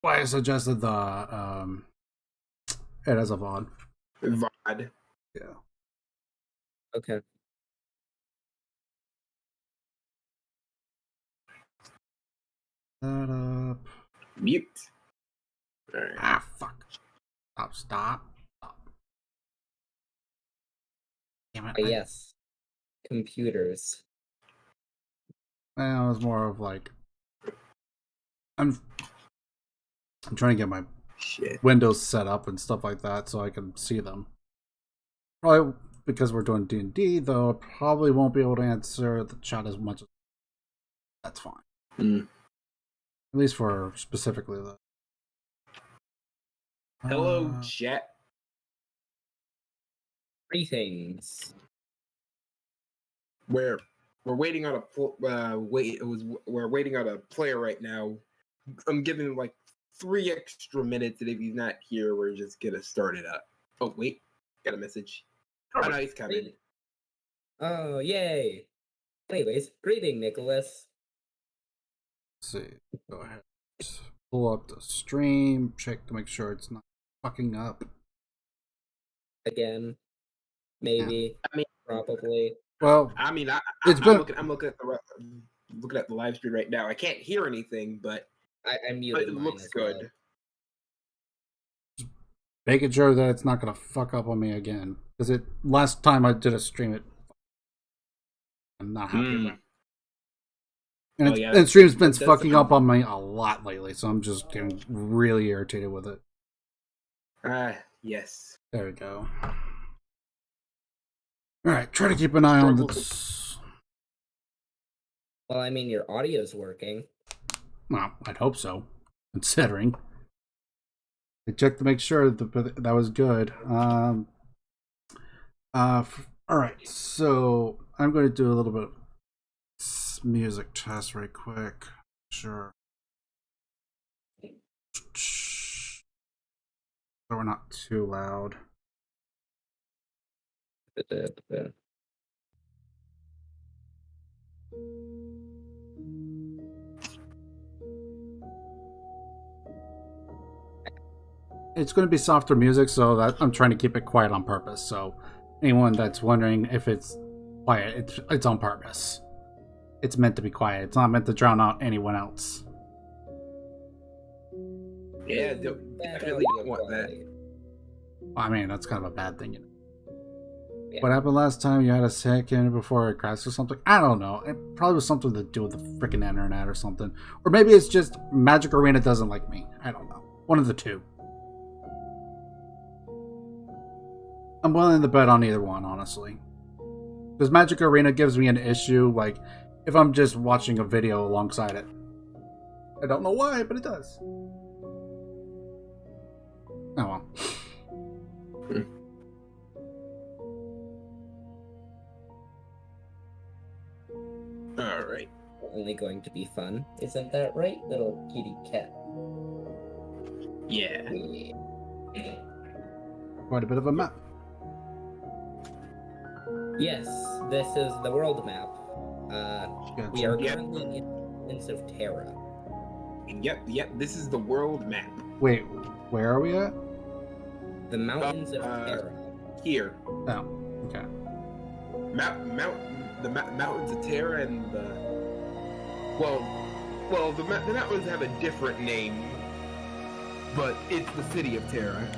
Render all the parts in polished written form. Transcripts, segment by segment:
why I suggested the it as a VOD. VOD. Yeah. Okay. That up. Mute. All right. Ah, fuck. Stop. Damn it. Yes. Computers. Well, it was more of like I'm trying to get my Windows set up and stuff like that so I can see them. Probably because we're doing D&D, though, I probably won't be able to answer the chat as much as that's fine. Mm. At least for specifically the Hello, chat. Greetings. We're waiting on we're waiting on a player right now. I'm giving him like 3 extra minutes, and if he's not here, we're just gonna start it up. Oh wait, got a message. Oh no, he's coming. Oh, yay! Anyways, greeting, Nicholas. Let's see. Go ahead. Pull up the stream. Check to make sure it's not fucking up. Again. Maybe. I mean, probably. Well, I mean, I'm looking at the live stream right now. I can't hear anything, but I muted it mine looks as good. well. making sure that it's not gonna fuck up on me again. Because last time I did a stream, I'm not happy about it. And, and stream's been fucking up on me a lot lately, so I'm just getting really irritated with it. Yes. There we go. Alright, try to keep an eye on this. Well, I mean, your audio's working. Well, I'd hope so, considering. I checked to make sure that was good. Alright, so I'm going to do a little bit of music test right quick. Sure. So we're not too loud. It's going to be softer music, so that I'm trying to keep it quiet on purpose. So anyone that's wondering if it's quiet, it's on purpose. It's meant to be quiet. It's not meant to drown out anyone else. Yeah, definitely don't want that. I mean, that's kind of a bad thing, you know. Yeah. What happened last time? You had a second before it crashed or something? I don't know. It probably was something to do with the freaking internet or something. Or maybe it's just Magic Arena doesn't like me. I don't know. One of the two. I'm willing to bet on either one, honestly. Because Magic Arena gives me an issue, like, if I'm just watching a video alongside it. I don't know why, but it does. Oh well. Alright. Only going to be fun. Isn't that right, little kitty cat? Yeah. Quite a bit of a map. Yes, this is the world map. Gotcha. We are currently in the islands of Terra. Yep, this is the world map. Wait, where are we at? The mountains of Terra. Here. Oh, okay. The mountains of Terra and the... Well, the mountains have a different name, but it's the city of Terra.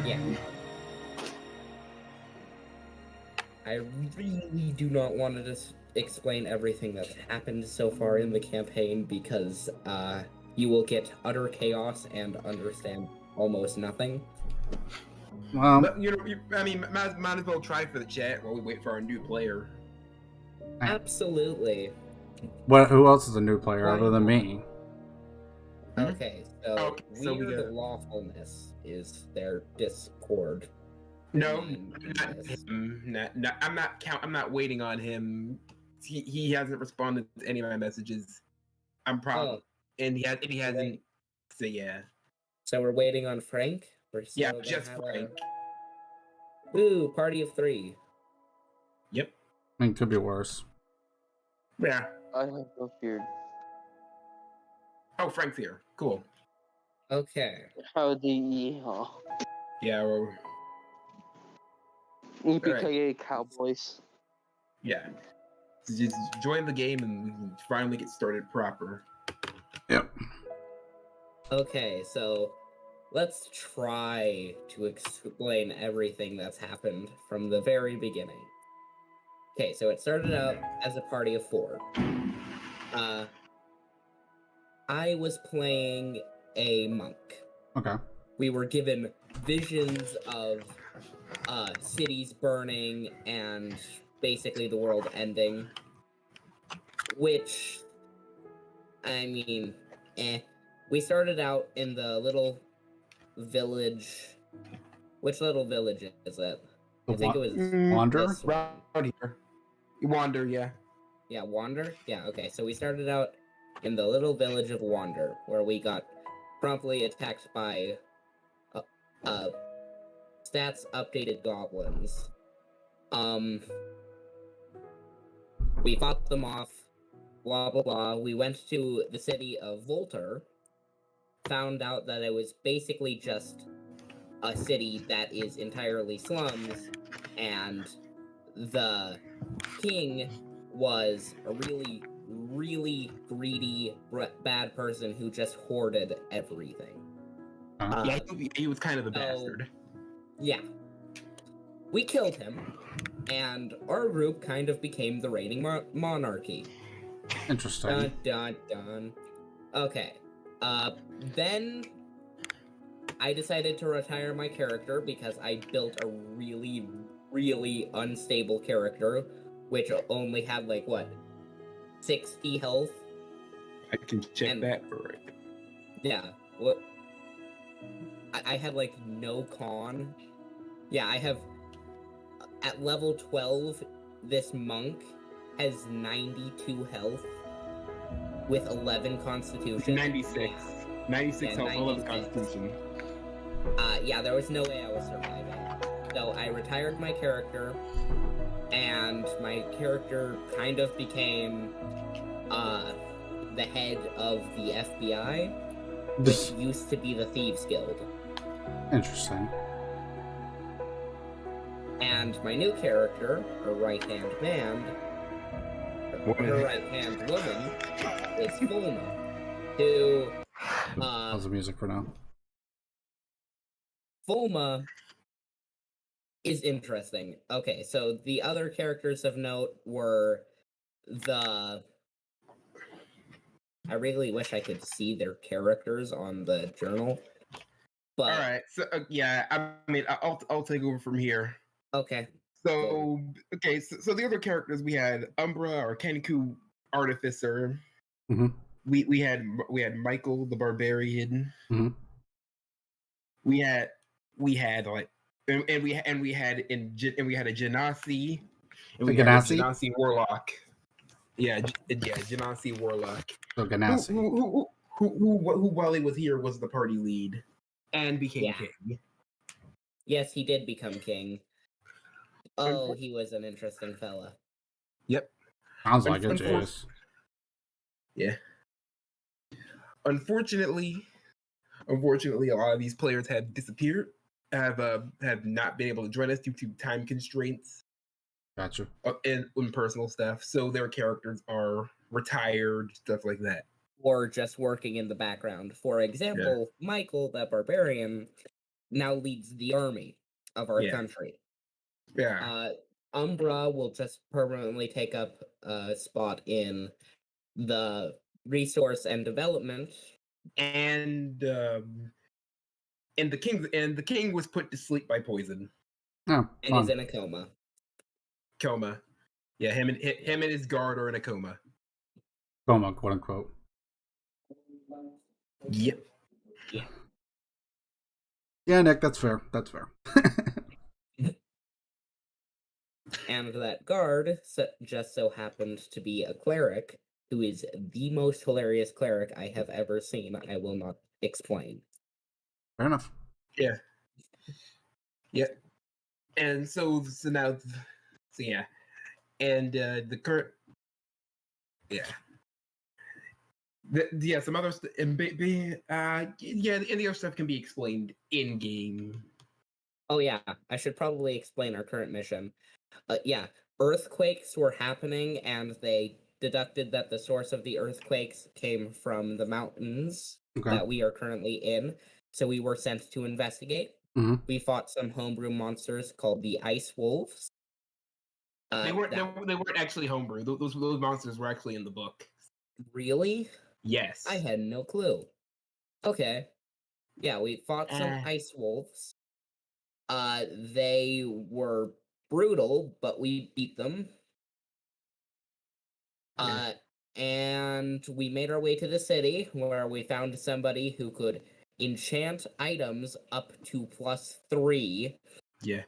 Yeah. I really do not want to just explain everything that's happened so far in the campaign because you will get utter chaos and understand almost nothing. But, I mean, might as well try for the chat while we wait for our new player. Absolutely. Who else is a new player other than me? Okay, so so Weird Lawfulness is their Discord. No, I'm not waiting on him. He hasn't responded to any of my messages. I'm probably and he hasn't. Right. So yeah. So we're waiting on Frank. Yeah, just Frank. Ooh, party of 3. Yep. I mean, it could be worse. Yeah. I have no fear. Oh, Frank's here. Cool. Okay. Howdy, Yeah. Well, EPKA Cowboys. yeah. So just join the game and we can finally get started proper. Yep. Okay, so let's try to explain everything that's happened from the very beginning. Okay, so it started out as a party of 4. I was playing a monk. Okay. We were given visions of cities burning and basically the world ending. Which, I mean, we started out in the little village. Which little village is it? I think it was Wander? this one. Around here. Wander, yeah. Yeah, Wander? Yeah, okay. So we started out in the little village of Wander, where we got promptly attacked by stats updated goblins. We fought them off, blah blah blah. We went to the city of Volter, found out that it was basically just a city that is entirely slums, and the king was a really, really greedy, bad person who just hoarded everything. Yeah, he was kind of a bastard. Yeah. We killed him, and our group kind of became the reigning monarchy. Interesting. Dun dun dun. Okay. Then I decided to retire my character because I built a really, really unstable character, which only had, like, what, 60 health? I can check that for it. Yeah. What? I had, like, no con. Yeah, I have... At level 12, this monk has 92 health with 11 constitution. 96. 96 health, 11 constitution. Yeah, there was no way I was surviving. So I retired my character, and my character kind of became the head of the FBI, which used to be the Thieves Guild. Interesting. And my new character, her right-hand man, her right-hand woman, is Fulma, who... How's the music for now? Fulma is interesting. Okay, so the other characters of note were the... I really wish I could see their characters on the journal, but... Alright, so, yeah, I mean, I'll take over from here. Okay. So, okay, so the other characters, we had Umbra, our Kenku artificer. Mm-hmm. We had Michael the barbarian. Mm-hmm. We had like, and we had a Genasi, and we had a Genasi warlock. Yeah, Genasi warlock. So Ganassi. Who while he was here was the party lead and became king. Yes, he did become king. Oh, he was an interesting fella. Yep. Sounds like it, Jace. Yeah. Unfortunately, a lot of these players have disappeared. Have not been able to join us due to time constraints. Gotcha. And personal stuff. So their characters are retired, stuff like that. Or just working in the background. For example, Michael, the barbarian, now leads the army of our country. Yeah. Umbra will just permanently take up a spot in the resource and development. And the king was put to sleep by poison. Oh, and he's in a coma. Coma. Yeah, him and his guard are in a coma. Coma, quote unquote. Yep. Yeah. Yeah, Nick, that's fair. That's fair. And that guard just so happened to be a cleric, who is the most hilarious cleric I have ever seen. I will not explain. Fair enough. Yeah. Yeah. And so now, yeah. And the current... Yeah. Yeah, some other and the other stuff can be explained in game. Oh yeah, I should probably explain our current mission. Yeah, earthquakes were happening, and they deducted that the source of the earthquakes came from the mountains Okay. that we are currently in. So we were sent to investigate. Mm-hmm. We fought some homebrew monsters called the Ice Wolves. They weren't actually homebrew. Those monsters were actually in the book. Really? Yes. I had no clue. Okay. Yeah, we fought some Ice Wolves. They were brutal, but we beat them. And we made our way to the city, where we found somebody who could enchant items up to +3. Yeah.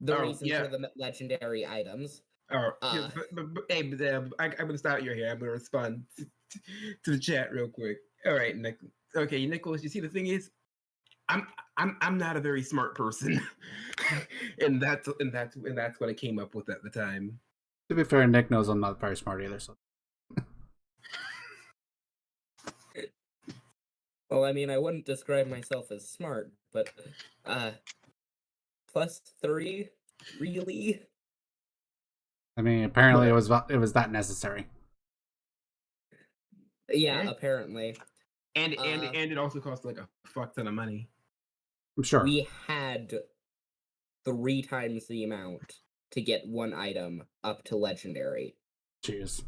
The reason for the legendary items. Hey, I'm gonna stop you here. I'm gonna respond to the chat real quick. All right, Nick. Okay, Nicholas. You see, the thing is, I'm not a very smart person, and that's what I came up with at the time. To be fair, Nick knows I'm not very smart either. So. Well, I mean, I wouldn't describe myself as smart, but +3, really? I mean, apparently it was that necessary. Yeah, apparently. And it also cost like a fuck ton of money. I'm sure. We had 3 times the amount to get one item up to legendary. Jeez.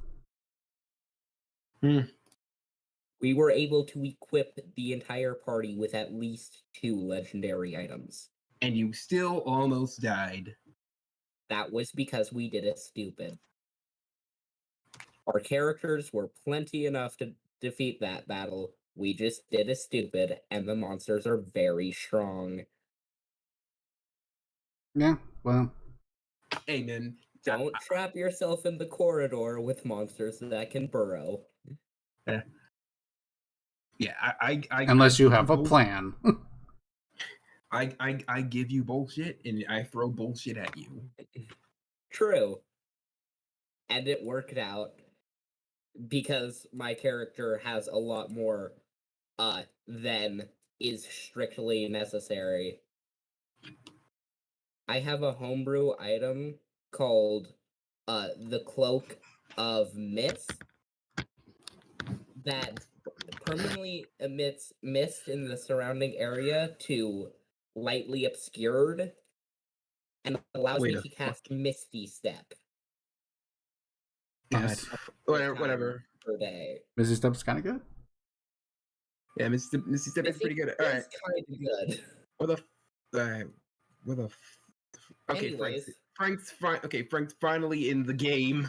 We were able to equip the entire party with at least 2 legendary items. And you still almost died. That was because we did it stupid. Our characters were plenty enough to defeat that battle. We just did it stupid, and the monsters are very strong. Yeah, well. Amen. Don't trap yourself in the corridor with monsters that can burrow. Yeah, I unless you have a plan. I give you bullshit and I throw bullshit at you. True. And it worked out because my character has a lot more than is strictly necessary. I have a homebrew item called the Cloak of Mist that permanently emits mist in the surrounding area to lightly obscured and allows me to cast Misty Step. Yes. Whatever. Per day. Misty Step's kind of good. Yeah, Misty Step is pretty good. All right. It's kind of good. Okay, Anyways. Frank's finally in the game.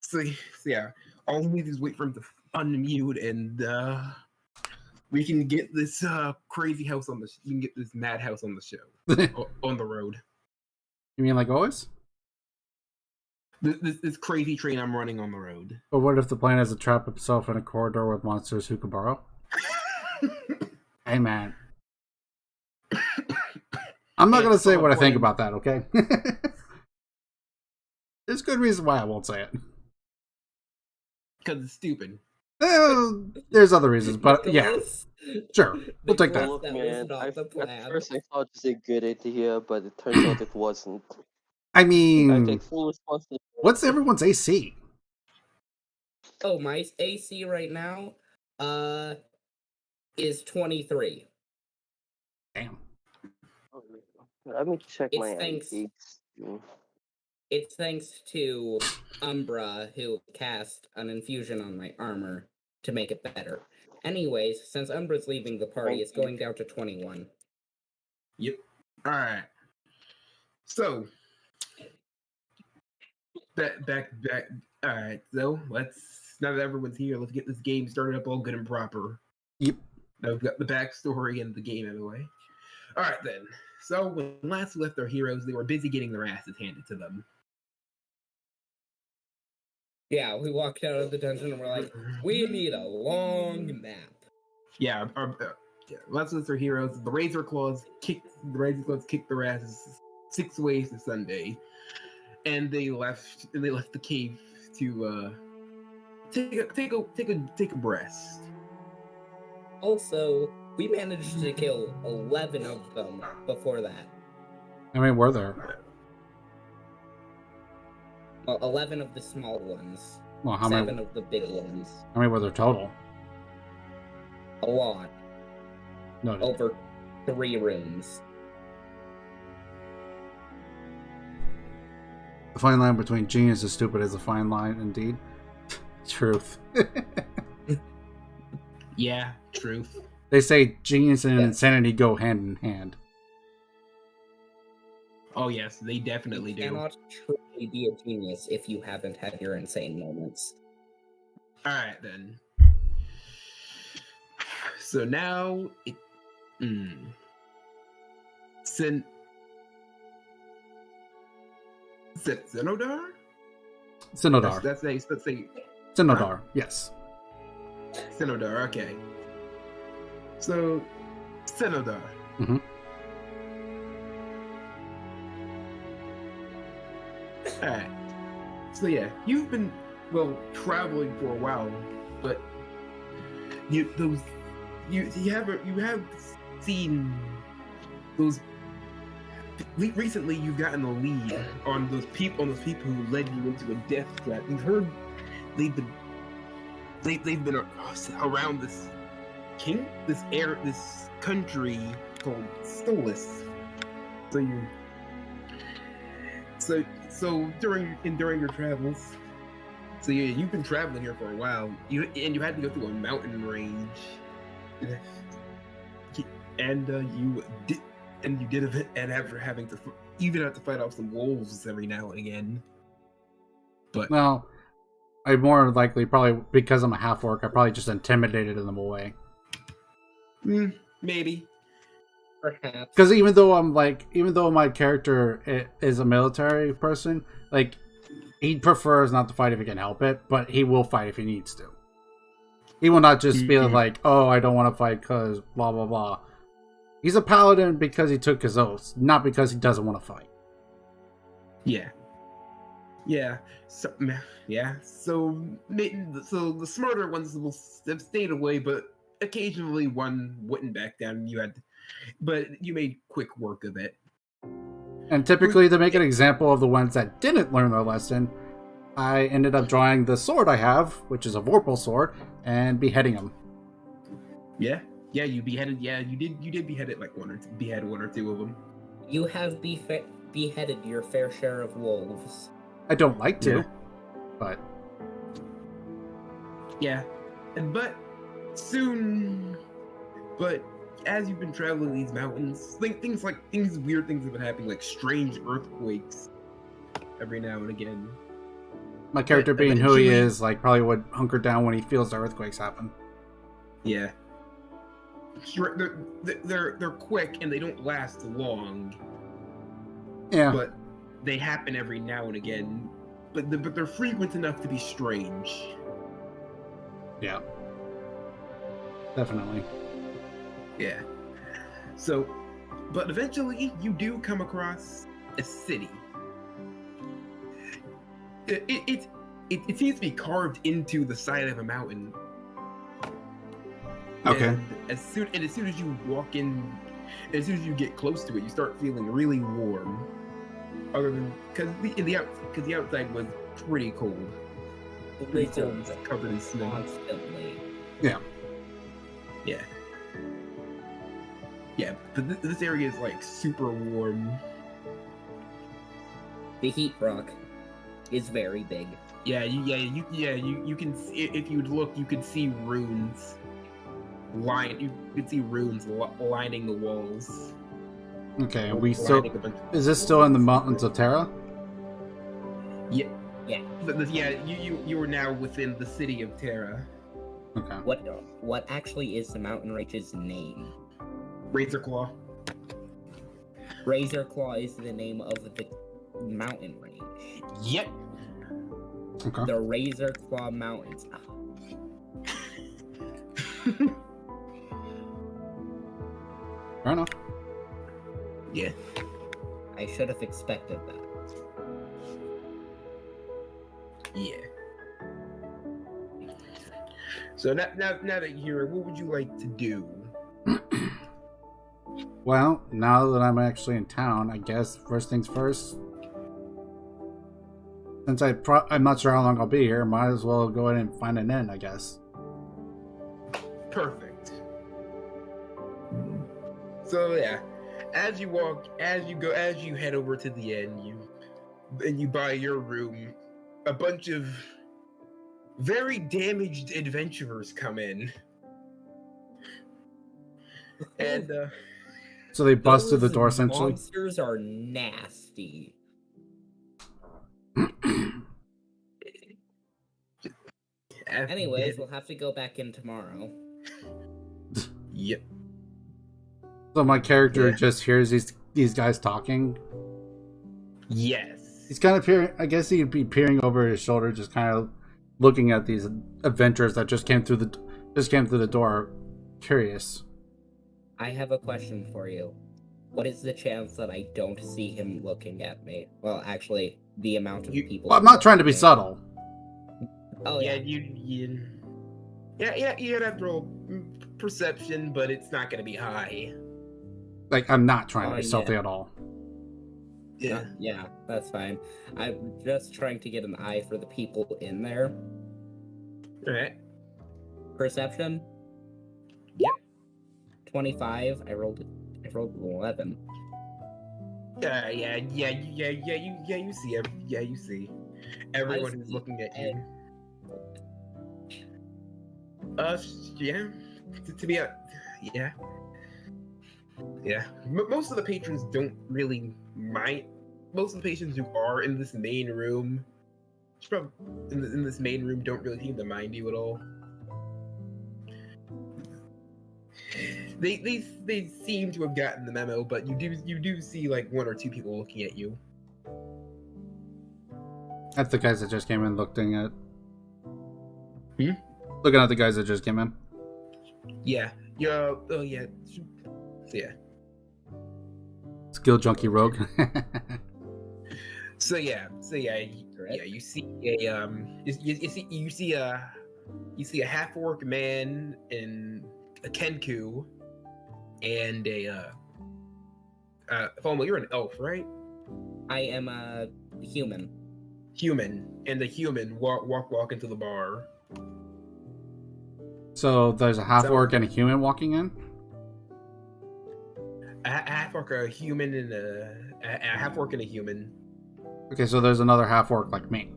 So yeah, all we need is wait for him to unmute, and we can get this crazy house on the. You can get this madhouse on the show on the road. You mean like always? This crazy train I'm running on the road. But what if the plan is to trap himself in a corridor with monsters who can burrow? Hey man, I'm not gonna say what I think about that. Okay. There's good reason why I won't say it. Because it's stupid. There's other reasons, but yeah, sure, we'll take that. Look, man, at first I thought it was a good idea, but it turns out it wasn't. I mean, I take full responsibility. What's everyone's AC? Oh, my AC right now is 23. Damn. Let me check my AC. It's thanks to Umbra, who cast an infusion on my armor to make it better. Anyways, since Umbra's leaving the party, it's going down to 21. Yep. All right. So, back. All right. So now that everyone's here, let's get this game started up all good and proper. Yep. Now we've got the backstory and the game out of the way. All right then. So when last we left our heroes, they were busy getting their asses handed to them. Yeah, we walked out of the dungeon and we're like, we need a long nap. Yeah, last we left our heroes, the Razor Claws kicked their asses 6 ways to Sunday, and they left the cave to take a breath. Also, we managed to kill 11 of them before that. How many were there? Well, 11 of the small ones. Well, how 7 many? of the big ones. How many were there total? A lot. No. Over 3 rooms. The fine line between genius and stupid is a fine line, indeed. Truth. Yeah, truth. They say genius and insanity go hand in hand. Oh yes, they definitely do. You cannot truly be a genius if you haven't had your insane moments. Alright then. So now it Zenodar? Synodar. Let's say Synodar, yes. Zenodar, okay. So Zenodar. Mm-hmm. Alright. So yeah, you've been traveling for a while, but you have seen those recently. You've gotten a lead on those people who led you into a death trap. You've heard they've been around this country called Stolas. So during your travels, so yeah, you've been traveling here for a while. You had to go through a mountain range, and after having to even have to fight off some wolves every now and again. But Well, I more likely probably because I'm a half orc, I probably just intimidated them away. Maybe. Perhaps. Because even though my character is a military person, like he prefers not to fight if he can help it, but he will fight if he needs to. He will not just be like, "Oh, I don't want to fight because blah blah blah." He's a paladin because he took his oaths, not because he doesn't want to fight. Yeah. So the smarter ones will have stayed away, but occasionally one wouldn't back down. But you made quick work of it. And typically, to make an example of the ones that didn't learn their lesson, I ended up drawing the sword I have, which is a Vorpal sword, and beheading them. Yeah, you beheaded. Yeah, you did beheaded behead one or two of them. You have beheaded your fair share of wolves. I don't like to, but yeah, but as you've been traveling these mountains, weird things have been happening, like strange earthquakes every now and again. My character being who he is, like, probably would hunker down when he feels the earthquakes happen. Yeah. They're quick and they don't last long. Yeah. But they happen every now and again. But they're frequent enough to be strange. Yeah. Definitely. Yeah. So, but eventually you do come across a city. It seems to be carved into the side of a mountain. Okay. And as soon as you walk in, as soon as you get close to it, you start feeling really warm. Other than because the outside was pretty cold. Pretty cold, it's covered in snow. Constantly. Yeah. Yeah. Yeah, but this area is like super warm. The heat rock is very big. You can see, if you look, you can see runes. You can see runes lining the walls. Okay, is this still in the mountains of Terra? Yeah. Yeah. You are now within the city of Terra. Okay. What actually is the mountain range's name? Razorclaw. Razorclaw is the name of the mountain range. Yep. Okay. The Razorclaw Mountains. Fair enough. Yeah. I should have expected that. Yeah. So now that you're here, what would you like to do? Well, now that I'm actually in town, I guess first things first. Since I'm not sure how long I'll be here, might as well go ahead and find an inn, I guess. Perfect. So yeah, as you head over to the inn, you buy your room. A bunch of very damaged adventurers come in, and so they bust through the door those essentially. Monsters are nasty. Anyways, we'll have to go back in tomorrow. Yep. So my character just hears these guys talking. Yes. He's kind of peering. I guess he'd be peering over his shoulder, just kind of looking at these adventurers that just came through the door. Curious. I have a question for you. What is the chance that I don't see him looking at me? Well, actually, the amount of people. Well, I'm not trying to be subtle. Oh yeah, you'd have to roll perception, but it's not going to be high. Like, I'm not trying to be stealthy at all. Yeah. Yeah, that's fine. I'm just trying to get an eye for the people in there. Alright. Perception? Yep. 25. I rolled 11. You see him. Yeah, you see. Everyone who's looking at you. Yeah. To be yeah. Yeah. Most of the patrons don't really mind. Most of the patrons who are in this main room, in this main room, don't really seem to mind you at all. They seem to have gotten the memo, but you do see like one or two people looking at you. That's the guys that just came in looking at. Hmm? Looking at the guys that just came in. Yeah. Oh yeah. So yeah. Skill junkie rogue. So yeah. You see you see a half orc man in a kenku, and Fomo, you're an elf, right? I am a human. And the human walk into the bar. So there's a half orc and a human walking in. A half orc, a human, and a half orc and a human. Okay, so there's another half orc like me.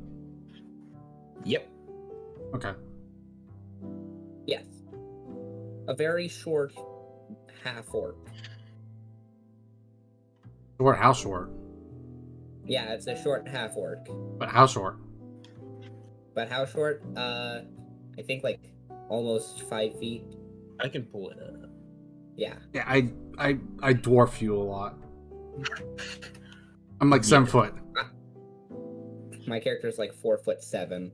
Yep. Okay. Yes. A very short half orc. Short, how short? Yeah, it's a short half orc. But how short? But how short? I think like almost 5 feet. I can pull it up. Yeah. Yeah, I dwarf you a lot. I'm like 7 foot. My character's like 4'7".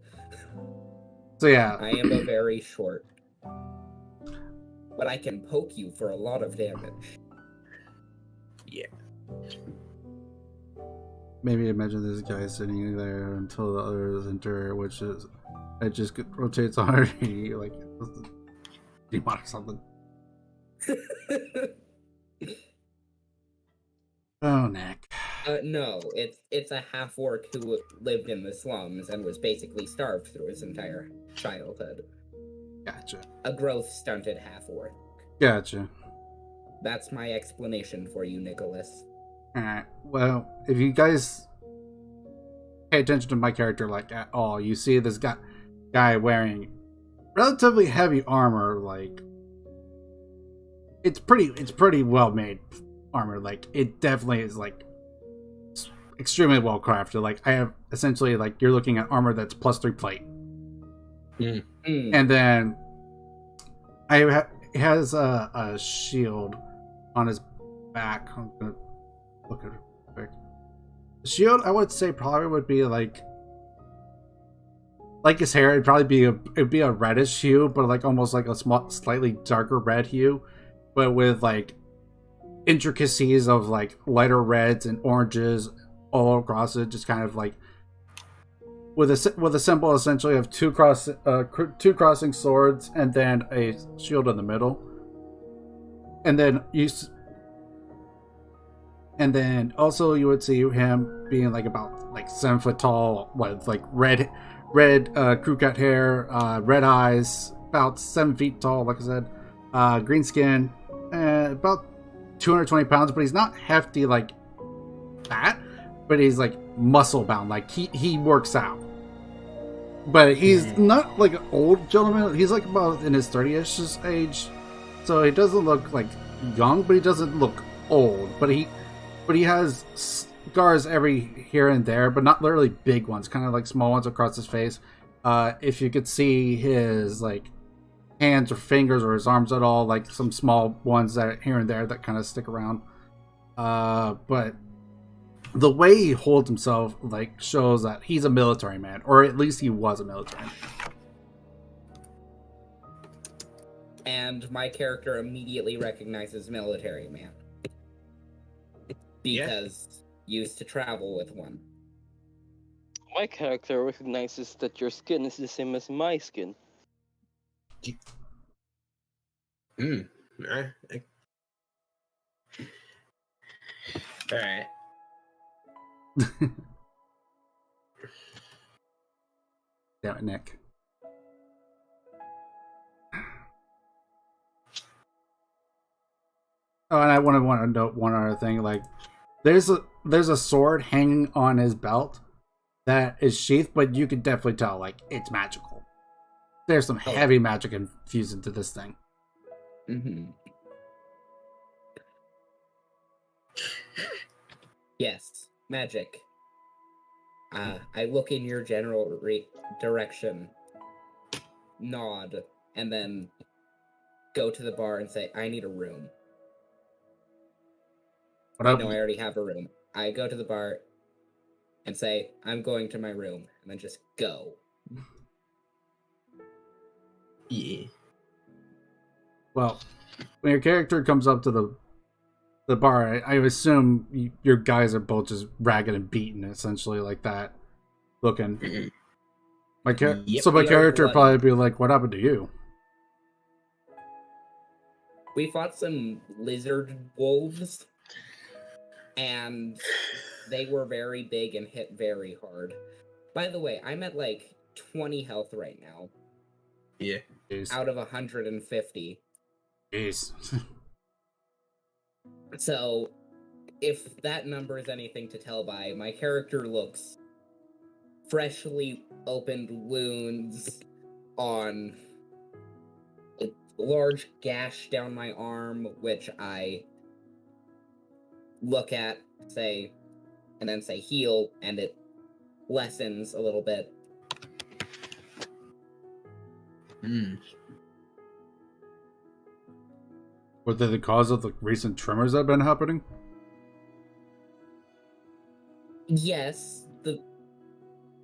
So yeah. I am a very short. But I can poke you for a lot of damage. Yeah. Maybe imagine this guy sitting there until the others enter, which is it just rotates 180, like demon or something. Oh, Nick. No, it's a half orc who lived in the slums and was basically starved through his entire childhood. Gotcha. A growth stunted half orc. Gotcha. That's my explanation for you, Nicholas. Alright, well, if you guys pay attention to my character like at all, you see this guy wearing relatively heavy armor. Like, it's pretty well made armor. Like, it definitely is like extremely well crafted. Like, I have essentially, like, you're looking at armor that's +3 plate. And then he has a shield on his back. I'm gonna look at it quick. The shield, I would say, probably would be like his hair. It'd be a reddish hue, but like almost like a slightly darker red hue, but with like intricacies of like lighter reds and oranges all across it. Just kind of like with a symbol essentially of two crossing swords and then a shield in the middle. And then also you would see him being like about like 7 foot tall with like red crew cut hair, red eyes, about 7 feet tall, like I said, green skin, about 220 pounds, but he's not hefty like that, but he's like muscle bound, like he works out. But he's not like an old gentleman. He's like about in his 30ish age, so he doesn't look like young, but he doesn't look old. But he has scars every here and there, but not literally big ones, kind of like small ones across his face. If you could see his like hands or fingers or his arms at all, like some small ones that here and there that kind of stick around. But the way he holds himself like shows that he's a military man, or at least he was a military man. And my character immediately recognizes military man. Because used to travel with one. My character recognizes that your skin is the same as my skin. Alright. Damn it, Nick. Oh, and I want to note one other thing. Like, there's a sword hanging on his belt that is sheathed, but you can definitely tell like it's magical. There's some heavy magic infused into this thing. Yes, magic. I look in your general direction, nod, and then go to the bar and say, I need a room. I know I already have a room. I go to the bar and say, I'm going to my room, and then just go. Yeah. Well, when your character comes up to the bar, I assume your guys are both just ragged and beaten, essentially, like that, looking. So my character would probably be like, what happened to you? We fought some lizard wolves, and they were very big and hit very hard. By the way, I'm at like 20 health right now. Yeah. Jeez. Out of 150. Jeez. So, if that number is anything to tell by, my character looks freshly opened wounds on a large gash down my arm, which I look at, say, and then say heal, and it lessens a little bit. Were they the cause of the recent tremors that have been happening? Yes, the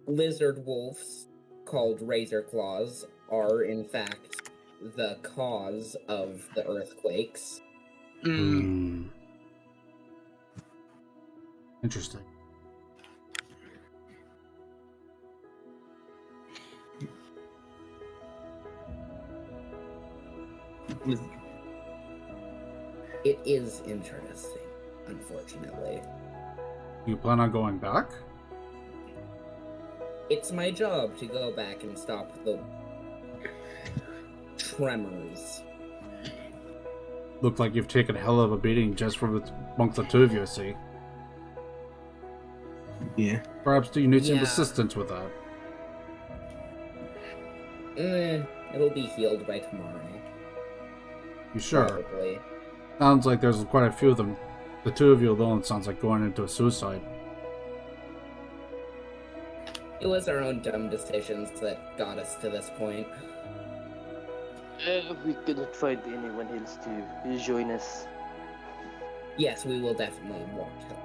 lizard wolves, called razor claws, are in fact the cause of the earthquakes. Interesting. It is interesting, unfortunately. You plan on going back? It's my job to go back and stop the tremors. Look like you've taken a hell of a beating just from amongst the two of you, I see. Yeah. Perhaps do you need some assistance with that? It'll be healed by tomorrow. You sure? Probably. Sounds like there's quite a few of them. The two of you alone sounds like going into a suicide. It was our own dumb decisions that got us to this point. We couldn't find anyone else to join us. Yes, we will definitely want help.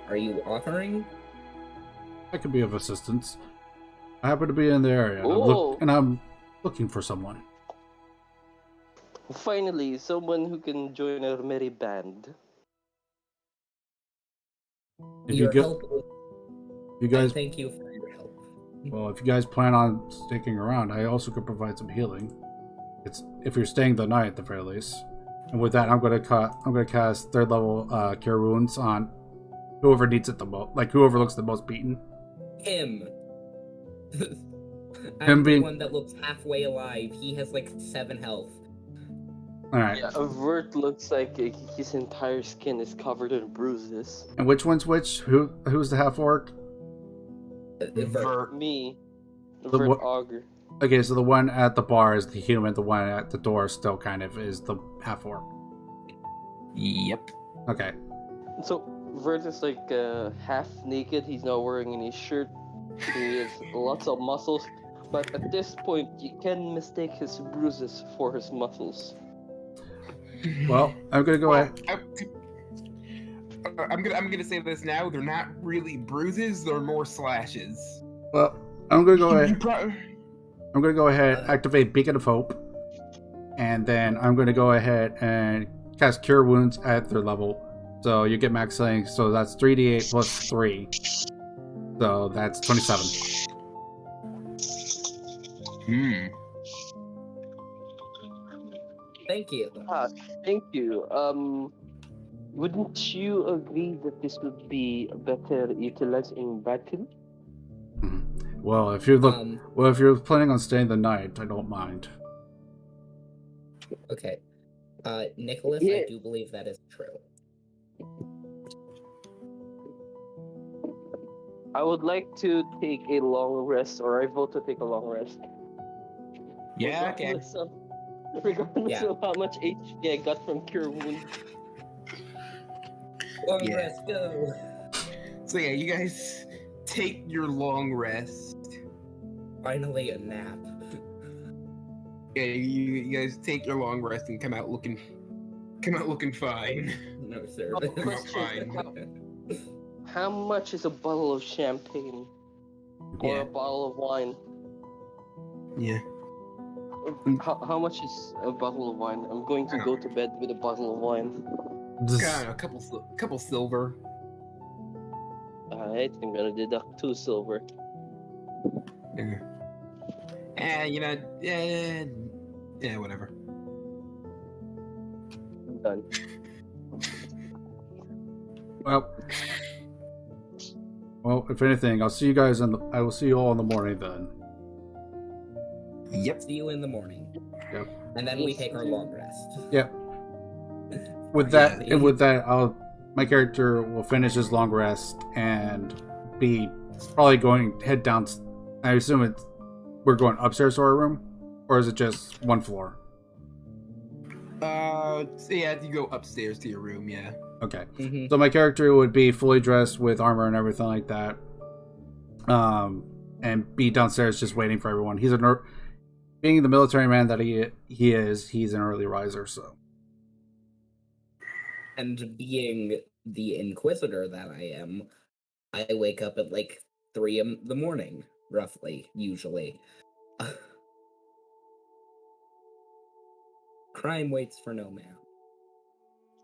Are you offering? I could be of assistance. I happen to be in the area, and I'm looking for someone. Finally, someone who can join our merry band. If your you help. you guys, thank you for your help. Well, if you guys plan on sticking around, I also could provide some healing. It's if you're staying the night at the very least. And with that, I'm gonna cast 3rd level Cure Wounds on whoever needs it the most, like whoever looks the most beaten. Him. Him I'm being the one that looks halfway alive. He has like 7 health. all right. Yeah, Vert looks like his entire skin is covered in bruises. And which one's which? Who's the half orc? Vert. Me, The Vert what- Augur. Okay, so the one at the bar is the human. The one at the door still kind of is the half orc. Yep. Okay. So Vert is like half naked. He's not wearing any shirt. He has lots of muscles, but at this point, you can mistake his bruises for his muscles. Well, I'm gonna go ahead. I'm gonna say this now. They're not really bruises. They're more slashes. Well, I'm gonna go You ahead. pro- I'm gonna go ahead, activate Beacon of Hope, and then I'm gonna go ahead and cast Cure Wounds at 3rd level. So you get max healing. So that's 3d8 plus 3. So that's 27. Thank you. Thank you. Wouldn't you agree that this would be better utilized in battle? Well, if you're planning on staying the night, I don't mind. Okay. Nicholas, Yeah. I do believe that is true. I would like to take a long rest, or I vote to take a long rest. Yeah. Okay. Regardless Yeah. of how much HP I got from Cure Wound. Long Yeah. rest, go. So yeah, you guys take your long rest. Finally a nap. Yeah, you guys take your long rest and come out looking fine. No, sir. Oh, Come out fine. How much is a bottle of champagne? Or Yeah. a bottle of wine? Yeah. How much is a bottle of wine? I'm going to go to bed with a bottle of wine. Got a couple silver. Alright, I'm gonna deduct 2 silver. Yeah. Yeah, whatever. I'm done. Well, if anything, I'll see you guys I will see you all in the morning then. Yep. See you in the morning. Yep. And then we take our long rest. Yep. With that, my character will finish his long rest and be probably head down. I assume we're going upstairs to our room, or is it just one floor? So yeah, you go upstairs to your room. Yeah. Okay. Mm-hmm. So my character would be fully dressed with armor and everything like that, and be downstairs just waiting for everyone. Being the military man that he is, he's an early riser. So. And being the Inquisitor that I am, I wake up at like 3 in the morning, roughly, usually. Crime waits for no man.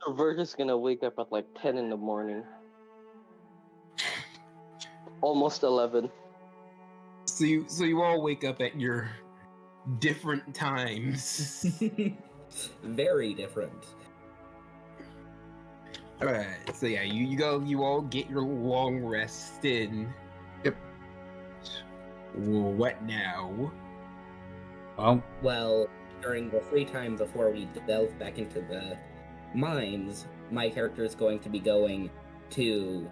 So we're just gonna wake up at like 10 in the morning. Almost 11. So you all wake up at your different times. Very different. Alright, so yeah, you all get your long rest in. Yep. Well, what now? Well, during the free time before we delve back into the mines, my character is going to be going to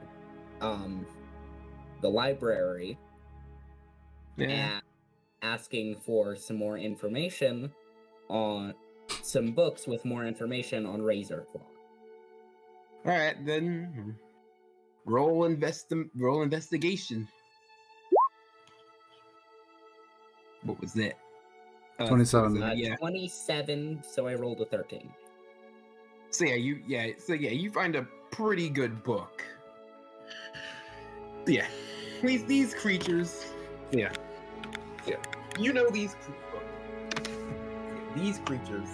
the library and asking for some more information on some books with more information on Razorclaw. Alright, then roll investigation. What was that? 27. Yeah. 27, so I rolled a 13. So you find a pretty good book. Yeah. These creatures. Yeah. You know these creatures.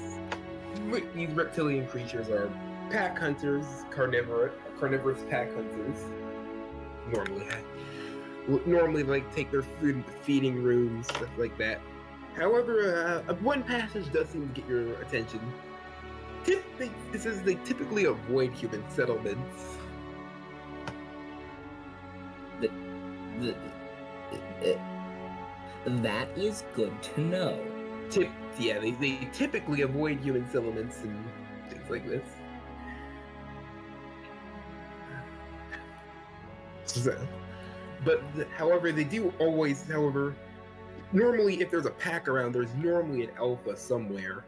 These reptilian creatures are pack hunters, carnivorous pack hunters. Normally. normally like take their food into feeding rooms, stuff like that. However, one passage does seem to get your attention. It says they typically avoid human settlements. That is good to know. They typically avoid human settlements and things like this. So, but however, they do always. However, normally if there's a pack around, there's normally an alpha somewhere.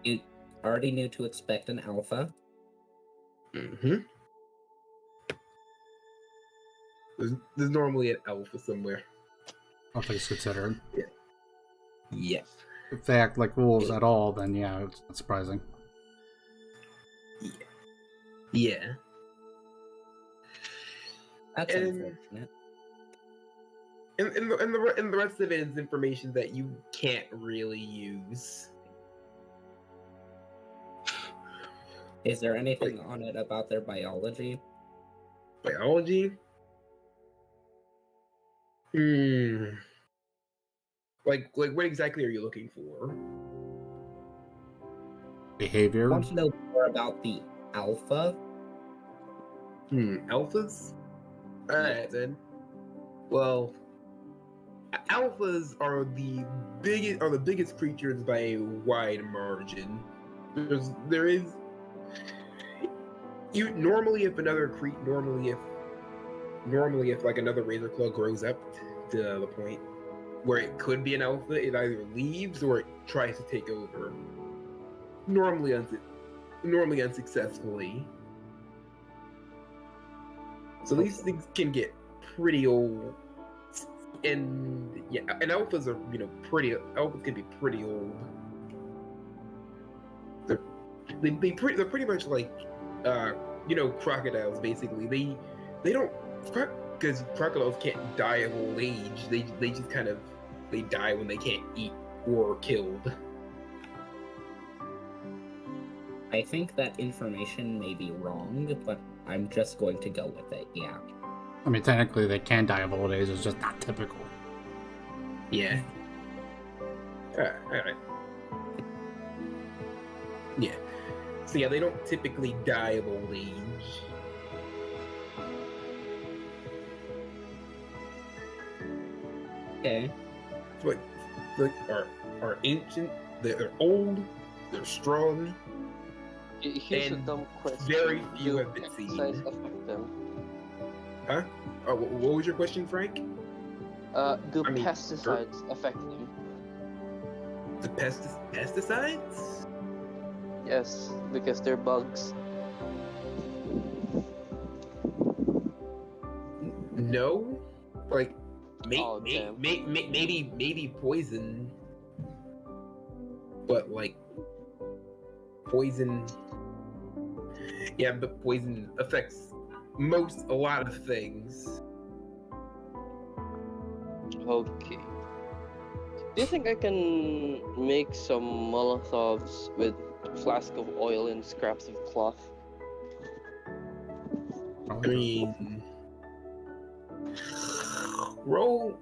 You already knew to expect an alpha. Mm-hmm. There's normally an alpha somewhere. All things considered. Yeah. Yeah. If they act like wolves at all, then yeah, it's not surprising. Yeah. That's unfortunate. And the rest of it is information that you can't really use. Is there anything on it about their biology? Biology? Like what exactly are you looking for? Behavior? I want to know more about the alpha. Alphas? Alright then. Well, alphas are the biggest creatures by a wide margin. Normally if like another razor claw grows up to the point where it could be an alpha, it either leaves or it tries to take over. Normally unsuccessfully. So these things can get pretty old, and alphas are alphas can be pretty old. They're pretty much like crocodiles basically. They don't, because crocodiles can't die of old age. They just they die when they can't eat or are killed. I think that information may be wrong, but I'm just going to go with it, yeah. I mean, technically they can die of old age, it's just not typical. Yeah. Alright. Yeah. So yeah, they don't typically die of old age. Okay. But are ancient, they're old, they're strong. Here's a dumb question. Very few Do have been seen. pesticides affect them? Huh? Oh, what was your question, Frank? Do pesticides affect them? The pesticides? Yes, because they're bugs. No. Like, damn. maybe poison. But like, poison. Yeah, but poison affects a lot of things. Okay. Do you think I can make some Molotovs with a flask of oil and scraps of cloth? I mean, roll.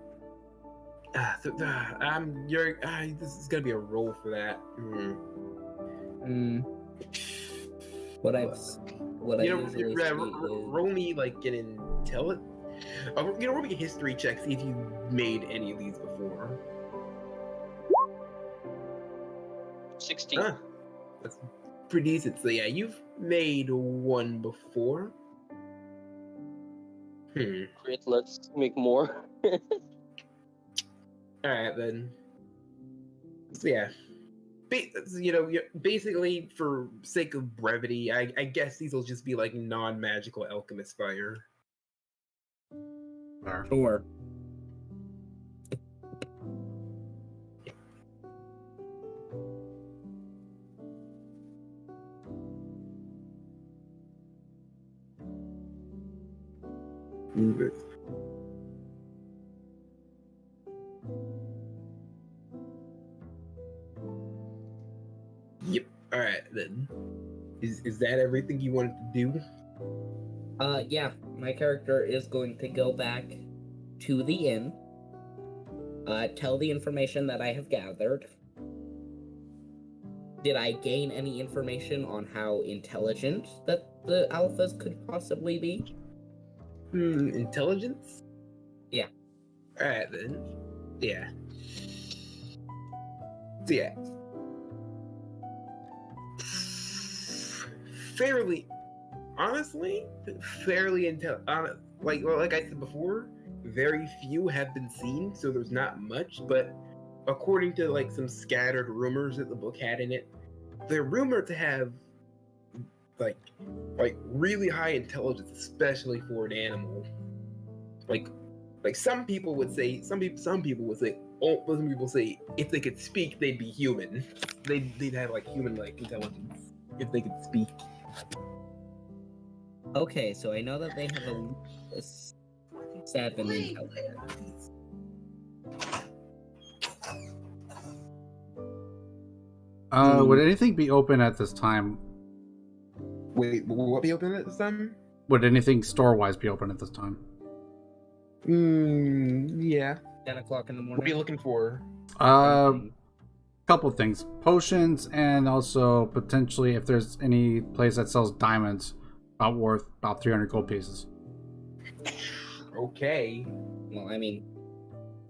This is gonna be a roll for that. What I usually see is... roll me like an intelligence. Roll me a history check. See if you made any of these before. 16. That's pretty decent. So yeah, you've made one before. Great, let's make more. Alright then. So yeah. Basically, for sake of brevity, I guess these will just be like non-magical alchemist fire. Sure. Move it. Yep. Alright then. Is that everything you wanted to do? Yeah. my character is going to go back to the inn, tell the information that I have gathered. Did I gain any information on how intelligent that the alphas could possibly be? Intelligence? Yeah. Alright then. Yeah. So yeah. Fairly intelligent. Like I said before, very few have been seen, so there's not much. But according to like some scattered rumors that the book had in it, they're rumored to have like really high intelligence, especially for an animal. Like some people would say, some people would say, oh, some people say if they could speak, they'd be human. They'd have like human like intelligence if they could speak. Okay, so I know that they have a 7 intelligence. Would anything be open at this time? Wait, will what be open at this time? Would anything store-wise be open at this time? Yeah. 10 o'clock in the morning. What are you looking for? Couple things. Potions, and also potentially if there's any place that sells diamonds worth about 300 gold pieces. Okay. Well, I mean,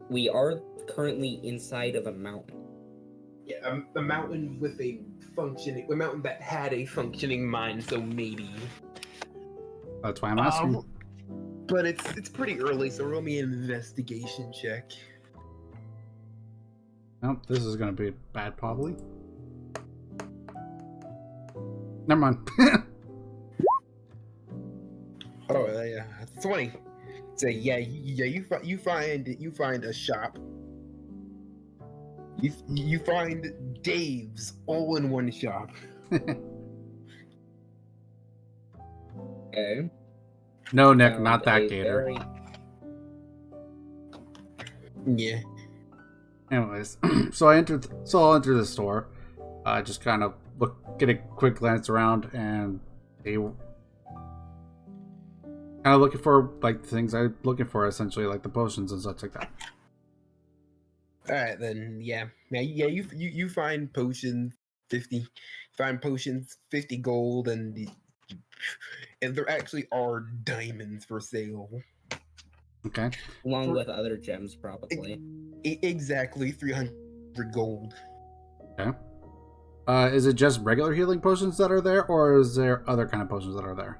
we are currently inside of a mountain. Yeah, a mountain with a mountain that had a functioning mine, so maybe. That's why I'm asking. But it's pretty early, so roll me an investigation check. Nope, this is gonna be bad probably. Never mind. Oh yeah, 20. So you find a shop. You find Dave's all in one shop. Okay. No, Nick, not that gator. Yeah. Anyways, so I'll enter the store. Just kind of get a quick glance around, and kind of looking for like things I'm looking for, essentially like the potions and such like that. All right then, yeah. You find potions 50, find potions 50 gold, and there actually are diamonds for sale. Okay. Along with other gems, probably. Exactly 300 gold. Okay. Is it just regular healing potions that are there, or is there other kind of potions that are there?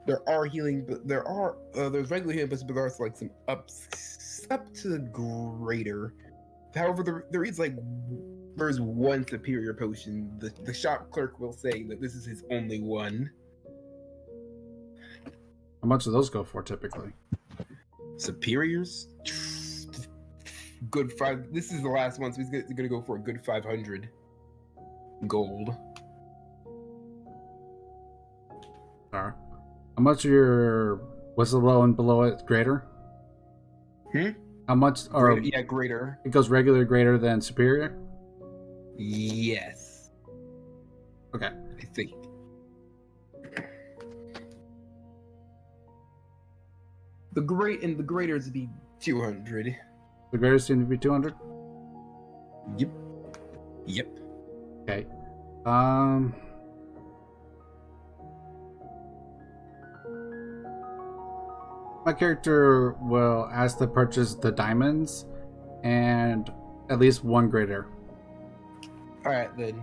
There are healing, but there's regular healing potions, but there's like some up to greater. However, there's one superior potion. The shop clerk will say that this is his only one. How much do those go for typically? Superiors? Good 5. This is the last one, so he's gonna go for a good 500 gold. Alright. How much what's the low and below it greater? How much are greater. It goes regular greater than superior? Yes. Okay. I think. The greaters would be 200. The greaters seem to be 200? Yep. Okay. My character will ask to purchase the diamonds and at least one greater. Alright then.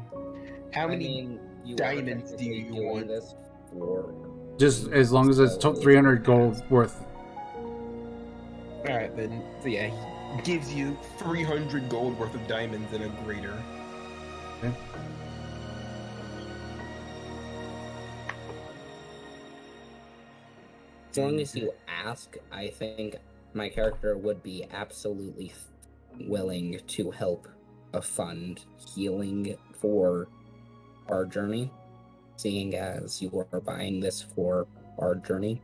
How many diamonds do you want? This for... Just as long as it's 300 gold worth. Alright then. So yeah, he gives you 300 gold worth of diamonds and a greater. Okay. As long as you ask, I think my character would be absolutely willing to help fund healing for our journey, seeing as you are buying this for our journey.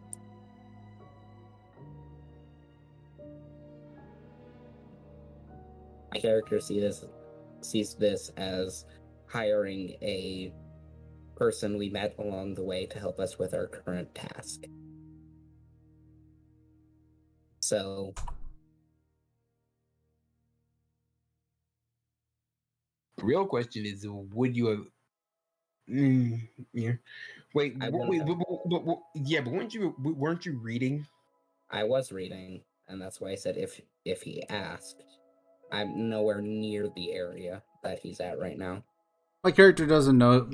My character sees this as hiring a person we met along the way to help us with our current task. So The real question is, would you have? Yeah. Wait, I wait, wouldn't yeah, but weren't you reading? I was reading, and that's why I said if he asked. I'm nowhere near the area that he's at right now. My character doesn't know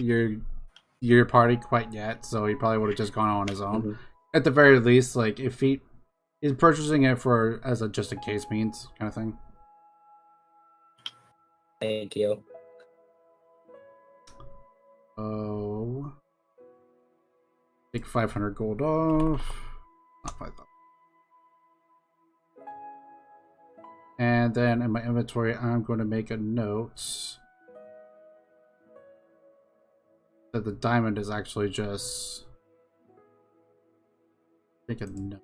your party quite yet, so he probably would have just gone on his own. Mm-hmm. At the very least, like if he's purchasing it for as a just in case means kind of thing. Thank you. Oh, take 500 gold off. Not 5,000. And then in my inventory, I'm going to make a note that the diamond is actually just make a note.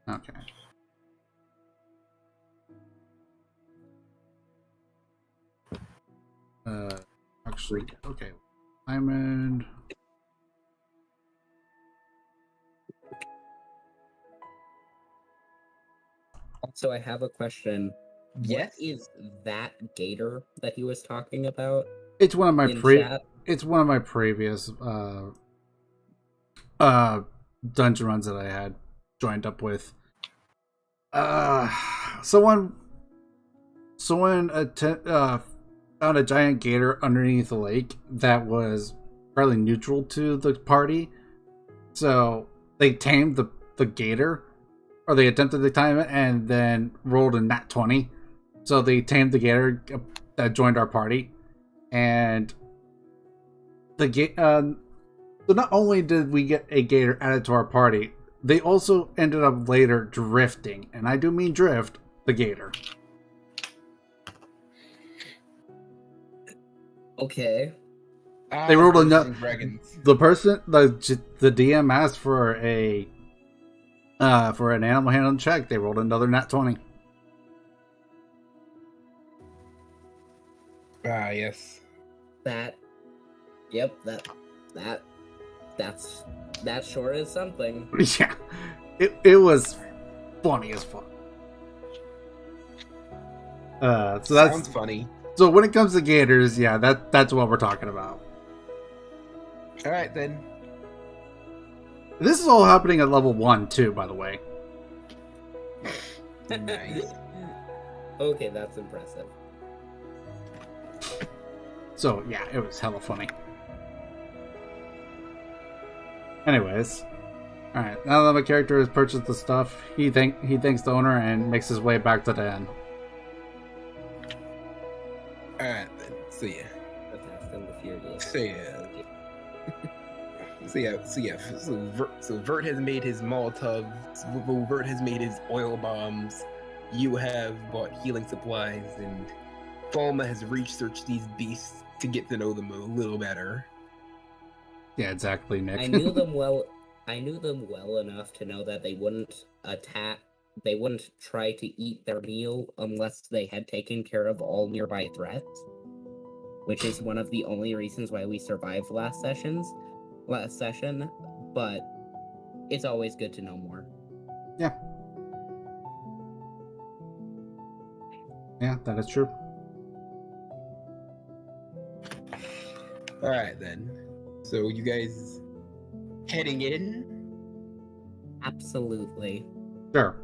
Okay. Actually, okay. Diamond. Also, I have a question. Yes. What is that gator that he was talking about? It's one of my in chat? It's one of my previous dungeon runs that I had joined up with. Someone found a giant gator underneath the lake that was fairly neutral to the party. So they tamed the gator, or they attempted to tame it, and then rolled a nat 20. So they tamed the gator that joined our party, and so not only did we get a gator added to our party, they also ended up later drifting, and I do mean drift the gator. Okay. They rolled enough. Dragons. The DM asked for an animal handling check. They rolled another nat 20. Yes. That sure is something. Yeah, it was funny as fuck. So that's sounds funny. So when it comes to gators, yeah, that's what we're talking about. All right then. This is all happening at level 1 too, by the way. Nice. Okay, that's impressive. So yeah, it was hella funny. Anyways, all right. Now that my character has purchased the stuff, he thanks the owner and makes his way back to the inn. All right then. So yeah. The Fast and the Furious. So Vert has made his Molotovs. Vert has made his oil bombs. You have bought healing supplies, and Falma has researched these beasts to get to know them a little better. Yeah, exactly, Nick. I knew them well enough to know that they wouldn't attack. They wouldn't try to eat their meal unless they had taken care of all nearby threats, which is one of the only reasons why we survived last session. But it's always good to know more. Yeah. Yeah, that is true. All right then. So you guys heading in? Absolutely. Sure.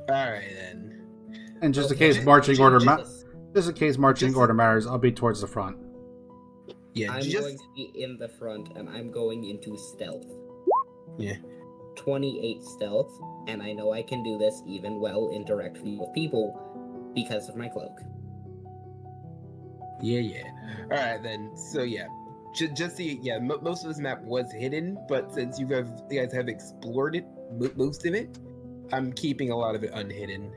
All right then. And just in Okay, case marching order just- order matters, I'll be towards the front. Yeah, I'm just going to be in the front, and I'm going into stealth. yeah. 28 stealth, and I know I can do this even well in direct view of people because of my cloak. Yeah. All right then. So yeah, just see. Yeah, most of this map was hidden, but since you guys have explored it, most of it, I'm keeping a lot of it unhidden.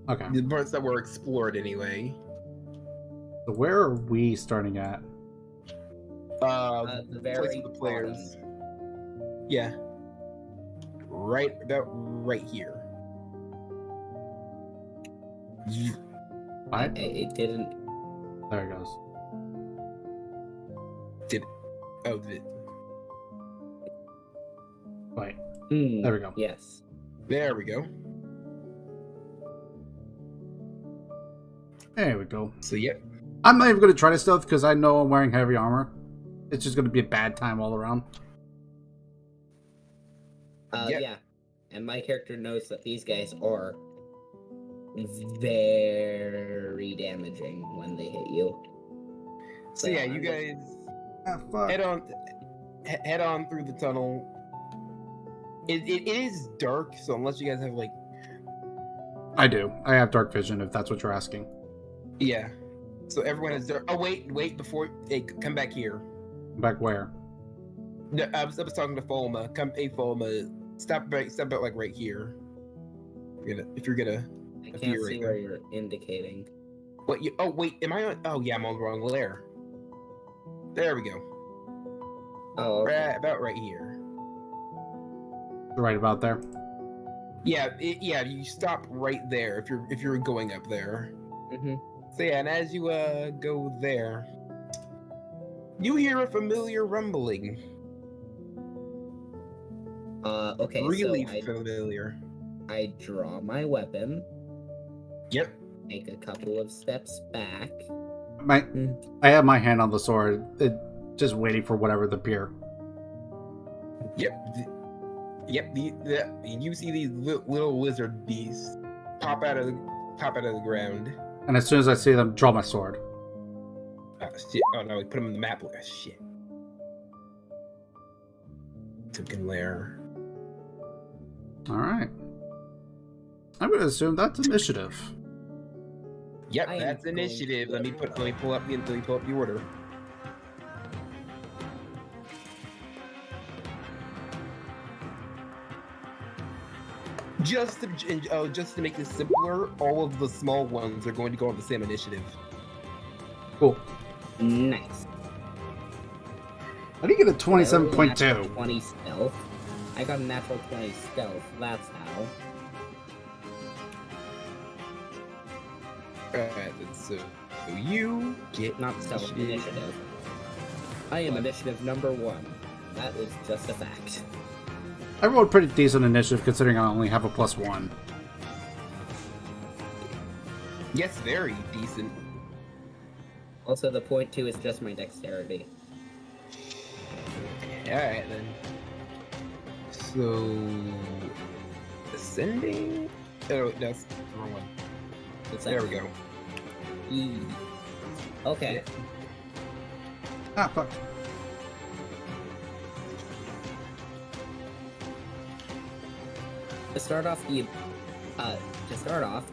Okay. The parts that were explored anyway. So where are we starting at? The Place very with the players. Yeah. About right here. It didn't. There it goes. Did it? Wait. There we go. Yes. There we go. There we go. So, yep. I'm not even going to try to stealth because I know I'm wearing heavy armor. It's just going to be a bad time all around. Yeah. And my character knows that these guys are very damaging when they hit you. So yeah, you guys head on through the tunnel. It is dark, so unless you guys have like... I do. I have dark vision, if that's what you're asking. Yeah. So everyone is dark. Oh, wait, before... Hey, come back here. Back where? No, I was talking to Folma. Folma. Stop out like right here. If you're gonna... I can't see where you're indicating. What you... Oh, wait, am I on... Oh, yeah, I'm on the wrong layer. There we go. Oh, okay. About right here. Right about there. Yeah, you stop right there if you're going up there. Mm-hmm. So yeah, and as you go there, you hear a familiar rumbling. Okay, really so familiar. I draw my weapon. Yep. Take a couple of steps back. I have my hand on the sword, just waiting for whatever to appear. Yep. You see these little lizard beasts pop out of the ground. And as soon as I see them, draw my sword. Oh shit! Oh no, we put them in the map. Oh shit! Token lair. All right. I'm gonna assume that's initiative. Yep, that's initiative. Let me pull up the order. Just to make this simpler, all of the small ones are going to go on the same initiative. Cool. Nice. How do you get a 27.2? 20 stealth. I got a natural 20 stealth. That's how. Alright, so you get not stealth initiative. I am initiative number 1. That is just a fact. I rolled pretty decent initiative considering I only have a +1. Yes, very decent. Also, the .2 is just my dexterity. Alright then. So... Ascending? Oh, that's the wrong one. There we go. Okay. Yeah. Ah, fuck. To start off,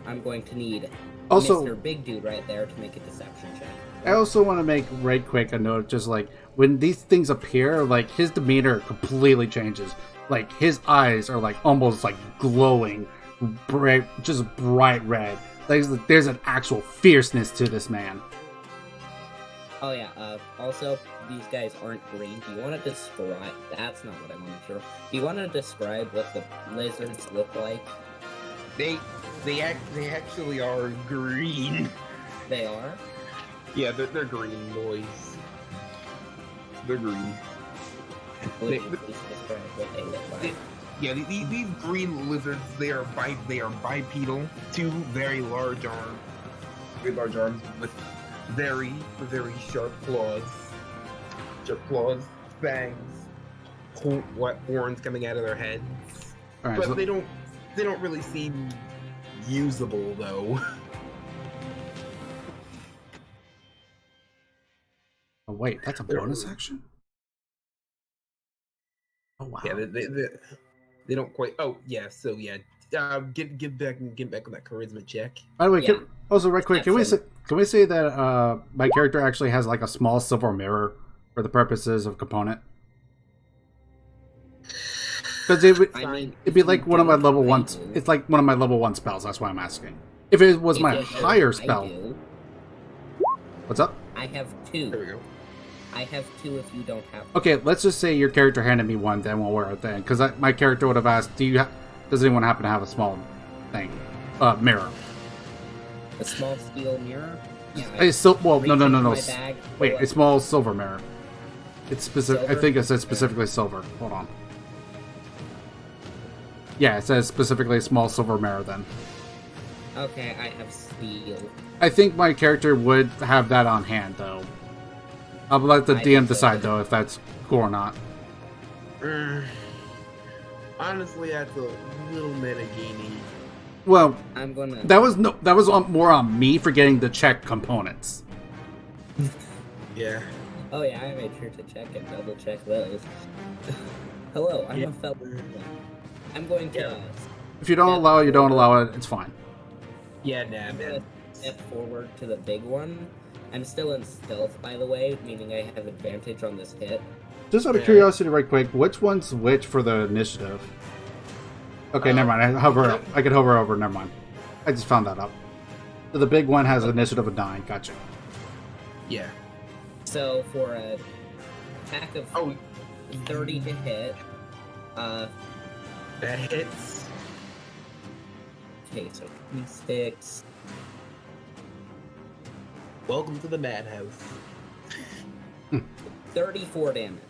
I'm going to need also, Mr. Big Dude right there to make a deception check. I also want to make right quick a note, just like when these things appear, like his demeanor completely changes. Like his eyes are like almost like glowing, just bright red. Like there's an actual fierceness to this man. Oh yeah. Also, these guys aren't green. Do you want to describe? That's not what I want to do. Do you want to describe what the lizards look like? They actually are green. They are? Yeah, they're green boys. They're green. Would you please describe what they look like? Yeah, these green lizards, they are bipedal. 2 very large arms with very sharp claws. Fangs, horns coming out of their heads. Right, but so they don't really seem usable though. oh wait, that's a bonus action? Oh wow. Yeah, they don't quite. Oh yeah, so yeah. Get back on that charisma check. By the way, Yeah. Also right quick, can we say that my character actually has like a small silver mirror for the purposes of component? Because it'd be like one of my level 1. It's like one of my level 1 spells. That's why I'm asking. If it was my higher spell. What's up? I have 2. There we go. I have 2 if you don't have. Okay, let's just say your character handed me 1, then we'll wear it then. Because my character would have asked, does anyone happen to have a small thing? Mirror. A small steel mirror? Well, no. reach into my bag, Wait, a small silver mirror. It's specific. I Silver? think it says specifically silver. Hold on. Yeah, it says specifically a small silver mirror. Then Okay, I have steel. I think my character would have that on hand, though. I'll let the I DM think so, decide too. though if that's cool or not. Honestly, that's a little metagamey. Well, I'm gonna. that was more on me forgetting to check components. Yeah. Oh yeah, I made sure to check and double check those. Hello, I'm Yeah. a fellow. I'm going to. Yeah. If you don't Yeah. allow it, you don't allow it. It's fine. Yeah, nah, I'm gonna man. step forward to the big one. I'm still in stealth, by the way, meaning I have advantage on this hit. Just out of Yeah. curiosity, right quick, which one's which for the initiative? Okay, never mind. I could hover over. Never mind. I just found that out. So the big one has an initiative of 9. Gotcha. Yeah. So for a attack of Oh, 30 to hit, that hits. okay, so 26. Welcome to the madhouse. 34 damage.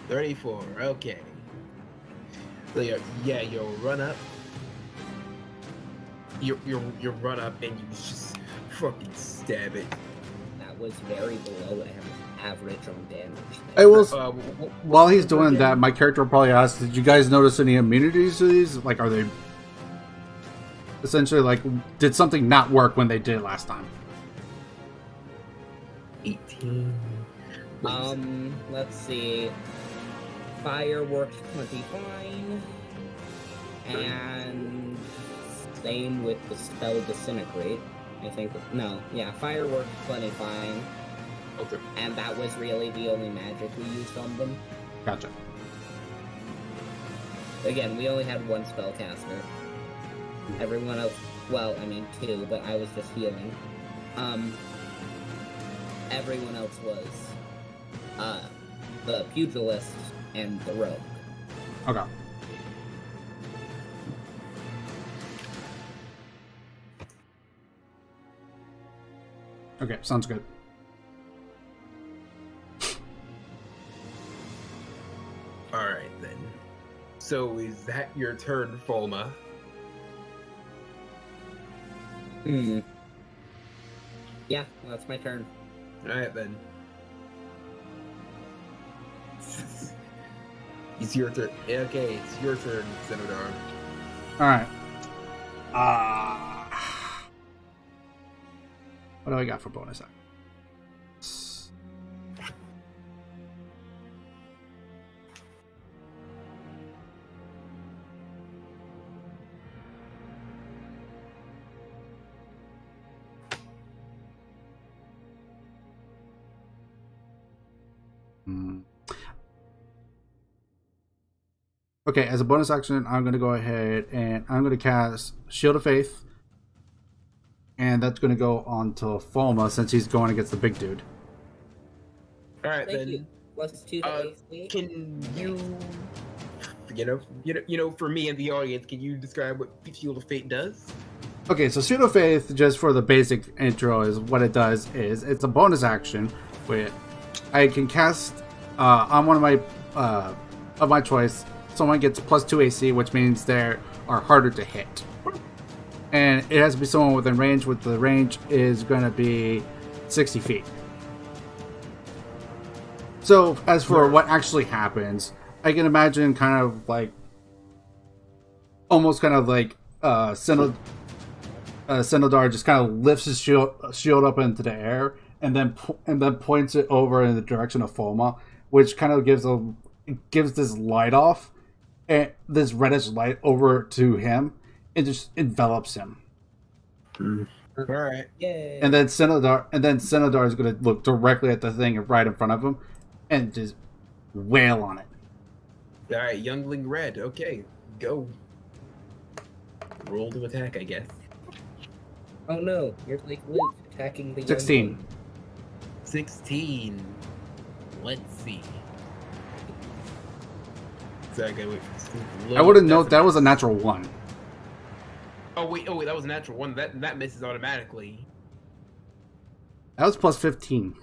34. Okay. So you'll run up. You run up and you just fucking stab it. That was very below average on damage. I will. Uh, While he's doing that, my character will probably ask, "Did you guys notice any immunities to these? Like, are they essentially like, did something not work when they did it last time?" 18. Let's see. Fire worked plenty fine. And same with the spell Disintegrate. I think. No, yeah, fire worked plenty fine. Okay. And that was really the only magic we used on them. Gotcha. Again, we only had one spellcaster. Everyone else, well, I mean 2, but I was just healing. Everyone else was the pugilist and the rogue. Okay. Okay, sounds good. Alright then. So is that your turn, Fulma? Yeah, that's my turn. Alright then. It's your turn. Okay, it's your turn, Senator. All right. What do I got for bonus action? Okay, as a bonus action, I'm going to go ahead and I'm going to cast Shield of Faith. And that's going to go on to Fulma since he's going against the big dude. Alright Thank then. you. Plus 2 to AC. Can you know, for me and the audience, can you describe what Shield of Fate does? Okay, so Shield of Faith, just for the basic intro, is what it does is it's a bonus action where I can cast on one of my choice. Someone gets plus 2 AC, which means they are harder to hit. And it has to be someone within range, with the range is going to be 60 feet. So, as for what actually happens, I can imagine kind of like, almost kind of like Sinodar just kind of lifts his shield up into the air and then points it over in the direction of Fulma, which kind of gives this light off, and this reddish light over to him. It just envelops him. All right. Yay. And then Sinodar is going to look directly at the thing right in front of him and just wail on it. All right, Youngling Red. Okay, go. Roll to attack, I guess. Oh no, you're like Luke attacking the 16. young 16. Let's see. So I gotta wait for I wouldn't note that was a natural 1. Oh wait, that was a natural one. That misses automatically. That was plus 15.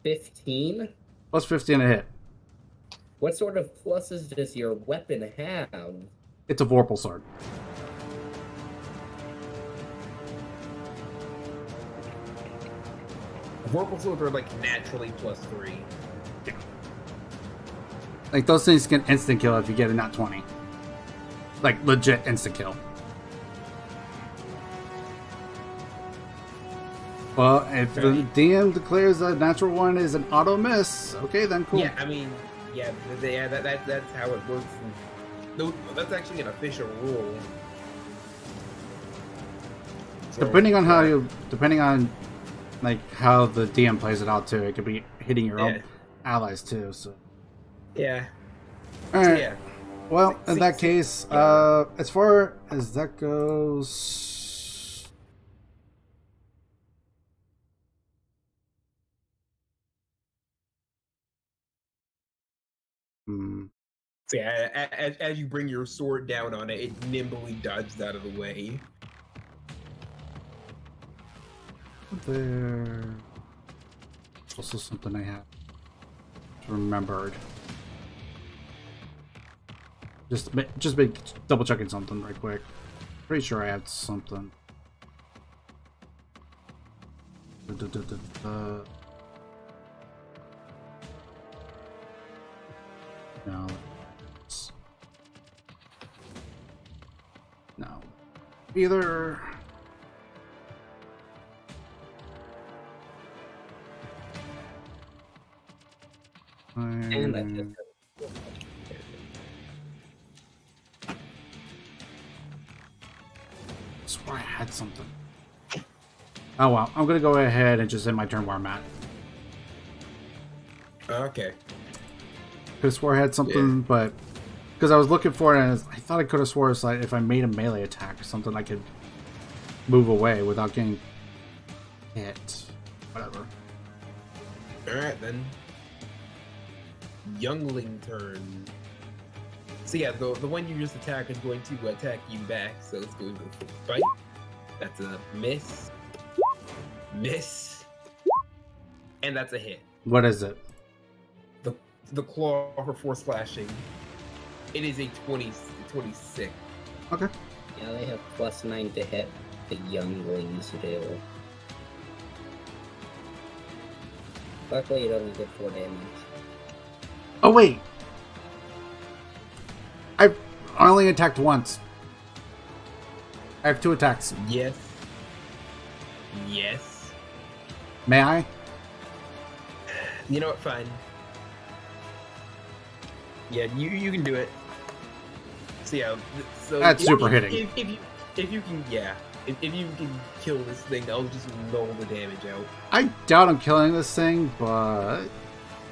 15? Plus 15 a hit. What sort of pluses does your weapon have? It's a Vorpal sword. Vorpal swords are like naturally +3. Yeah. Like those things can instant kill if you get a nat 20. Like legit instant kill. Well, if the DM declares a natural one is an auto miss, okay then, cool. Yeah, I mean, that's how it works. No, that's actually an official rule. So, Depending on like how the DM plays it out too, it could be hitting your own allies too. So yeah. All right. So, yeah. Well, in that case, as far as that goes. So yeah, as you bring your sword down on it, it nimbly dodges out of the way. There. Also, something I have remembered. Just double checking something right quick. Pretty sure I had something. No. No. Either. And I just I swear I had something. Oh well, I'm gonna go ahead and just end my turn where I'm at. Okay. Could have swore I had something, but because I was looking for it, and I thought I could have swore it's like if I made a melee attack or something, I could move away without getting hit. Whatever. All right then. Youngling turn. So yeah, the one you just attacked is going to attack you back, so it's going to fight. That's a miss. Miss. And that's a hit. What is it? The claw for 4 slashing. It is a 26. Okay. Yeah, they have +9 to hit. The younglings do. Luckily, it only did 4 damage. Oh wait, I only attacked once. I have 2 attacks. Yes. Yes. May I? You know what? Fine. Yeah, you can do it. So yeah, so That's super hitting. If you can, yeah, if you can kill this thing, I'll just null the damage out. I doubt I'm killing this thing, but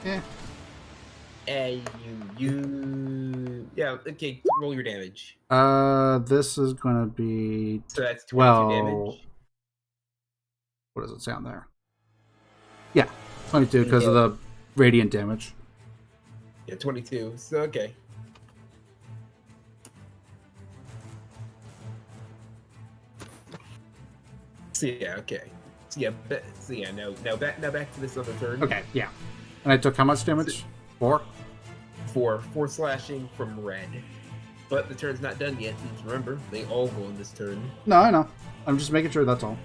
yeah. Yeah, okay, roll your damage. This is gonna be So that's 22 damage. What does it say on there? Yeah, 22 because of the radiant damage. Yeah, 22. So okay. So yeah, okay. So yeah, now back to this other turn. Okay, yeah. And I took how much damage? 4? 4 slashing from red. But the turn's not done yet, since remember, they all go on this turn. No, I know. I'm just making sure that's all.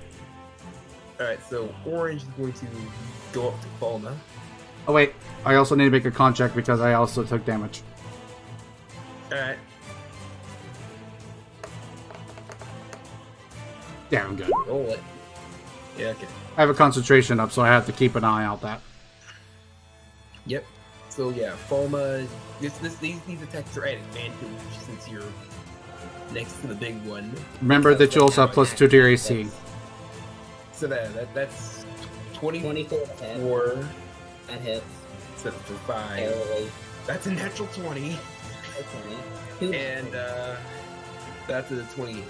Alright, so orange is going to go up to Falna. Oh wait, I also need to make a con check because I also took damage. Alright. Yeah, I'm good. Roll it. Yeah, okay. I have a concentration up, so I have to keep an eye out that. Yep. So yeah, Falma, these attacks are at advantage since you're next to the big one. Remember that you also have +2 to your AC. So that's 24 to hit. 4. That hits. So for 5. Barely. That's a natural 20. 20. And that's a 28.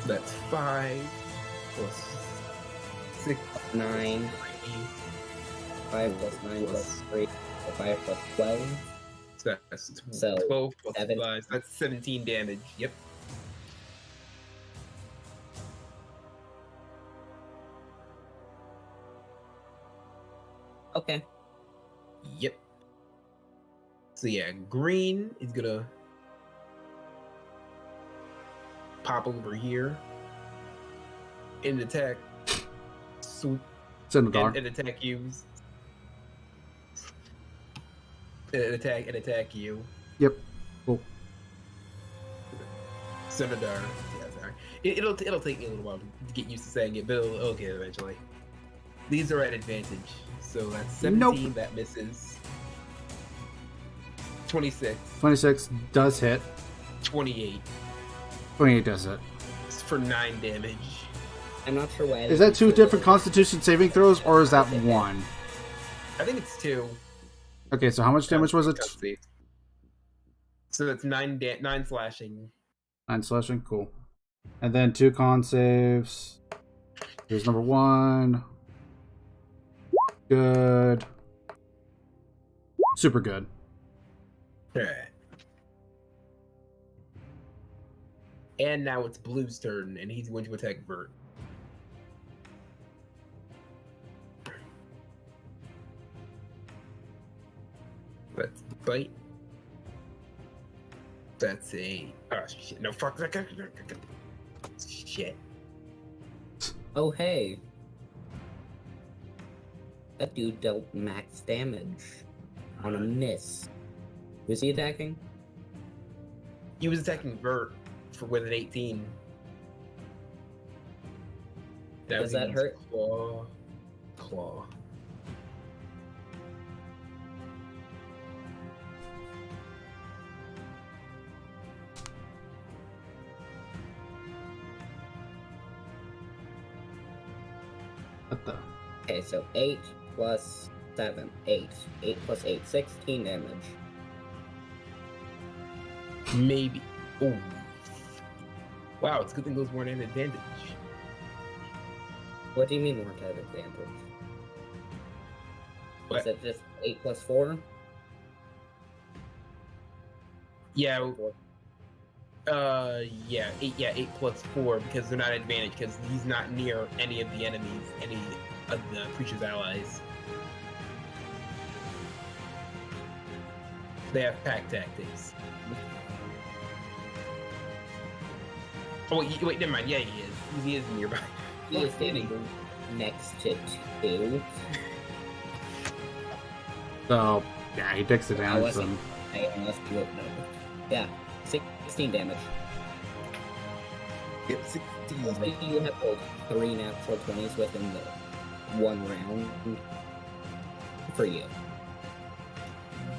That's 5 plus 6. 9. 5 plus 9 plus 3. 5 plus 12. So that's So, 12 plus 7. 5. That's 17 damage. Yep. Okay. Yep. So yeah, green is gonna pop over here and attack. Swoop It's in the dark. and attack you. And attack you. Yep. Cool. Scimitar. Yeah, sorry. It'll take me a little while to get used to saying it, but it'll get eventually. These are at advantage, so that's 17. Nope. That misses. 26. 26 does hit. 28. 28 does hit. It's for 9 damage. I'm not sure why. Is that two different Constitution saving throws, or is that one? I think it's 2. Okay, so how much damage was it? So that's 9 slashing. 9 slashing, cool. And then 2 con saves. Here's number 1. Good. Super good. Alright. And now it's Blue's turn, and he's going to attack Vert. That's bite. That's a... Oh, shit. No, fuck. Shit. Oh, hey. That dude dealt max damage on a miss. Was he attacking? He was attacking Vert with an 18. Does that hurt? Claw. What the? Okay, so 8 plus 7. 8. 8 plus 8. 16 damage. Maybe. Oh. Wow, it's a good thing those weren't an advantage. What do you mean weren't at advantage? What? Is it just 8 plus 4? Yeah. Yeah, 8 plus 4, because they're not advantage, because he's not near any of the enemies, any of the creature's allies. They have pack tactics. Oh, wait, never mind. Yeah, he is. He is nearby. He is standing next to 2. So, yeah, he takes the damage then. Unless you don't know. Yeah, 16 damage. Yep, 16. You have rolled 3 natural 20s within the 1 round for you.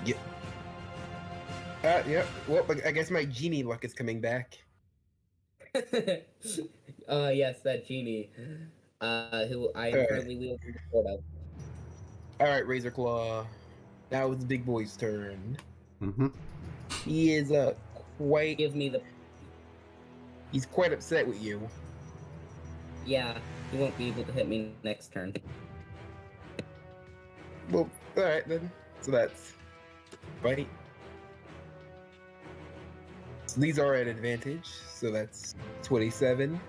Yep. Yep. Well, I guess my genie luck is coming back. Yes, that genie. Who I am currently wielding the sword of. Alright, Razor Claw. Now it's the big boy's turn. Mm-hmm. He is quite... Give me the... He's quite upset with you. Yeah, he won't be able to hit me next turn. Well, alright then. So that's... Bite. So these are at advantage. So that's 27.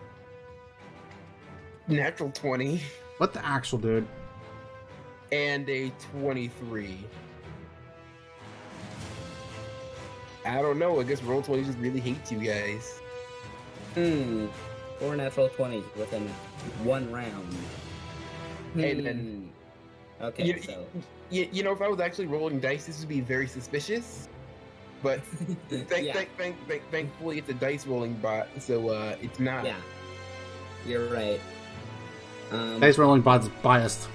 Natural 20. What the actual dude? And a 23. I don't know. I guess Roll20 just really hates you guys. 4 natural 20s within 1 round. And then... Okay, so... You know, if I was actually rolling dice, this would be very suspicious. But thankfully, it's a dice rolling bot, so it's not. Yeah, you're right. Dice rolling bot's biased.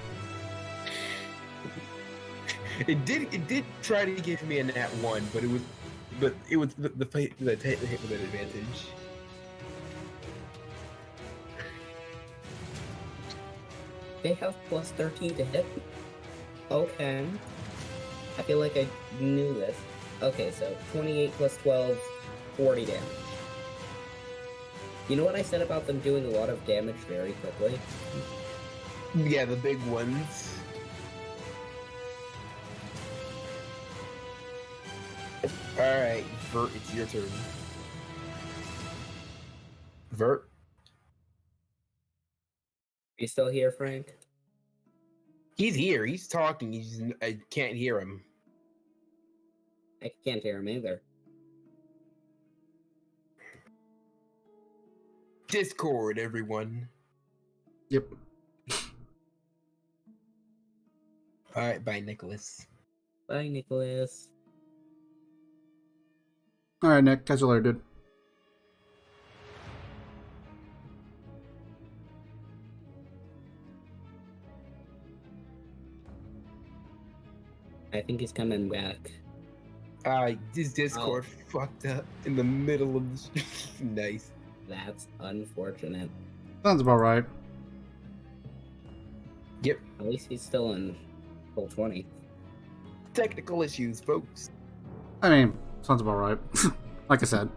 It did try to give me a nat 1, but it was the hit with an advantage. They have plus 13 to hit. Okay. I feel like I knew this. Okay, so 28 plus 12, 40 damage. You know what I said about them doing a lot of damage very quickly? Yeah, the big ones. Alright, Vert, it's your turn. Vert? You still here, Frank? He's here. He's talking. I can't hear him. I can't hear him either. Discord, everyone. Yep. All right, bye, Nicholas. Bye, Nicholas. All right, Nick. Catch you later, dude. I think he's coming back. This Discord fucked up in the middle of the nice. That's unfortunate. Sounds about right. Yep. At least he's still in full 20. Technical issues, folks. I mean, sounds about right. Like I said.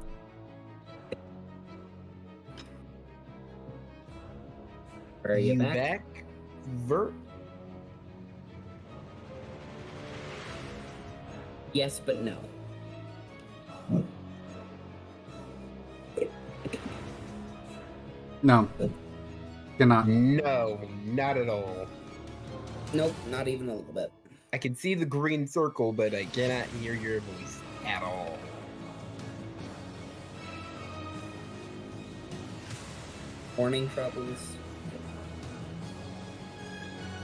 Are you back? Back? Vert? Yes, but no. No. Cannot. No, not at all. Nope, not even a little bit. I can see the green circle, but I cannot hear your voice at all. Morning troubles.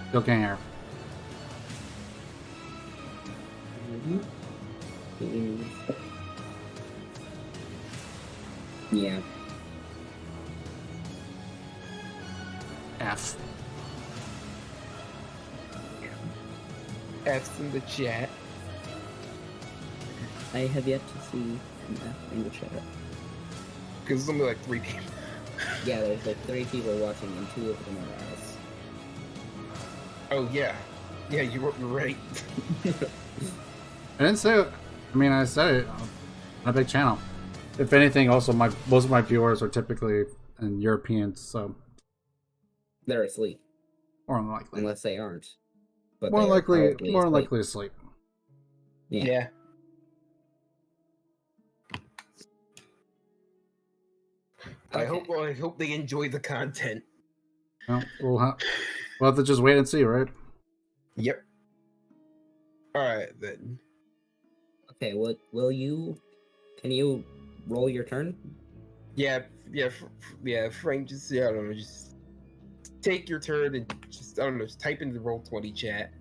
Still can't hear. Yeah. F. F's in the chat. I have yet to see an F in the chat. Because there's only like 3 people. Yeah, there's like 3 people watching and 2 of them are us. Oh, yeah. Yeah, you're right. I didn't say it. I mean, I said it on a big channel. If anything, also, most of my viewers are typically in Europeans, so They're asleep. more than likely. Unless they aren't. But More they are likely, probably more asleep. likely asleep. Yeah. I Okay. hope they enjoy the content. Well, we'll have to just wait and see, right? Yep. Alright, then. Okay, can you roll your turn? Yeah, Frank, just, I don't know, just take your turn and just, I don't know, just type in the Roll20 chat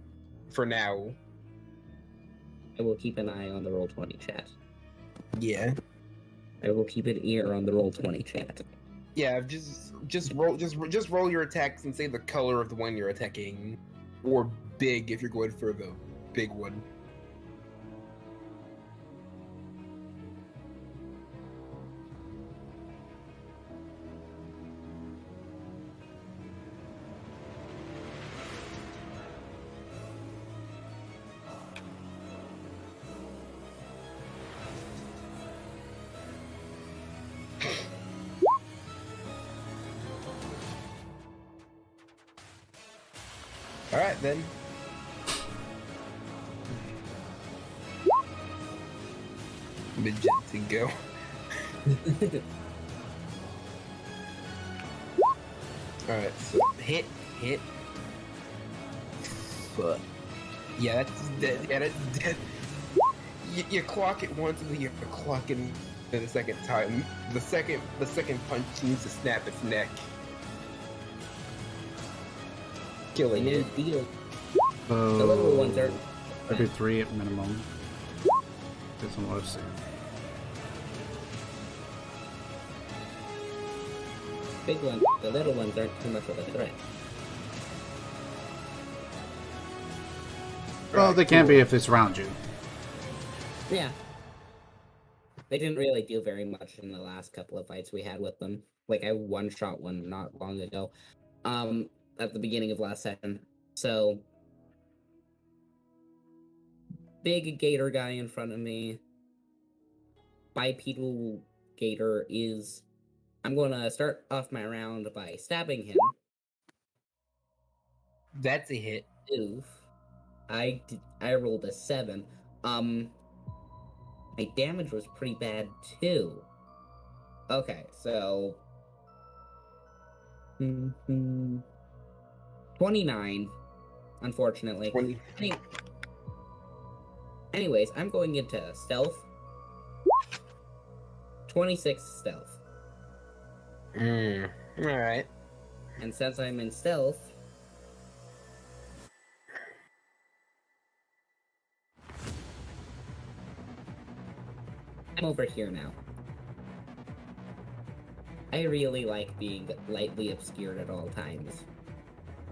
for now. I will keep an eye on the Roll20 chat. Yeah. I will keep an ear on the Roll20 chat. Yeah, just roll your attacks and say the color of the one you're attacking. Or big if you're going for the big one. Alright then. Midget to go. Alright, so hit. Fuck. Yeah, that's dead. Yeah, that's dead. You clock it once and then you have to clock it the second time. The second punch needs to snap its neck. Killing it. Deal. So, The little ones are. every 3 at minimum. That's what I've seen. Big ones. The little ones aren't too much of a threat. Well, they can be if they surround you. Yeah. They didn't really do very much in the last couple of fights we had with them. Like, I one-shot one not long ago. At the beginning of last session. So, big gator guy in front of me. Bipedal gator is... I'm going to start off my round by stabbing him. That's a hit. Oof. I rolled a 7. My damage was pretty bad too. Okay, so 29 unfortunately. 20. Anyways, I'm going into stealth. 26 stealth. Alright. And since I'm in stealth, I'm over here now. I really like being lightly obscured at all times.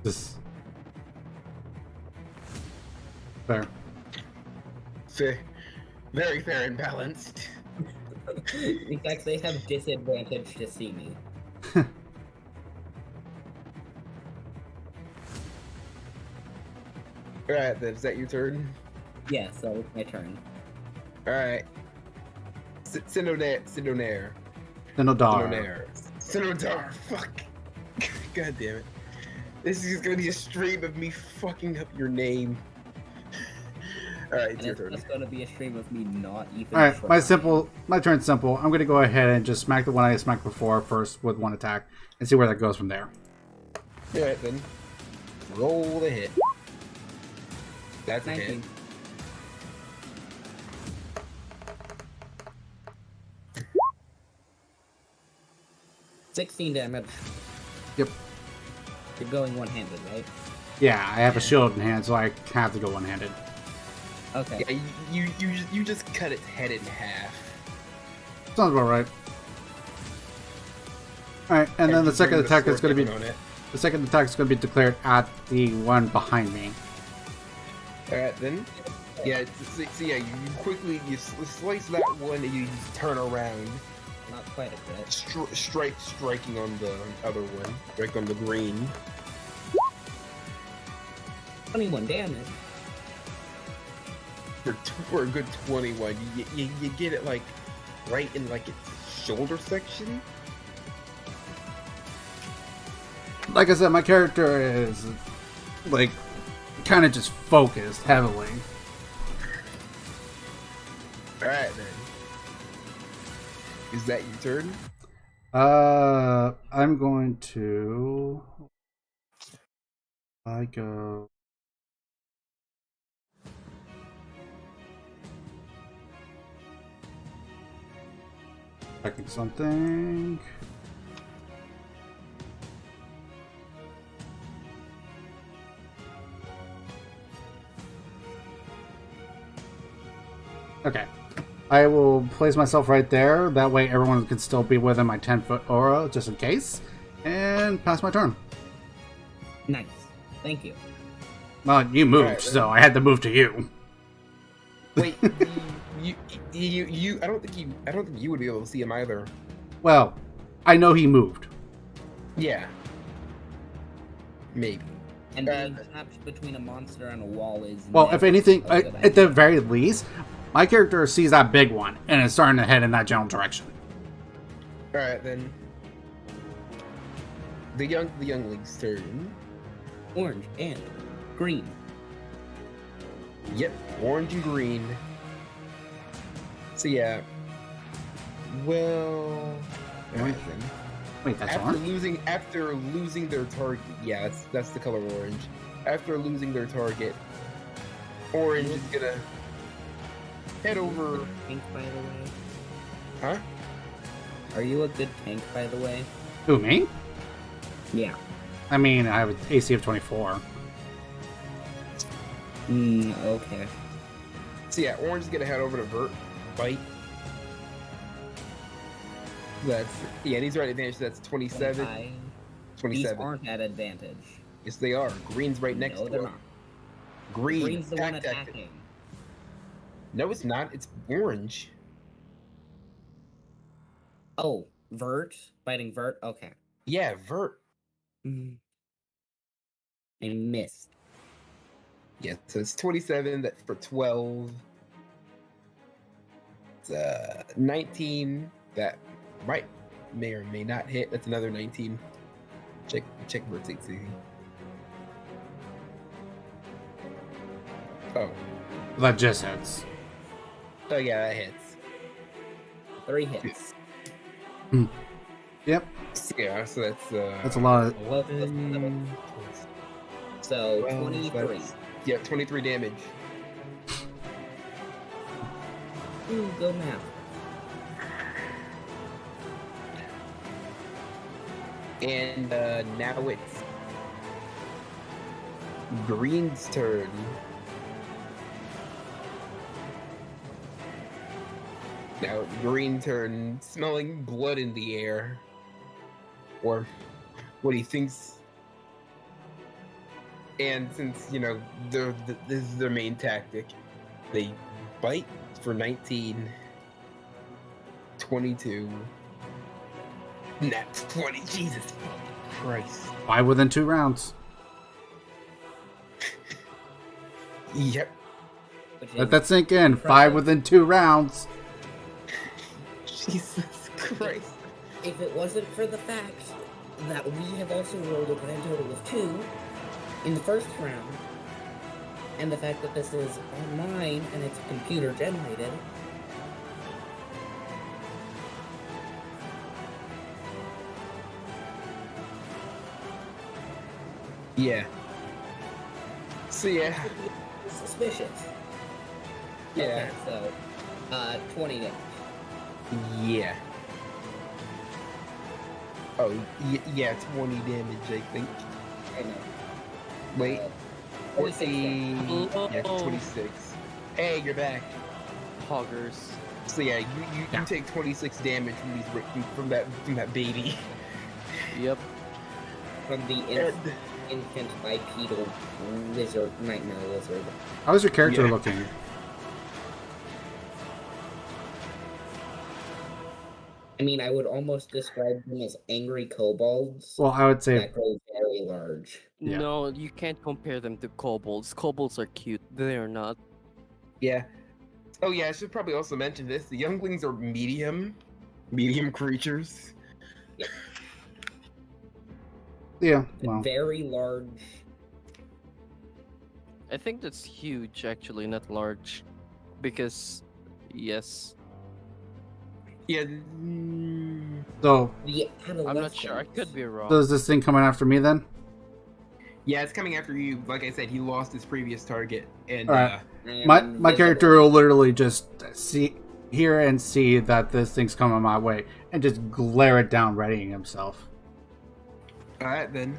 This. Fair. Fair. Very fair and balanced. In fact, they have disadvantage to see me. Alright, then, is that your turn? Yeah, so it's my turn. Alright. Sindonair. Sinodar. Fuck. God damn it. This is gonna be a stream of me fucking up your name. Alright, it's your turn. It's gonna be a stream of me not even. Alright, my turn's simple. I'm gonna go ahead and just smack the one I smacked before first with one attack and see where that goes from there. Alright then. Roll the hit. That's a 19. hit. $16 damage. Yep. You're going one-handed, right? Yeah, I have a shield in hand, so I have to go one-handed. Okay. Yeah, you just cut its head in half. Sounds about right. Alright, and then the second attack is going to be declared at the one behind me. Alright then. Yeah, so yeah, you quickly slice that one and you just turn around. Not quite a bit. Striking on the other one. Strike on the green. 21 damage. For a good 21. You get it like right in like its shoulder section. Like I said, my character is like kind of just focused heavily. Alright then. Is that your turn? I'm going to. I go. Checking something. Okay. I will place myself right there. That way everyone can still be within my 10-foot aura, just in case. And pass my turn. Nice. Thank you. Well, you moved, Right, so I had to move to you. Wait, you I don't think you would be able to see him either. Well, I know he moved. Yeah. Maybe. And being trapped between a monster and a wall is... Well, if anything, a good at the idea. very least, my character sees that big one and is starting to head in that general direction. Alright then. The youngling's turn. Orange and green. Yep, orange and green. So yeah. Well, alright then. Wait, that's orange? After losing their target, yeah, that's the color orange. After losing their target, orange is gonna head over. Tank, by the way. Huh? Are you a good tank, by the way? Who, me? Yeah. I mean, I have an AC of 24. Okay. So yeah, orange is gonna head over to Vert, bite. And he's right at advantage. So that's 27. 27. These aren't at advantage. Yes, they are. Green's right next No, to they're him. not. Green. Green's the one Attack. attacking. No, it's not. It's orange. Oh, Vert? Fighting Vert? Okay. Yeah, Vert. I missed. Yeah, so it's 27 that for 12. It's 19 that may or may not hit. That's another 19. Check Vert's AC. Oh. That just hits. Oh yeah, that hits. 3 hits. Yep. Yeah, so that's That's a lot of... 11. So, Well, 23. Yeah, 23 damage. Ooh, go math. And now it's Green's turn. Now Green turn, smelling blood in the air, or what he thinks. And since this is their main tactic, they bite for 19, 22, nat 20. Jesus Christ! 5 within 2 rounds. Yep. Let that sink in. 5 within 2 rounds. Jesus Christ! If it wasn't for the fact that we have also rolled a grand total of 2 in the first round, and the fact that this is online and it's computer generated, Yeah. So yeah. suspicious. Yeah. Okay, so 20 damage. Yeah. Oh, yeah, 20 damage, I think. I know. Wait. 26 14. damage. Yeah, 26. Hey, you're back. Poggers. So yeah, you take 26 damage from that baby. Yep. From the infant bipedal lizard, nightmare lizard. How's your character Yeah. looking? I mean, I would almost describe them as angry kobolds Well, I would say that grow very large. Yeah. No, you can't compare them to kobolds. Kobolds are cute. They're not. Yeah. Oh yeah, I should probably also mention this. The younglings are medium creatures. yeah. Well, Very large. I think that's huge, actually, not large. Because, yes. Yeah. so The I'm not sure. I could be wrong. is this thing coming after me then? Yeah, it's coming after you. Like I said, he lost his previous target, and All right. My character will literally just hear and see that this thing's coming my way and just glare it down, readying himself. all right then.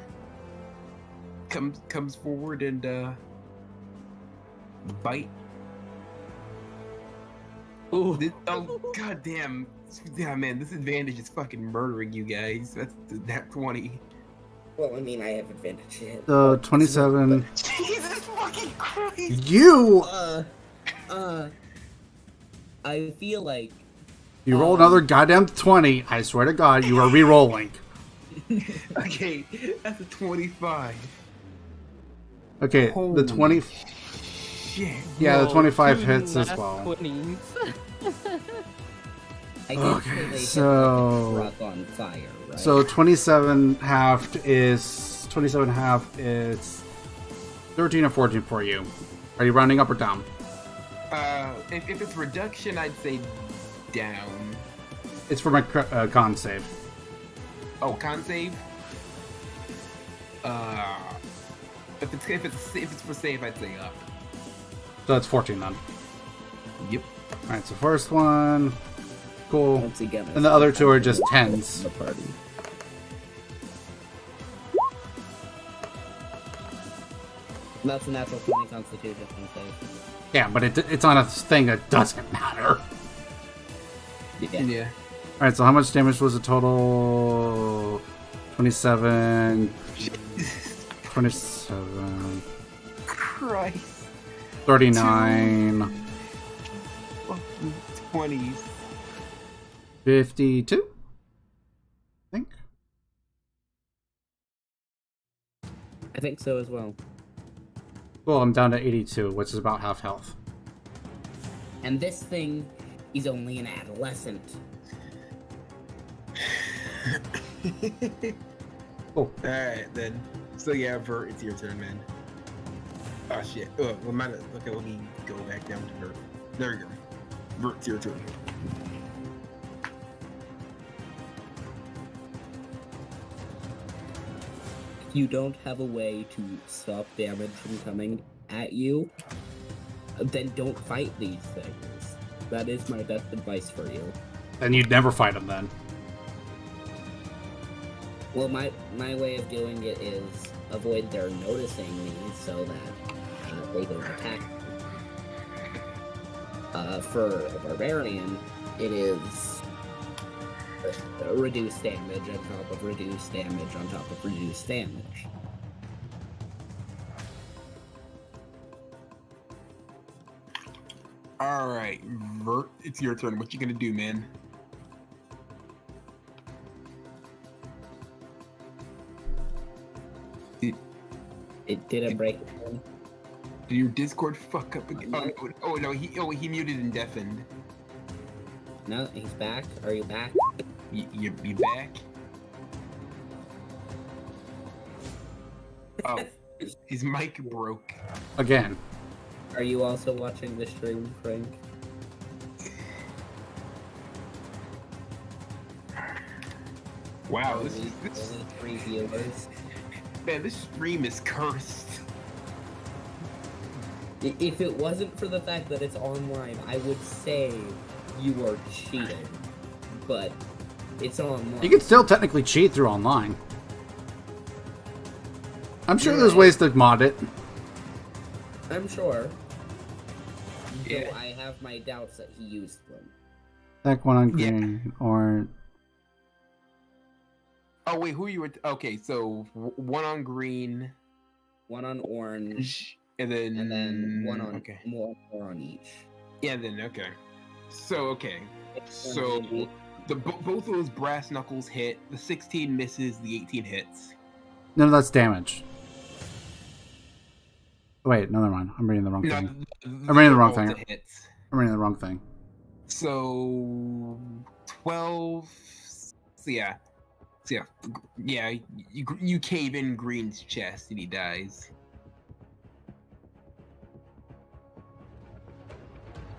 Comes forward and bite. Ooh. Oh god damn! Yeah, man, this advantage is fucking murdering you guys. That's that 20. Well, I mean, I have advantage hit. So 27. Jesus fucking Christ! You I feel like you roll another goddamn 20. I swear to God, you are re-rolling. Okay, that's a 25. Okay, Holy the 20. Shit. Yeah, the No, 25 two hits as nat well. 20s. I did Okay, say they so- hit like a truck on fire, right? So 27 halved is 13 or 14 for you. Are you rounding up or down? If it's reduction, I'd say down. It's for my con save. Oh, con save. If it's for save, I'd say up. So that's 14 then. Yep. All right, so first one, cool. Once again, And the other two are just 10s. The party. That's a natural 20 Constitution save. Yeah, but it's on a thing that doesn't matter. Yeah. All right, so how much damage was the total? 27. 27. Christ. 39. 20s. 52? I think. I think so as well. Well, I'm down to 82, which is about half health. And this thing is only an adolescent. Oh. Alright, then. So yeah, Vert, it's your turn, man. Oh shit. Okay, let me go back down to Vert. There we go. Vert, it's your turn. you don't have a way to stop damage from coming at you, then don't fight these things. That is my best advice for you. And you'd never fight them then. Well, my way of doing it is avoid their noticing me so that they don't attack me. For a barbarian, it is reduced damage on top of reduced damage on top of reduced damage. All right, Vert, it's your turn. What you gonna do, man? It didn't break it. Did your Discord fuck up again? Oh no, he muted and deafened. No, he's back. Are you back? You back? Oh, his mic broke. Again. Are you also watching the stream, Frank? Wow, Only this 3 viewers. man, this stream is cursed. If it wasn't for the fact that it's online, I would say you are cheating. But it's online. You can still technically cheat through online. I'm sure You're there's right. ways to mod it. I'm sure. Yeah. Though I have my doubts that he used them. Deck one on green or Oh wait, who you were? Okay, so one on green, One on orange, and then one on okay, more on each. yeah, then okay. So both of those brass knuckles hit. The 16 misses. The 18 hits. no, that's damage. Wait, no, never mind. I'm reading the wrong thing. I'm reading the wrong thing. Hits. I'm reading the wrong thing. So 12. So yeah. You cave in Green's chest and he dies.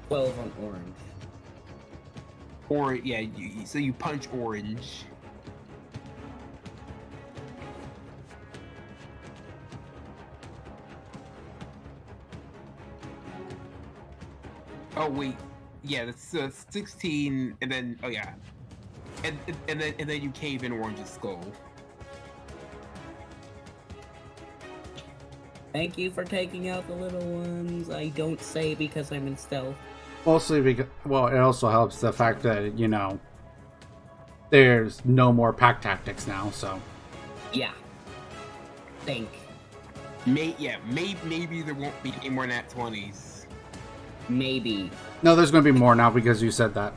12 on orange. Or yeah, so you punch orange. Oh wait, yeah, that's 16, and then oh yeah, and then you cave in Orange's skull. Thank you for taking out the little ones. I don't say because I'm in stealth. Mostly because, well, it also helps the fact that, you know, there's no more pack tactics now, so. Yeah. Think. Maybe there won't be any more nat 20s. Maybe. No, there's going to be more now because you said that.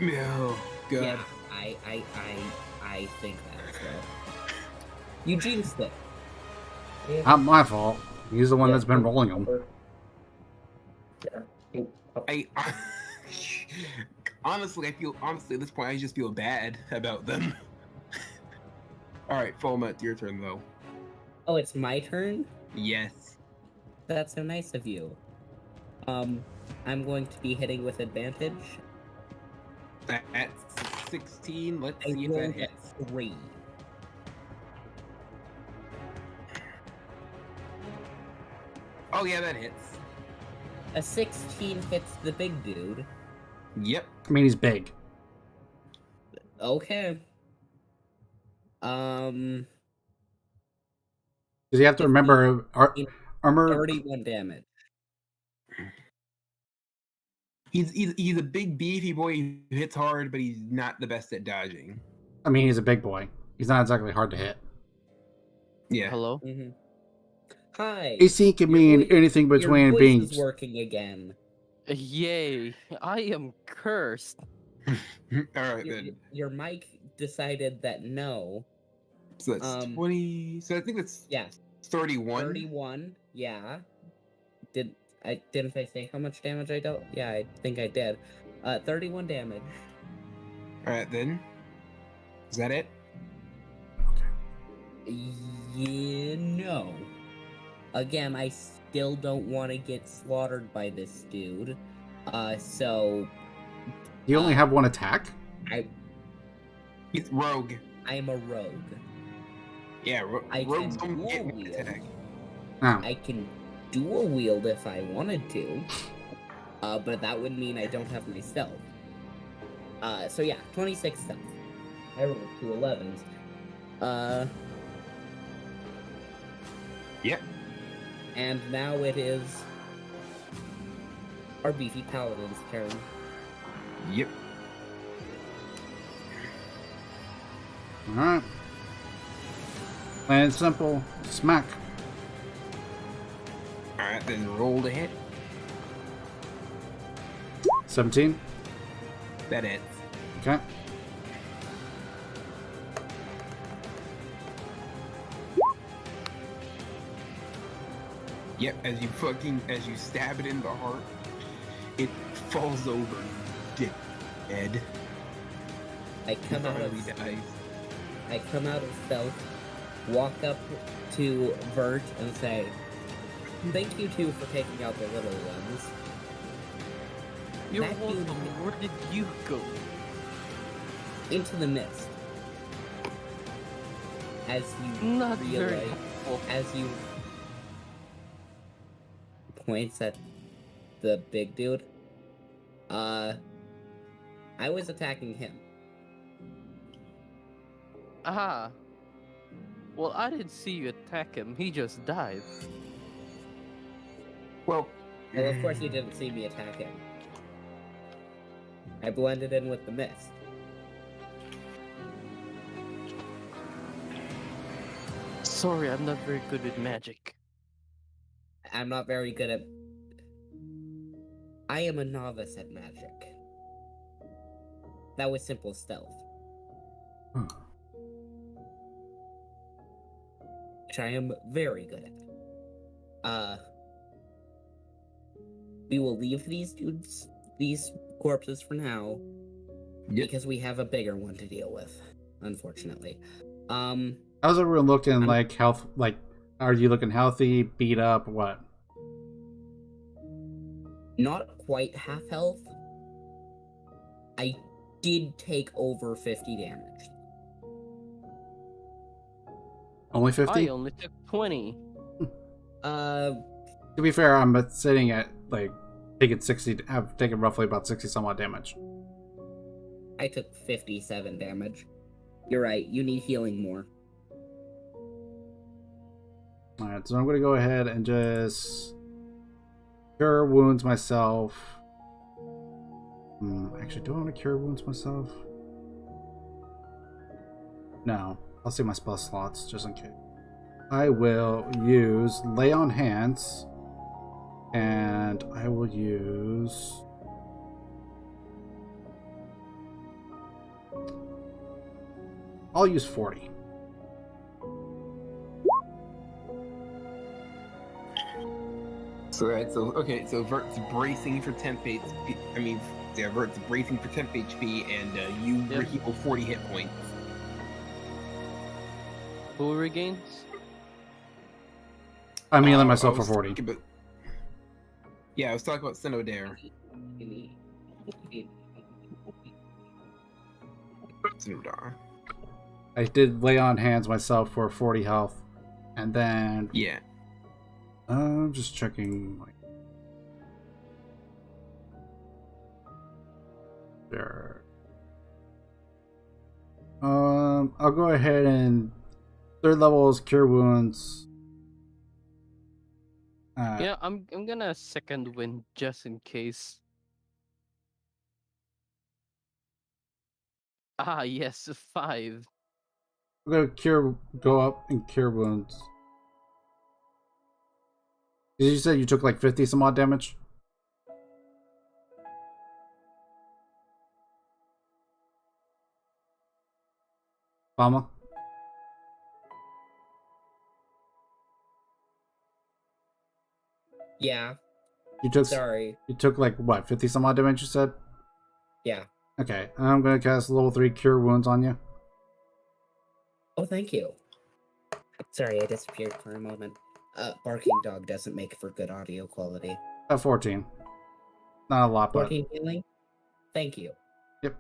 Oh, God. Yeah, I think that as well. You jinxed it. Not my fault. He's the one that's been rolling them. I honestly at this point I just feel bad about them. All right, Fulma, your turn though. Oh, it's my turn? Yes. That's so nice of you. I'm going to be hitting with advantage. That's 16. Let's I see if that rolled hits. a 3. Oh yeah, that hits. A 16 hits the big dude. Yep. I mean, he's big. Okay. Because you have to remember, armor... 31 damage. He's a big beefy boy who hits hard, but he's not the best at dodging. I mean, he's a big boy. He's not exactly hard to hit. Yeah. Hello? Mm-hmm. Hi. AC can mean anything between your voice being... is working again. Yay! I am cursed. All right then. Your mic decided that no. So that's 20. So I think that's 31. 31. Yeah. Didn't I say how much damage I dealt? Yeah, I think I did. 31 damage. All right then. Is that it? Yeah, no. Again, I still don't want to get slaughtered by this dude. So... You only have one attack? He's rogue. I'm a rogue. Yeah, I rogues can don't get dual me wield. attack. Oh. I can dual wield if I wanted to, but that would mean I don't have my stealth. So yeah, 26 stealth. I rolled 2 11s. Yep. And now it is our beefy paladin's turn. Yep. Alright. Plain and simple. Smack. Alright, then roll to hit. 17. That hits. Okay. Yep, as you stab it in the heart, it falls over dead. I come out of stealth, walk up to Vert and say, "Thank you two for taking out the little ones." You're That welcome. dude- Where did you go? Into the mist. As you Not very realize, helpful. as you points at the big dude, I was attacking him. Aha. Well, I didn't see you attack him. He just died. Well, Well, of course you didn't see me attack him. I blended in with the mist. Sorry, I'm not very good with magic. I'm not very good at... I am a novice at magic. That was simple stealth. Hmm. Which I am very good at. We will leave these corpses for now. Yep. Because we have a bigger one to deal with, unfortunately. How's everyone looking? Like health? Like, are you looking healthy? Beat up? What? Not quite half health. I did take over 50 damage. Only 50? I only took 20. To be fair, I'm sitting at like taking 60. I've taken roughly about 60 somewhat damage. I took 57 damage. You're right, you need healing more. Alright, so I'm going to go ahead and just cure wounds myself. Actually, do I want to cure wounds myself? No. I'll save my spell slots just in case. I will use Lay on Hands. And I will use... I'll use 40. So Vert's bracing for temp HP. Vert's bracing for temp HP, and you heal 40 hit points. Who regains? I'm healing myself for 40. I was talking about Sinodare. Sinodar. I did Lay on Hands myself for 40 health. And then... Yeah. I'm just checking... like. There. I'll go ahead and... Third level is Cure Wounds. Yeah, I'm gonna second wind just in case. Ah, yes, 5. I'm gonna go up and Cure Wounds. Did you say you took like 50 some odd damage? Bama? Yeah. You took like what, 50 some odd damage you said? Yeah. Okay, I'm gonna cast level 3 Cure Wounds on you. Oh, thank you. Sorry, I disappeared for a moment. Barking dog doesn't make for good audio quality. 14. Not a lot, but... 14 healing? Thank you. Yep.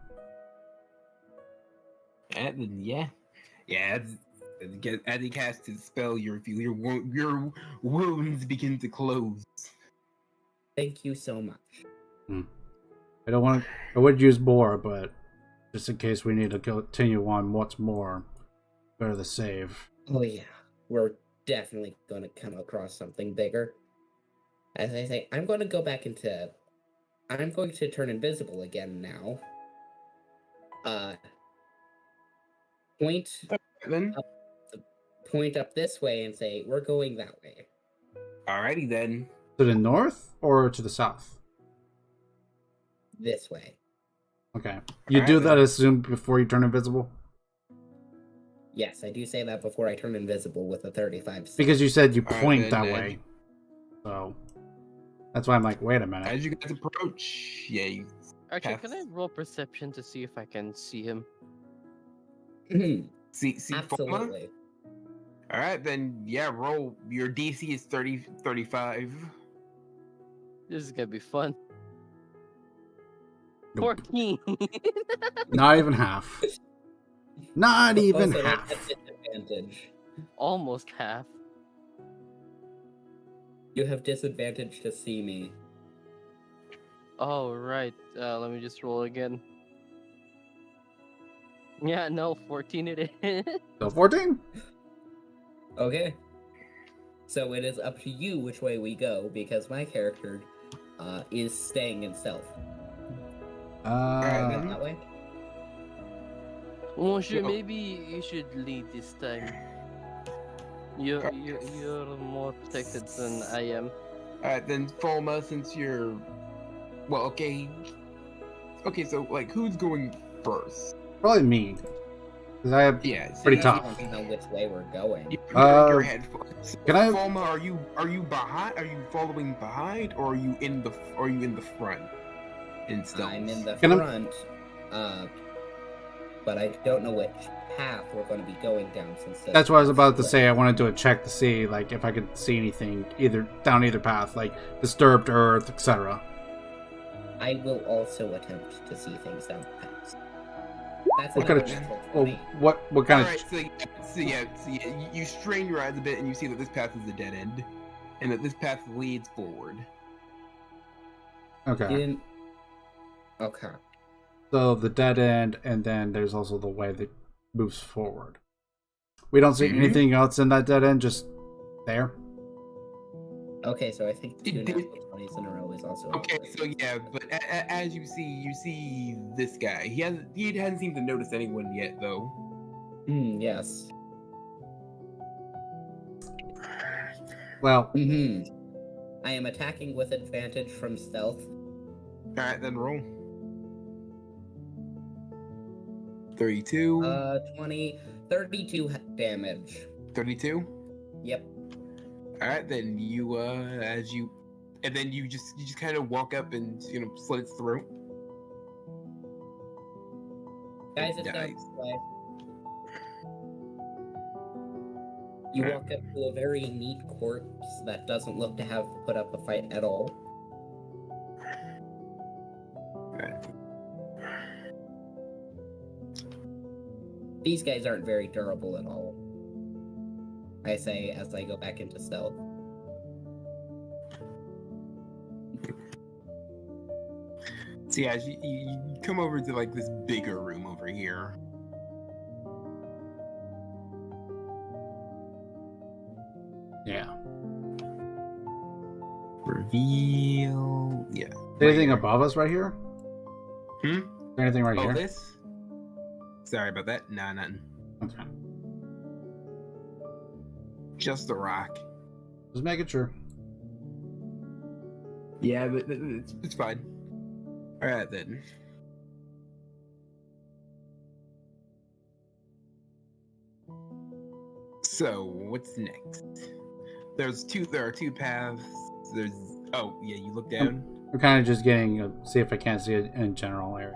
Yeah. As he casts his spell, you feel your wounds begin to close. Thank you so much. I don't want to. I would use more, but just in case we need to continue on, what's more, better to save. Oh yeah, we're definitely going to come across something bigger. As I say, I'm going to go back into. I'm going to turn invisible again now. Then, Point up this way and say, we're going that way. alrighty then. To the north or to the south? This way. Okay. You do that as soon before you turn invisible? Yes, I do say that before I turn invisible with a 35. Because you said you point that way. So that's why I'm like, wait a minute. As you guys approach, yeah. Actually, can I roll perception to see if I can see him? See Absolutely. Alright, then, yeah, roll. Your DC is 35. This is gonna be fun. Nope. 14. Not even half. Not even Also, half. that's a disadvantage. Almost half. You have disadvantage to see me. Oh, right. Let me just roll again. Yeah, no, 14 it is. So 14? Okay. So it is up to you which way we go, because my character is staying in stealth. Alright, that way? Monsieur, maybe you should lead this time. You're more protected than I am. Alright, then, Fulma, since you're... Well, okay. Okay, so, like, who's going first? Probably me. Because I have pretty tough. I don't know which way we're going. Your head. So, can I... Fulma, are you behind? Are you following behind, or are you in the front? In stealth? I'm in the front, but I don't know which path we're going to be going down. That's what I was about to say. I want to do a check to see, like, if I could see anything down either path, like disturbed earth, etc. I will also attempt to see things down the path. That's what kind of? What kind of? So you strain your eyes a bit, and you see that this path is a dead end, and that this path leads forward. Okay. Okay. So the dead end, and then there's also the way that moves forward. We don't see anything else in that dead end, just there. Okay, so I think 2 natural 20s in a row is also okay. So yeah, but as you see this guy. He hasn't seemed to notice anyone yet, though. Yes. Well. I am attacking with advantage from stealth. All right, then roll. 32. 32 damage. 32. Yep. All right, then you and then you just kind of walk up and slit its throat. Guys, it's down this way. You walk up to a very neat corpse that doesn't look to have put up a fight at all. These guys aren't very durable at all, I say as I go back into stealth. So yeah, you come over to like this bigger room over here. Yeah. Reveal. Yeah. Anything above us right here? Anything right here? This? Sorry about that. Nah, nothing. Okay. Just the rock. Just making sure. Yeah, but it's fine. All right then. So what's next? There are two paths. You look down. I'm kind of just getting see if I can't see it in general area.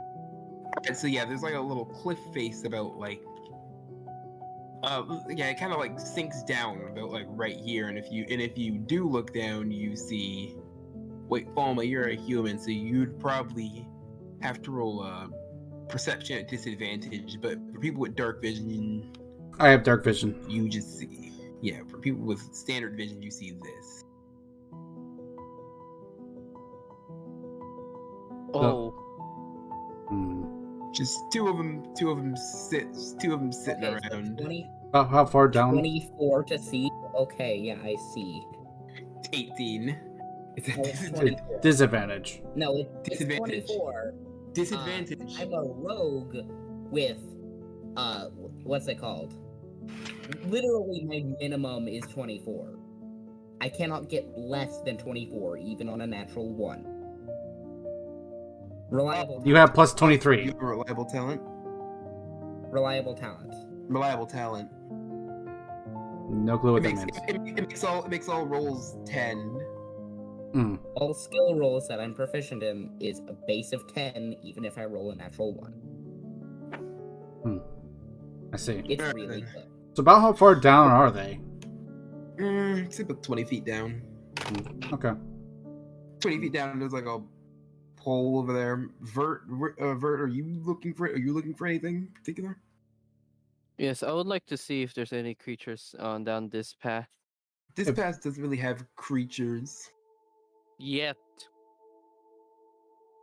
Alright, so yeah, there's like a little cliff face about like it kind of like sinks down about like right here, and if you do look down, you see. Wait, Fulma, you're a human, so you'd probably have to roll a perception at disadvantage. But for people with dark vision, I have dark vision. You just see, yeah, for people with standard vision, you see this. Oh, Just two of them sitting Okay, so around. 20, How far down? 24 to see. Okay, yeah, I see. 18. It's Oh, a it's disadvantage. 24. Disadvantage. No, it's Disadvantage. 24. Disadvantage. I'm a rogue with, what's it called? Literally, my minimum is 24. I cannot get less than 24, even on a natural 1. Reliable You have plus 23. You have a reliable talent. Reliable talent. Reliable talent. No clue what It that makes, means. it makes all rolls 10. All skill rolls that I'm proficient in is a base of 10, even if I roll a natural 1. I see. It's Alright, really then. good. So about how far down are they? It's about 20 feet down. Okay. 20 feet down, there's like a pole over there. Vert, are you looking for anything in particular? yes. I would like to see if there's any creatures on down this path. This path doesn't really have creatures. Yet.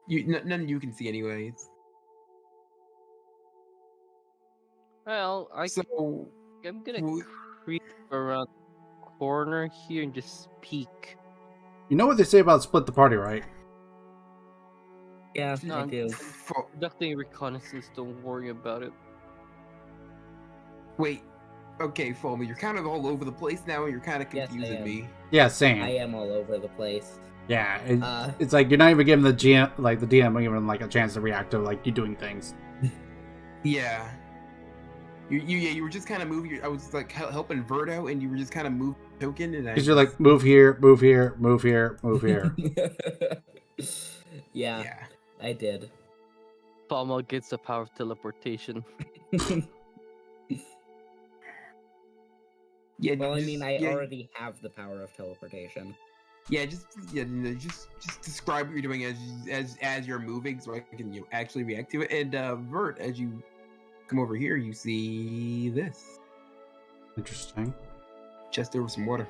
None you can see anyways. Well, So I'm gonna w- creep around the corner here and just peek. You know what they say about split the party, right? Yeah, No, I do. Conducting reconnaissance, don't worry about it. Wait. Okay, Foamy, you're kind of all over the place now, and you're kind of Yes, I confusing am. me. Yeah, same. I am all over the place. Yeah, it's like you're not even giving the GM, like the DM, even like a chance to react to like you doing things. Yeah. You were just kind of moving. I was like helping Vert out, and you were just kind of moving the token, and Because you're like move here, move here, move here, move here. Yeah, I did. Palma gets the power of teleportation. Yeah. Well, I just- mean, I yeah, already have the power of teleportation. Yeah, just describe what you're doing as you're moving, so I can actually react to it. And Vert, as you come over here, you see this Interesting. chest over some water.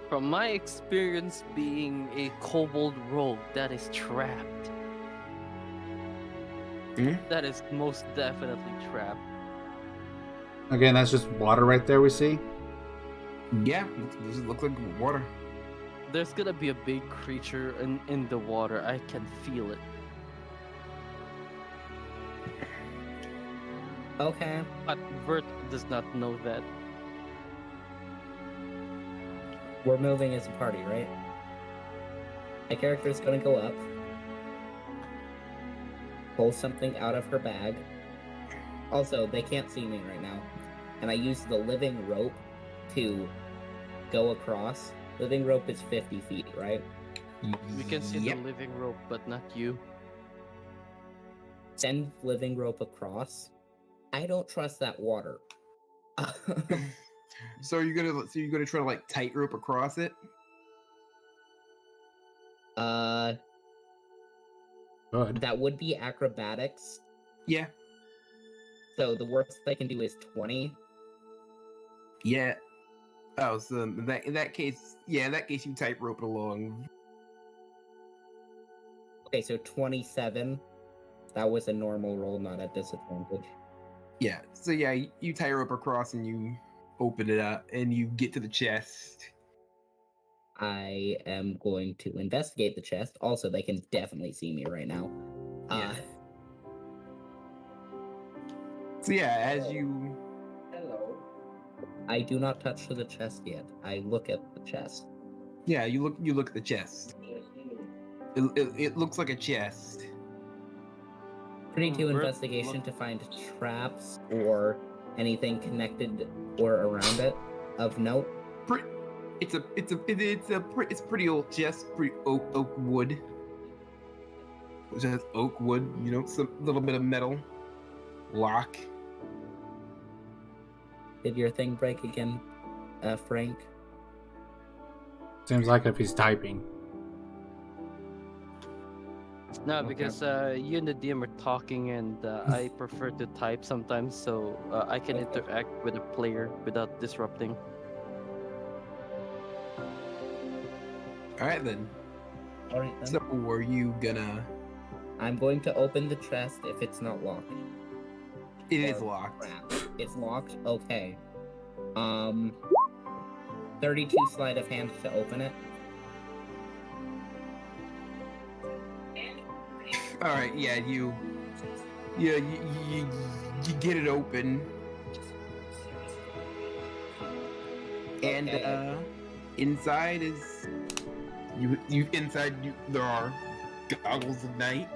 From my experience being a kobold rogue that is trapped. Hmm? That is most definitely trapped. Again, that's just water right there. We see. Yeah, does it look like water? There's gonna be a big creature in the water. I can feel it. Okay. But Vert does not know that. We're moving as a party, right? My character's gonna go up, pull something out of her bag. Also, they can't see me right now. And I use the living rope to go across. Living rope is 50 feet, right? We can see Yep. the living rope, but not you. Send living rope across. I don't trust that water. So you're gonna try to like tightrope across it? Good. That would be acrobatics. Yeah. So the worst I can do is 20. Yeah. Oh, so in that case, you tightrope it along. Okay, so 27. That was a normal roll, not a disadvantage. Yeah. So yeah, you tightrope across and you open it up and you get to the chest. I am going to investigate the chest. Also, they can definitely see me right now. Yeah. So yeah, as you Hello. I do not touch the chest yet. I look at the chest. you look at the chest. It looks like a chest. 22 Vert, investigation look- to find traps or anything connected or around it of note. It's pretty old chest, pretty oak wood. Which has oak wood, some little bit of metal. Lock. Did your thing break again, Frank? Seems like if he's typing. No, Okay. because you and the DM are talking, and I prefer to type sometimes, so I can interact with the player without disrupting. All right then. All right then. So, were you gonna? I'm going to open the chest if it's not locked. It is Or- locked. Crap. It's locked. Okay. 32 sleight of hand to open it. All right. Yeah. You get it open, and Okay. inside is there are goggles of night,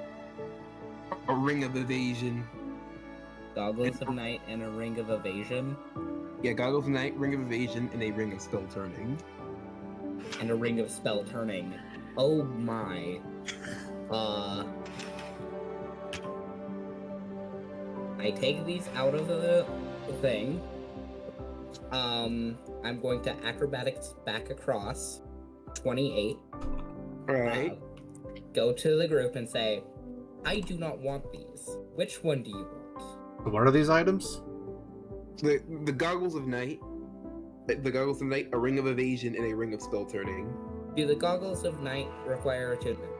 a ring of evasion. Goggles of night and a ring of evasion. Yeah, goggles of night, ring of evasion, and a ring of spell turning. And a ring of spell turning. Oh my. I take these out of the thing. I'm going to acrobatics back across. 28. All right. Go to the group and say, I do not want these. Which one do you want? What are these items? The goggles of night, a ring of evasion, and a ring of spell turning. Do the goggles of night require attunement?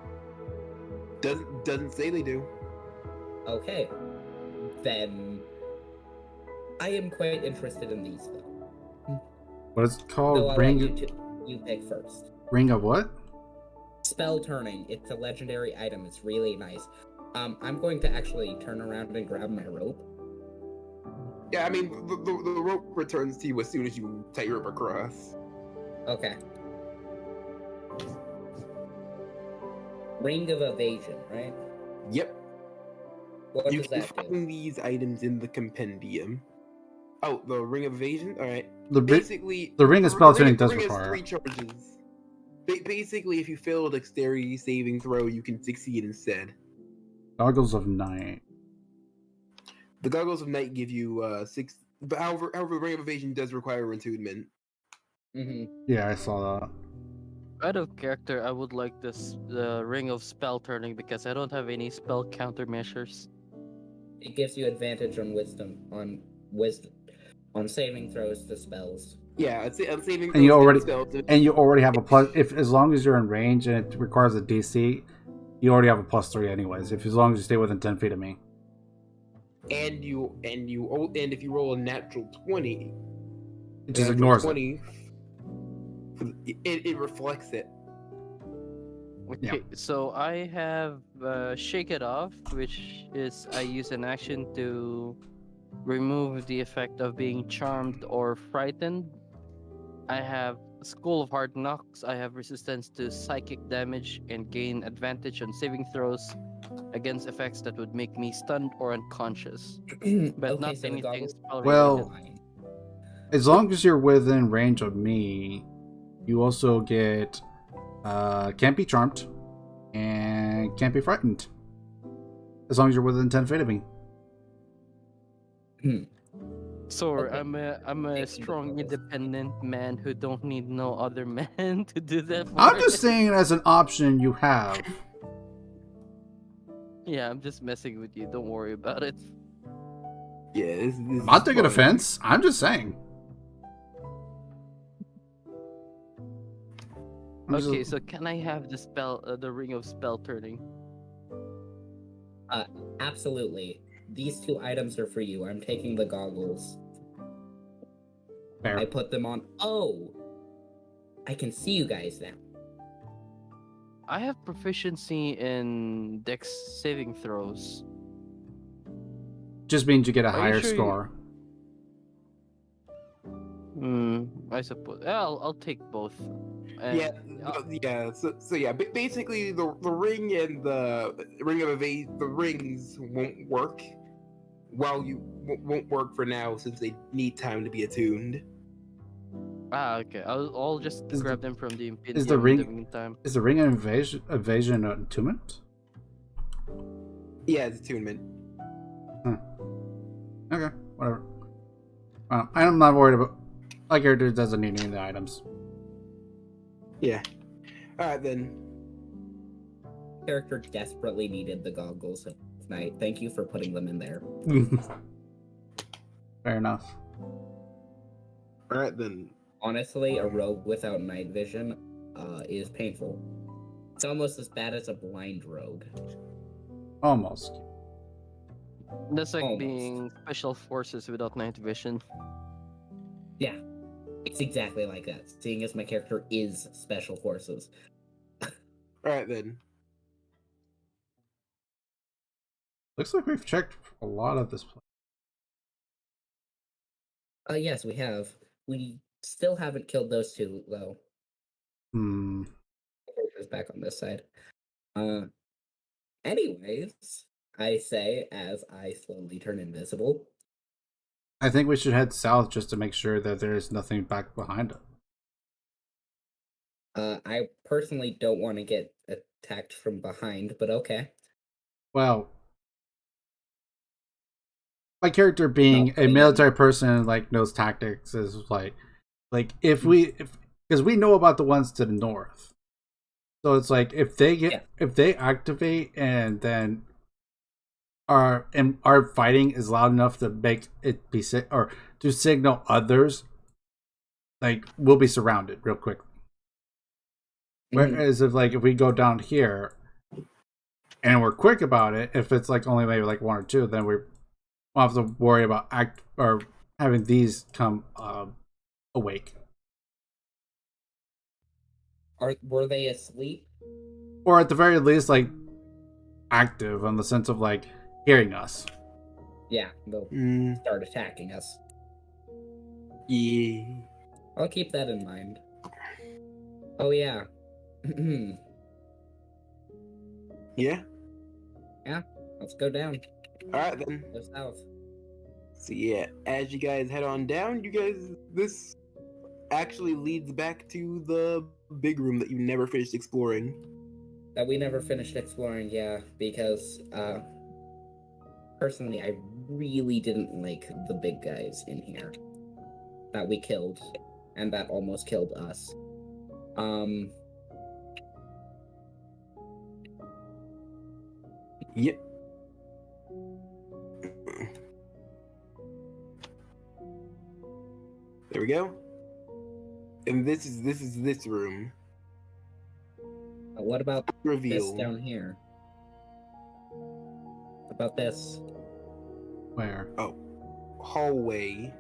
Doesn't say they do. Okay. Then I am quite interested in these though. What is it called? So I'll let you pick first. Ring of what? Spell turning. It's a legendary item. It's really nice. I'm going to actually turn around and grab my rope. Yeah, I mean the rope returns to you as soon as you tie your rope across. Okay. Ring of evasion, right? Yep. What You does can that do? find these items in the compendium. Oh, the ring of evasion. All right. The Basically, ring of spell turning the does ring has require. 3 charges. Basically, if you fail a dexterity saving throw, you can succeed instead. Goggles of night. The goggles of night give you 6. But however, the ring of evasion does require attunement. Mm-hmm. Yeah, I saw that. Out of character, I would like the ring of spell turning because I don't have any spell countermeasures. It gives you advantage on wisdom, on saving throws to spells. Yeah, I'm saving. And you already spells. have a plus. If as long as you're in range and it requires a DC, you already have a +3 anyways. As long as you stay within 10 feet of me. And if you roll a natural 20, It just ignores it. 20, it reflects it. Okay, so I have Shake It Off, which is I use an action to remove the effect of being charmed or frightened. I have School of Hard Knocks. I have resistance to psychic damage and gain advantage on saving throws against effects that would make me stunned or unconscious. But Okay, not so the anything goggles- spell Well- related. As long as you're within range of me, you also get can't be charmed and can't be frightened. As long as you're within 10 feet of me. Sorry, Okay. I'm a Taking the strong, goggles. independent man who don't need no other man to do that for I'm me. just saying as an option you have. Yeah, I'm just messing with you. Don't worry about it. Yeah, this I'm not taking offense. I'm just saying. Okay, so can I have the spell, the ring of spell turning? Absolutely. These 2 items are for you. I'm taking the goggles. Fair. I put them on. Oh! I can see you guys now. I have proficiency in Dex saving throws. Just means you get a Are you higher sure you- score. I suppose. I'll take both. And- Yeah. So yeah, basically the ring and the ring of evasion, the rings won't work. Won't work for now since they need time to be attuned. Okay. I'll just Is grab them from the Impendium is the in ring- the meantime. Is the ring of evasion attunement? Yeah, it's attunement. Okay, whatever. I'm not worried about. My character doesn't need any of the items. Yeah. All right then. character desperately needed the goggles of night. Thank you for putting them in there. Fair enough. All right then. Honestly, a rogue without night vision is painful. It's almost as bad as a blind rogue. Almost. That's like Almost. being special forces without night vision. Yeah, it's exactly like that. Seeing as my character is special forces. All right then. Looks like we've checked a lot of this place. Yes, we have. We still haven't killed those two, though. Character's back on this side. Anyways, I say as I slowly turn invisible. I think we should head south just to make sure that there's nothing back behind us. I personally don't want to get attacked from behind, but okay. Well, my character being a military person, like, knows tactics, is like if because we know about the ones to the north, so it's like if they activate and then our fighting is loud enough to make it be or to signal others, like, we'll be surrounded real quickly. Whereas if we go down here and we're quick about it, if it's like only maybe like one or two, then we'll have to worry about having these come awake. Were they asleep? Or at the very least, like, active in the sense of like hearing us. Yeah, they'll start attacking us. Yeah. I'll keep that in mind. Oh yeah. Yeah. Yeah, let's go down. All right then. Go south. So yeah, as you guys head on down, this actually leads back to the big room that you never finished exploring. That we never finished exploring, yeah, because personally I really didn't like the big guys in here that we killed and that almost killed us. Yep. There we go. And this is this room. What about Reveal. this down here? What about this? Where? Oh, hallway.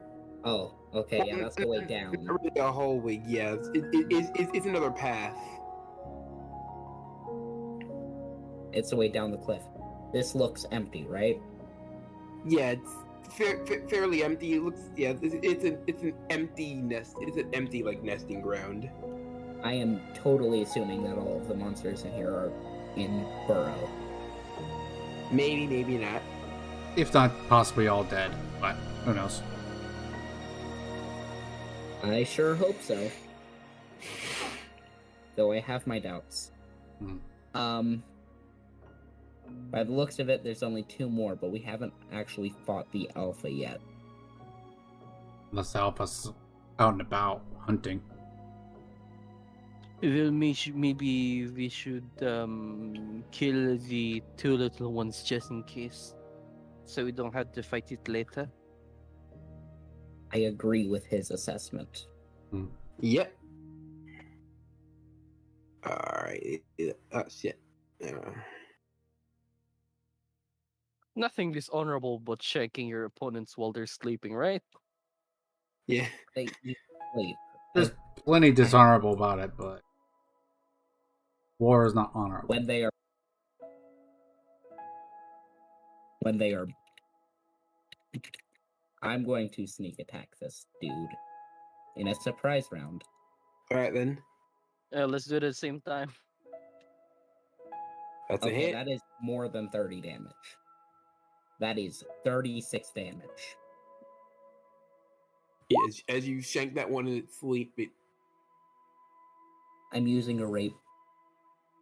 Oh, okay, yeah, that's the way down. Not really a hallway. Yeah, it's another path. It's the way down the cliff. This looks empty, right? Yeah, it's fairly empty. It looks, yeah, it's an empty nest. It's an empty like nesting ground. I am totally assuming that all of the monsters in here are in Burrow. Maybe, maybe not. If not, possibly all dead, but who knows? I sure hope so. Though I have my doubts. By the looks of it, there's only two more, but we haven't actually fought the alpha yet. Unless the alpha's out and about hunting. Then maybe we should kill the two little ones just in case, so we don't have to fight it later. I agree with his assessment. Yep. Alright. Oh, shit. Nothing dishonorable but checking your opponents while they're sleeping, right? Yeah. They sleep. There's plenty dishonorable about it, but war is not honorable. When they are I'm going to sneak attack this dude in a surprise round. Alright then. Let's do it at the same time. That's a Okay, hit. that is more than 30 damage. That is 36 damage. Yeah, as you shank that one in its sleep, I'm using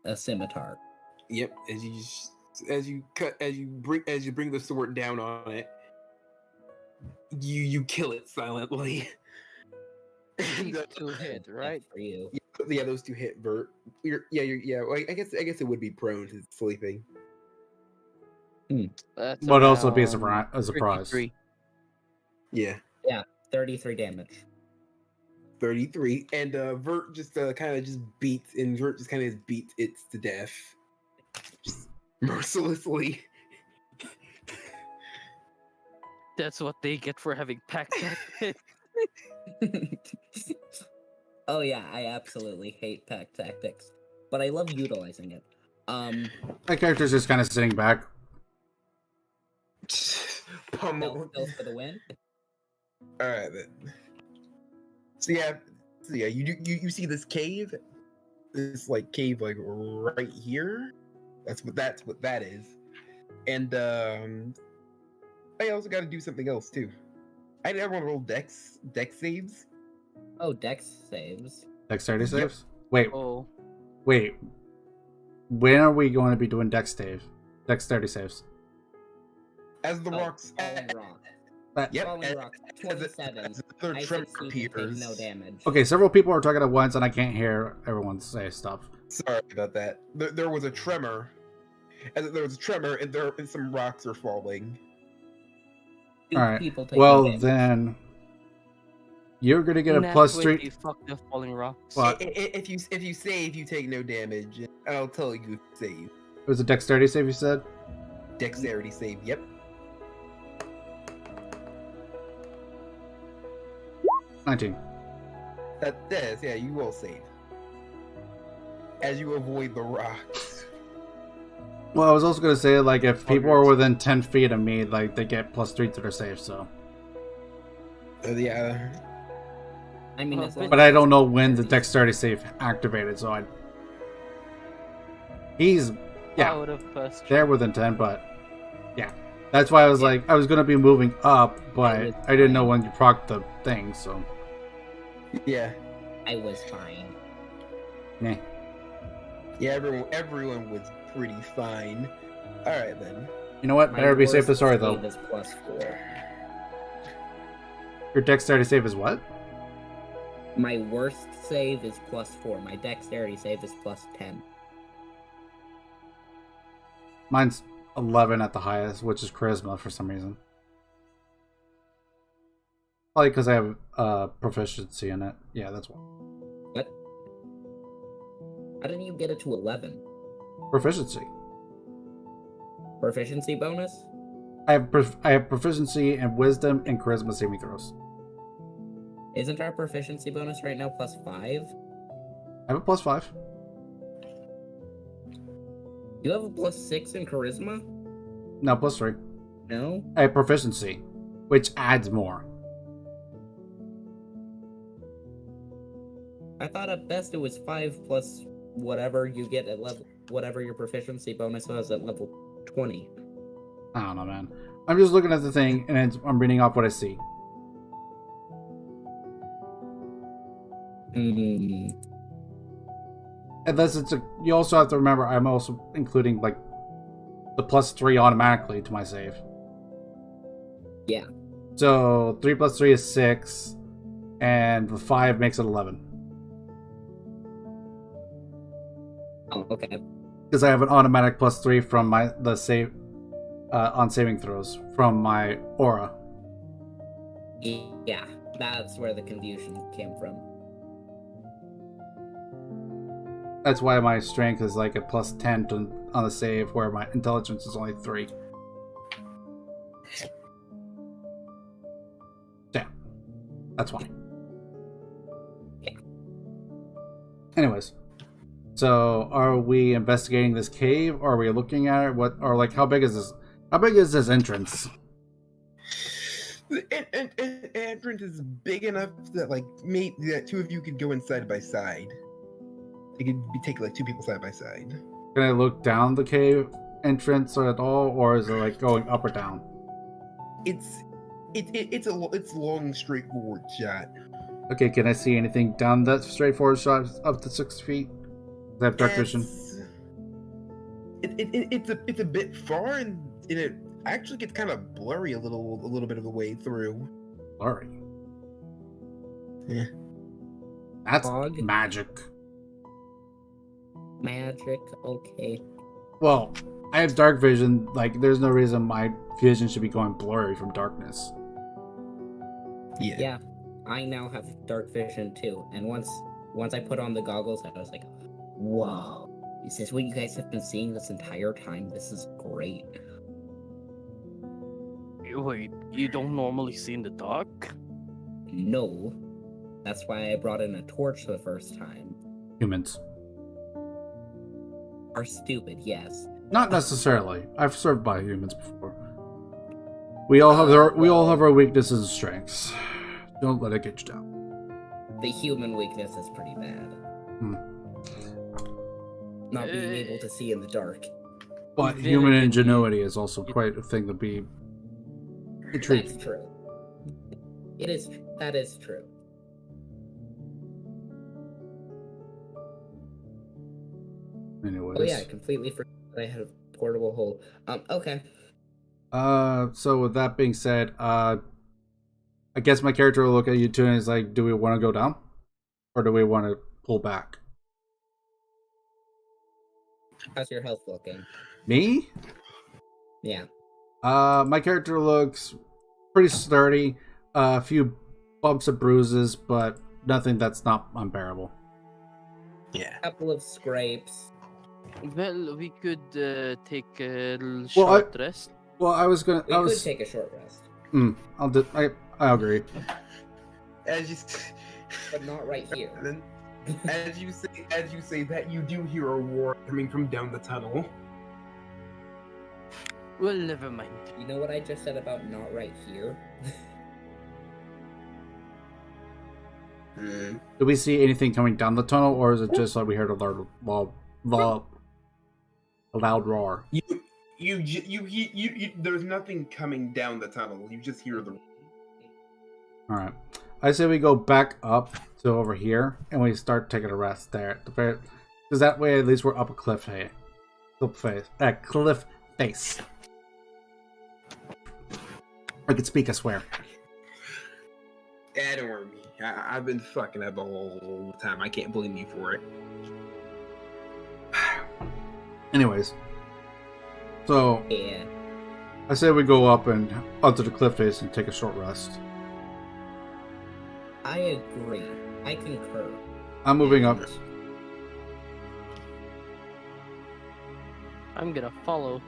a scimitar. Yep. As you bring the sword down on it, you kill it silently. To hit, right? For you. Yeah, those two hit Vert. Well, I guess it would be prone to sleeping. That's But also be a around surprise. 33. Yeah. Yeah, 33 damage. 33, and Vert just kind of just beats, and Vert just kind of beats it to death, just mercilessly. That's what they get for having pack tactics. Oh yeah, I absolutely hate pack tactics, but I love utilizing it. My character's just kind of sitting back. Pummel. Stealth for the win. All right then. So yeah, you see this cave, this like cave like right here. That's what that is, and I also got to do something else too. I never want to roll dex saves. Oh, dex saves. Dexterity Yep. saves? Wait. Oh, When are we going to be doing dexterity saves? As the rocks. Falling rock. Yep. Falling rock. 27. As the third I tremor succeed and take appears. no damage. Okay, several people are talking at once, and I can't hear everyone say stuff. Sorry about that. There was a tremor. And some rocks are falling. Two All right. people take no Well, damage. then you're gonna get a Nah, plus wait, 3. You fuck the falling rocks. What? If you save, you take no damage. I'll tell you if you save. It was a dexterity save, you said? Dexterity save. Yep. 19. Yeah, you will save. As you avoid the rocks. Well, I was also gonna say, like, if people are within 10 feet of me, like, they get plus 3 to their save, so. Yeah. I mean, as long But I don't know when the dexterity save activated, so I. He's. Yeah, Out of plus they're within 10, but. Yeah. That's why I was like, I was gonna be moving up, but I didn't know when you proc the thing, so. Yeah. I was fine. Nah. Yeah, everyone was pretty fine. Alright then. You know what? My Better be safe worst than sorry, save though. is +4. Your dexterity save is what? My worst save is +4. My dexterity save is +10. Mine's 11 at the highest, which is charisma for some reason. Probably because I have proficiency in it. Yeah, that's why. What? How didn't you get it to 11? Proficiency. Proficiency bonus? I have proficiency in wisdom and charisma saving throws. Isn't our proficiency bonus right now +5? I have a plus 5. You have a +6 in charisma? No, plus 3. No? I have proficiency, which adds more. I thought at best it was 5 plus whatever you get at level, whatever your proficiency bonus was at level 20. I don't know, man. I'm just looking at the thing, and I'm reading off what I see. Unless it's a... You also have to remember, I'm also including, like, the plus 3 automatically to my save. Yeah. So, 3 plus 3 is 6, and the 5 makes it 11. Oh, okay. Because I have an automatic plus 3 from the save... on saving throws from my aura. Yeah, that's where the confusion came from. That's why my strength is like a plus 10 on the save, where my intelligence is only 3. Yeah. That's why. Yeah. Anyways. So, are we investigating this cave? Or are we looking at it? What, or like, how big is this? How big is this entrance? The entrance is big enough that that two of you could go in side by side. It could take like two people side by side. Can I look down the cave entrance at all, or is it like going up or down? It's a long, straightforward shot. Okay, can I see anything down that straightforward shot up to 6 feet? Does that have dark vision? It's a bit far, and it actually gets kind of blurry a little bit of the way through. Blurry. Yeah. That's Fog? magic. Magic, okay. Well, I have dark vision. Like, there's no reason my vision should be going blurry from darkness. Yeah, I now have dark vision too. And once I put on the goggles, I was like, whoa. Is this what you guys have been seeing this entire time? This is great. Wait, you don't normally see in the dark? No. That's why I brought in a torch the first time. Humans. Are stupid, yes. Not necessarily. I've served by humans before. We all have our weaknesses and strengths. Don't let it get you down. The human weakness is pretty bad. Not being able to see in the dark. But human ingenuity is also quite a thing to be intriguing. That's true. That is true. Anyways. Oh yeah, I completely forgot that I had a portable hole. Okay. So with that being said, I guess my character will look at you two and is like, do we want to go down? Or do we want to pull back? How's your health looking? Me? Yeah. My character looks pretty sturdy. A few bumps and bruises, but nothing that's not unbearable. Yeah. A couple of scrapes. Well, we could take a little short rest. Well, I was gonna. We could take a short rest. I agree. But not right here. Then, as you say that, you do hear a roar coming from down the tunnel. Well, never mind. You know what I just said about not right here? Do we see anything coming down the tunnel, or is it just like we heard a loud roar? You there's nothing coming down the tunnel. You just hear the. All right, I say we go back up to over here and we start taking a rest there, because that way at least we're up a cliff face. I can speak, I swear. Don't worry me. I've been fucking up the whole time. I can't blame you for it. Anyways, so Yeah. I say we go up and onto the cliff face and take a short rest. I agree. I concur. I'm moving up. I'm gonna follow.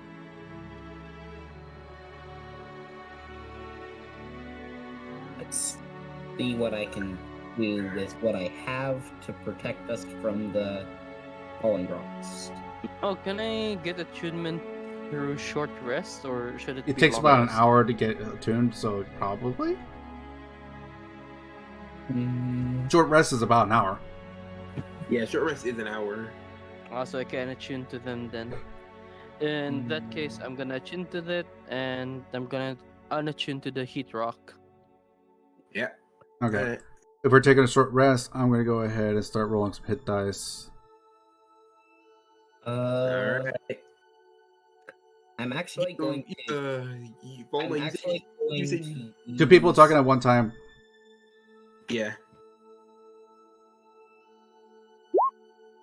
Let's see what I can do with what I have to protect us from the falling rocks. Oh, can I get attunement through short rest, or should it be It takes long about an rest? hour to get attuned, so probably. Short rest is about an hour. Yeah, short rest is an hour. So I can attune to them then. In that case, I'm gonna attune to that, and I'm gonna unattune to the heat rock. Yeah. Okay. If we're taking a short rest, I'm going to go ahead and start rolling some hit dice. Alright. I'm actually going to. Two people talking at one time. Yeah.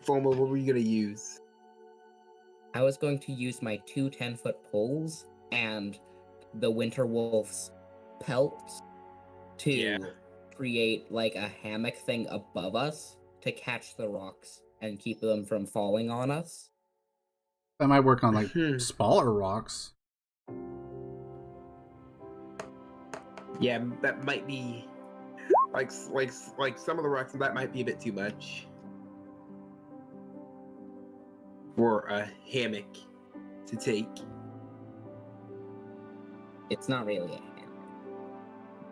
Fomo, what were you gonna use? I was going to use my 2 10-foot poles and the Winter Wolf's pelts to create like a hammock thing above us to catch the rocks and keep them from falling on us. That might work on like smaller rocks. Yeah, that might be like some of the rocks. That might be a bit too much for a hammock to take. It's not really a hammock.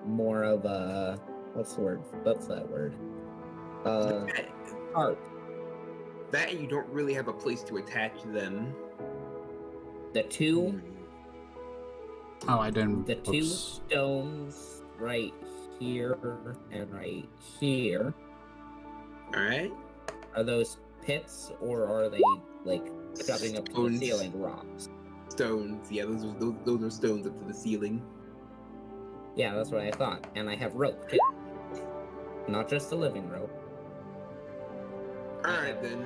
More of a what's the word? What's that word? Tarp. That and you don't really have a place to attach them. The two. Oh, I didn't. The two stones right here and right here. All right. Are those pits or are they like shoving up to the ceiling rocks? Stones. Yeah, those are stones up to the ceiling. Yeah, that's what I thought. And I have rope too. Not just a living rope. All right then.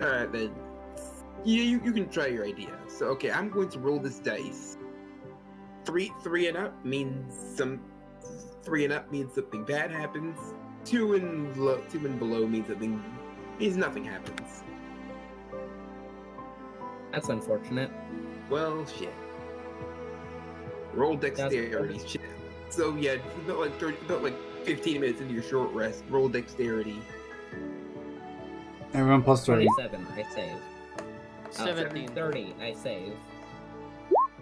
Alright then. You can try your idea. So okay, I'm going to roll this dice. Three and up means something bad happens. Two and below means nothing happens. That's unfortunate. Well, shit. Roll dexterity. Shit. So yeah, about like 15 minutes into your short rest, roll dexterity. Everyone plus 30. 27, I save. 17. 30, I save.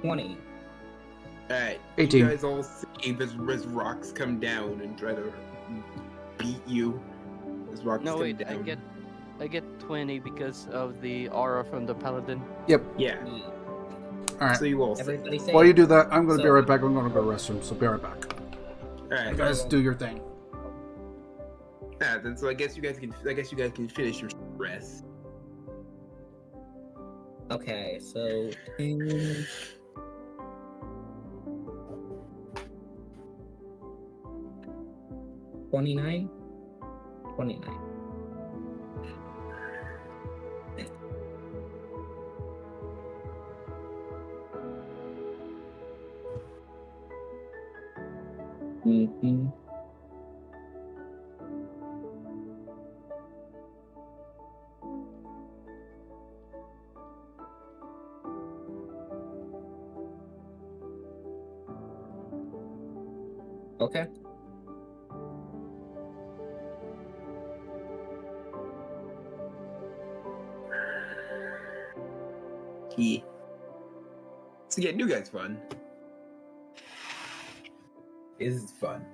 20. Alright. 18. You guys all save as rocks come down and try to beat you. As rocks No, come wait, down. I get 20 because of the aura from the paladin. Yep. Yeah. Alright. So you all save. Everybody save. While you do that, I'm going to be So- right back. I'm going to go to the restroom, so be right back. Alright. You guys do your thing. Then so I guess you guys can finish your rest. Okay, so... 29? 29. Mm-hmm. Okay. Key. So yeah, new guy's fun. Is fun.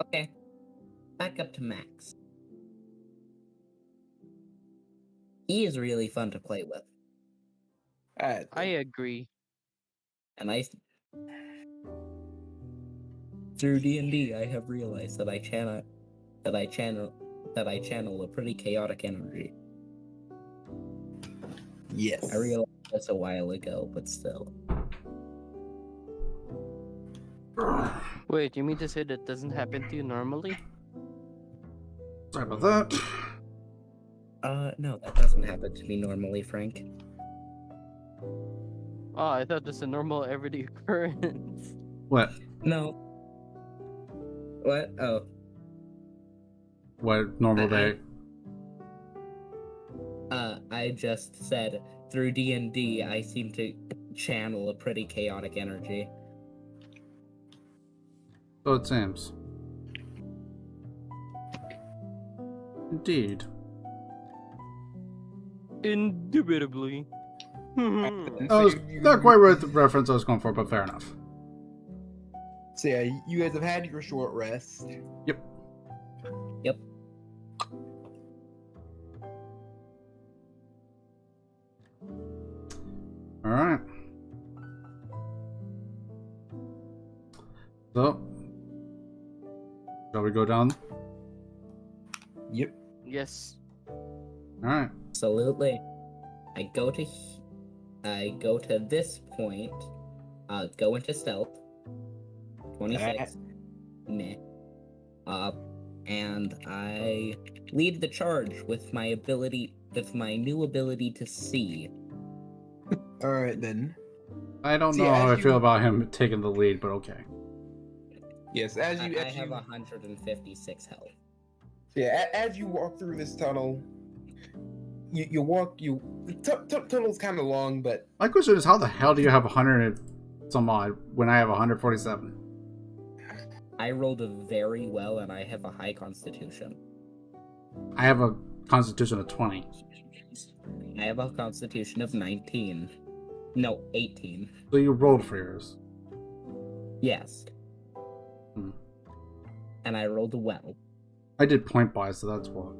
Okay. Back up to Max. He is really fun to play with. Alright. I agree. And through D&D, I have realized that I channel a pretty chaotic energy. Yes. I realized this a while ago, but still. Wait, you mean to say that doesn't happen to you normally? Sorry about that. No, that doesn't happen to me normally, Frank. Oh, I thought that's a normal everyday occurrence. What? No. What? Oh. What normal day? I just said through D&D, I seem to channel a pretty chaotic energy. So it seems. Indeed. Indubitably. That was not quite right the reference I was going for, but fair enough. So yeah, you guys have had your short rest. Yep. Yep. Alright. So, shall we go down? Yep. Yes. Alright. Absolutely. I go to this point. Go into stealth. 26. Meh. And I lead the charge with my new ability to see. Alright then. I don't See, know how I as feel you- about him taking the lead, but okay. Yes, I have 156 health. as you walk through this tunnel, tunnel's kind of long, but My question is, how the hell do you have 100 and some odd when I have 147? I rolled very well, and I have a high constitution. I have a constitution of 20. I have a constitution of 19. No, 18. So you rolled for yours. Yes. Hmm. And I rolled well. I did point buy, so that's what.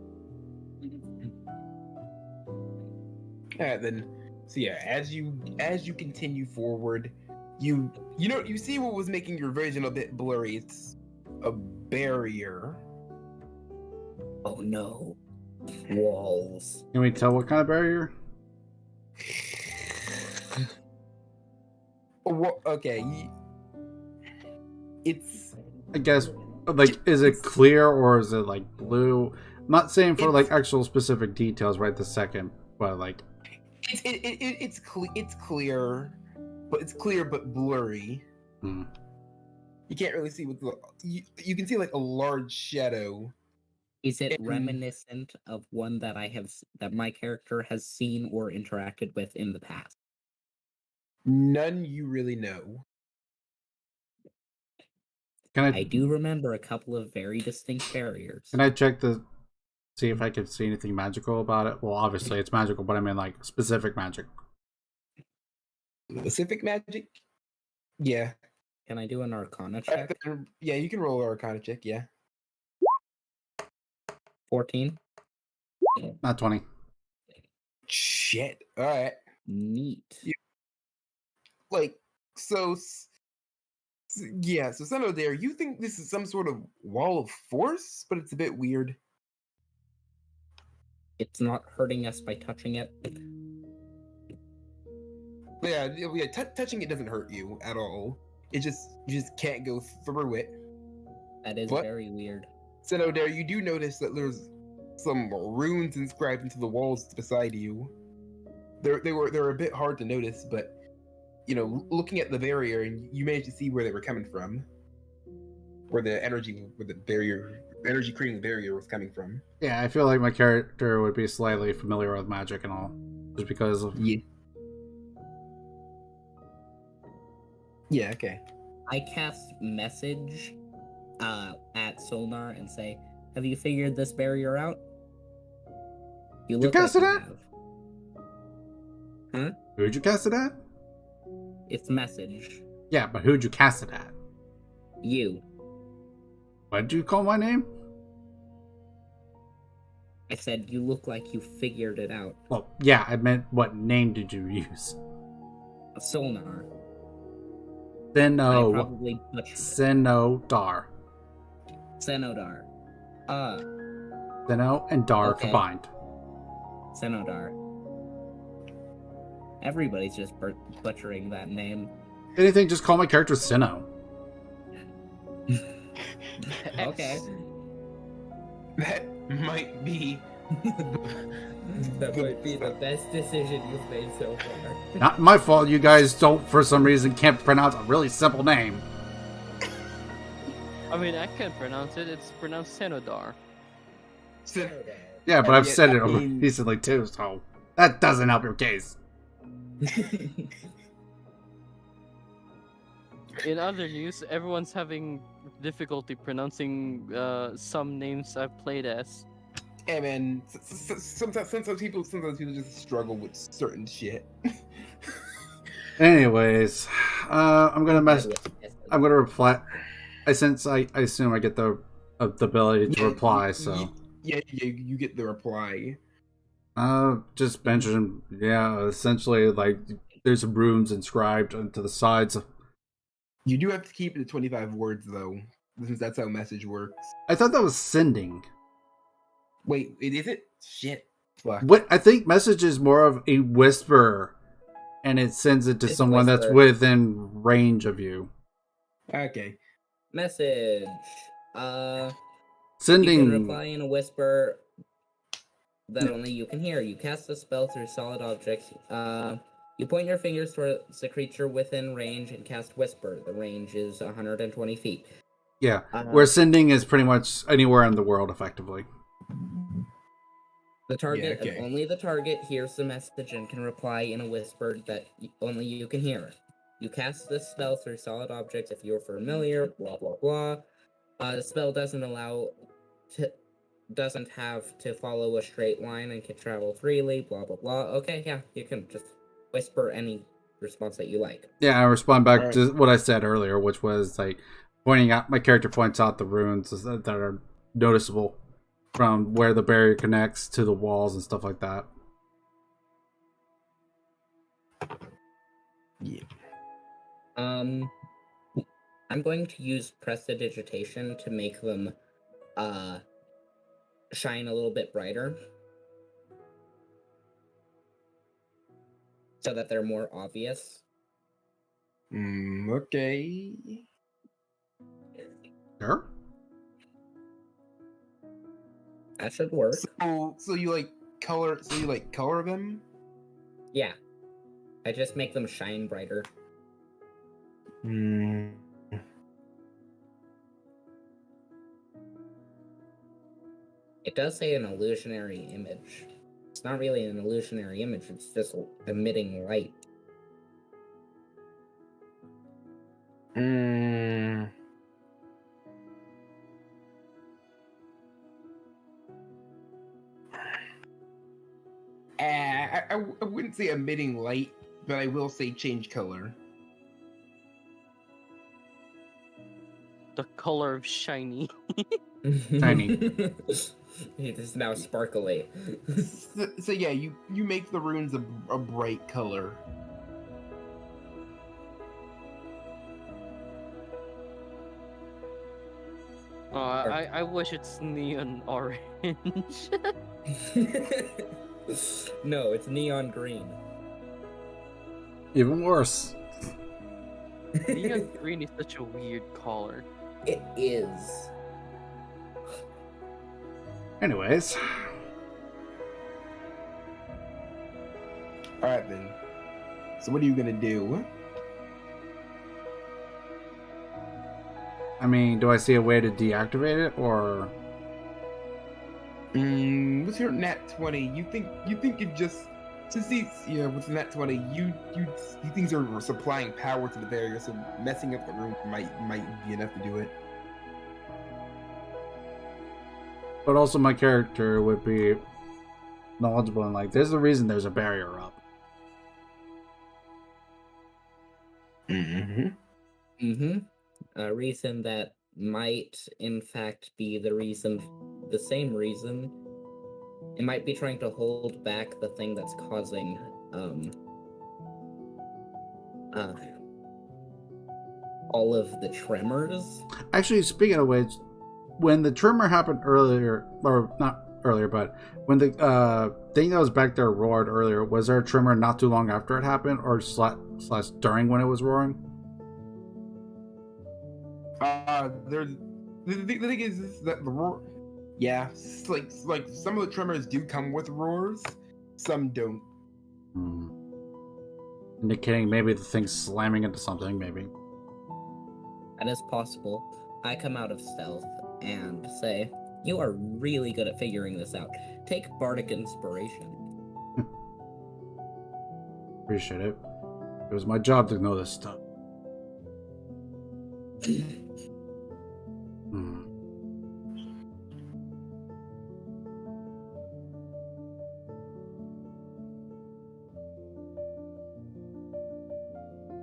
then so yeah, as you continue forward, you see what was making your vision a bit blurry. It's a barrier. Oh no. Walls. Can we tell what kind of barrier? Okay, it's I guess like, is it clear or is it like blue? I'm not saying for like actual specific details right this second, but like it's clear, but it's clear but blurry. hmm. You can't really see what you can see like a large shadow. Is it reminiscent of one that that my character has seen or interacted with in the past? None you really know. I do remember a couple of very distinct barriers. Can I check see if I can see anything magical about it? Well, obviously it's magical, but I mean like specific magic. Specific magic? Yeah. Can I do an Arcana check? Yeah, you can roll an Arcana check, yeah. 14. Not 20. Shit. Alright. Neat. Yeah. Like, so Seno there, you think this is some sort of wall of force, but it's a bit weird. It's not hurting us by touching it. Yeah, touching it doesn't hurt you at all. You just can't go through it. That is very weird. Seno there, you do notice that there's some runes inscribed into the walls beside you. They're a bit hard to notice, but you know, looking at the barrier, you managed to see where they were coming from, where the energy creating the barrier was coming from. Yeah, I feel like my character would be slightly familiar with magic and all, just because of Yeah. Okay. I cast message at Solnar and say, "Have you figured this barrier out?" You look cast like it you at? have. Huh? Who'd you cast it at? It's message. Yeah, but who'd you cast it at? You. What did you call my name? I said you look like you figured it out. Well, yeah, I meant what name did you use? Solnar. Seno. I probably butchered it. Senodar. Senodar. Seno and Dar combined. Senodar. Everybody's just butchering that name. Anything, just call my character Seno. Okay. That might be That might be the best decision you've made so far. Not my fault you guys don't, for some reason, can't pronounce a really simple name. I mean, I can pronounce it. It's pronounced Senodar. Yeah, but I've said it recently too, so that doesn't help your case. In other news, everyone's having difficulty pronouncing some names I've played as. Hey man, sometimes people just struggle with certain shit. Anyways, I'm gonna reply. I assume I get the ability to reply. So yeah, you get the reply. Just mention, essentially like there's runes inscribed onto the sides. You do have to keep it to 25 words though, since that's how message works. I thought that was sending. Wait, is it? Shit. Fuck. What I think message is more of a whisper, and it sends it to someone that's within range of you. Okay. Message. Sending. You can reply in a whisper that only you can hear. You cast a spell through solid objects. You point your fingers towards a creature within range and cast whisper. The range is 120 feet. Yeah, where sending is pretty much anywhere in the world, effectively. The target, only the target hears the message and can reply in a whisper that only you can hear. You cast this spell through solid objects if you're familiar, blah, blah, blah. The spell doesn't have to follow a straight line and can travel freely, blah, blah, blah. Okay, yeah, you can just whisper any response that you like. Yeah, I respond back to what I said earlier, which was like my character points out the runes that are noticeable from where the barrier connects to the walls and stuff like that. Yeah. I'm going to use prestidigitation to make them shine a little bit brighter, so that they're more obvious. Okay. Sure. That should work. So you like color? So you like color them? Yeah. I just make them shine brighter. Hmm. It does say an illusionary image. It's not really an illusionary image, it's just emitting light. Hmm. I wouldn't say emitting light, but I will say change color. The color of shiny. Shiny. It is now sparkly. So yeah, you make the runes a bright color. I wish it's neon orange. No, it's neon green. Even worse. Neon green is such a weird color. It is. Anyways. Alright then. So what are you gonna do? I mean, do I see a way to deactivate it, or... What's your nat 20? You think it just see, yeah, with the nat 20, you things are supplying power to the barrier, so messing up the room might be enough to do it. But also my character would be knowledgeable and like, there's a reason there's a barrier up. Mm-hmm. Mm-hmm. A reason that might, in fact, be the same reason. It might be trying to hold back the thing that's causing, all of the tremors. Actually, speaking of which, when the tremor happened earlier, or not earlier, but when the thing that was back there roared earlier, was there a tremor not too long after it happened, or slash during when it was roaring? The thing is that the roar, yeah, it's like some of the tremors do come with roars, some don't. Indicating maybe the thing's slamming into something, maybe. That is possible. I come out of stealth and say, "You are really good at figuring this out. Take Bardic Inspiration." Appreciate it. It was my job to know this stuff.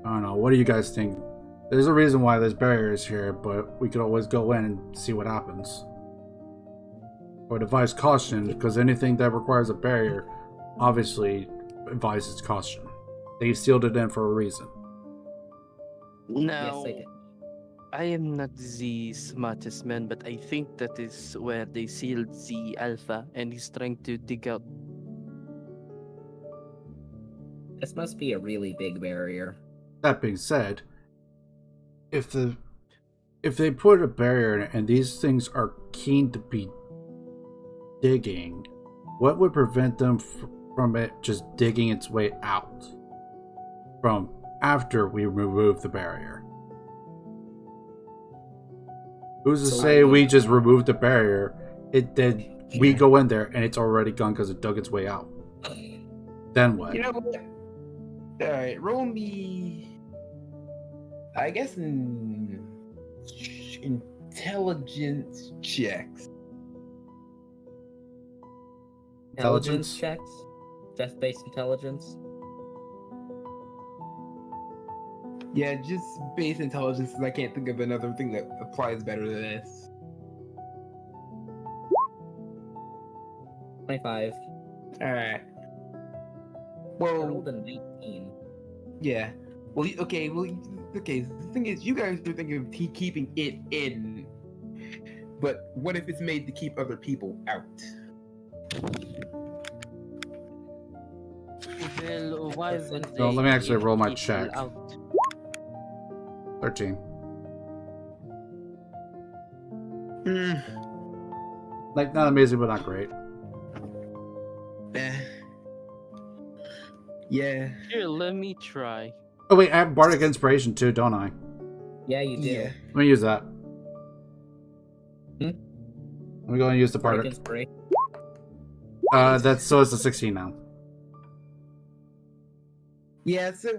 I don't know. What do you guys think? There's a reason why there's barriers here, but we could always go in and see what happens. Or advise caution, because anything that requires a barrier obviously advises caution. They sealed it in for a reason. No, Yes, I did. I am not the smartest man, but I think that is where they sealed the alpha, and he's trying to dig out. This must be a really big barrier. That being said, if they put a barrier in it and these things are keen to be digging, what would prevent them from it just digging its way out from after we remove the barrier? Who's to say we just remove the barrier, we go in there and it's already gone because it dug its way out? Then what? You know what? Alright, roll me, I guess, intelligence checks. Intelligence checks? Death-based intelligence? Yeah, just base intelligence, because I can't think of another thing that applies better to this. 25. Alright. I Well, rolled a 19. yeah. Well, okay. The thing is, you guys are thinking of keeping it in, but what if it's made to keep other people out? Well, why would No, let me actually roll my keep check. out? 13. Like, not amazing, but not great. Yeah. Here, let me try. Oh wait, I have Bardic Inspiration too, don't I? Yeah, you do. Yeah. Let me use that. Hmm? Let me go and use the Bardic Bardic. Inspiration. It's a 16 now. Yeah, so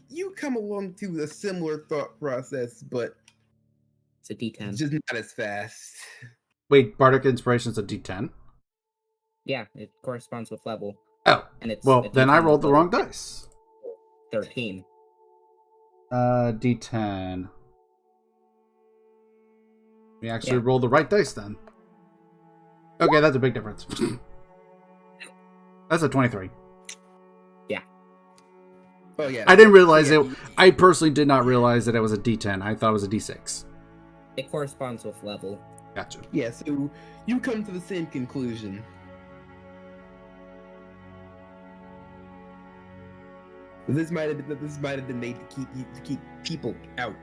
you come along to a similar thought process, but It's a D10. just not as fast. Wait, Bardic Inspiration is a D10? Yeah, it corresponds with level. Oh, And it's well, a then I D10 rolled the level wrong dice. 13. D10. We actually Yeah. rolled the right dice then. Okay, that's a big difference. That's a 23. Oh yeah. I didn't realize Yeah, it. I personally did not realize that it was a D10. I thought it was a D6. It corresponds with level. Gotcha. Yeah, so you come to the same conclusion. This might have been made to keep people out.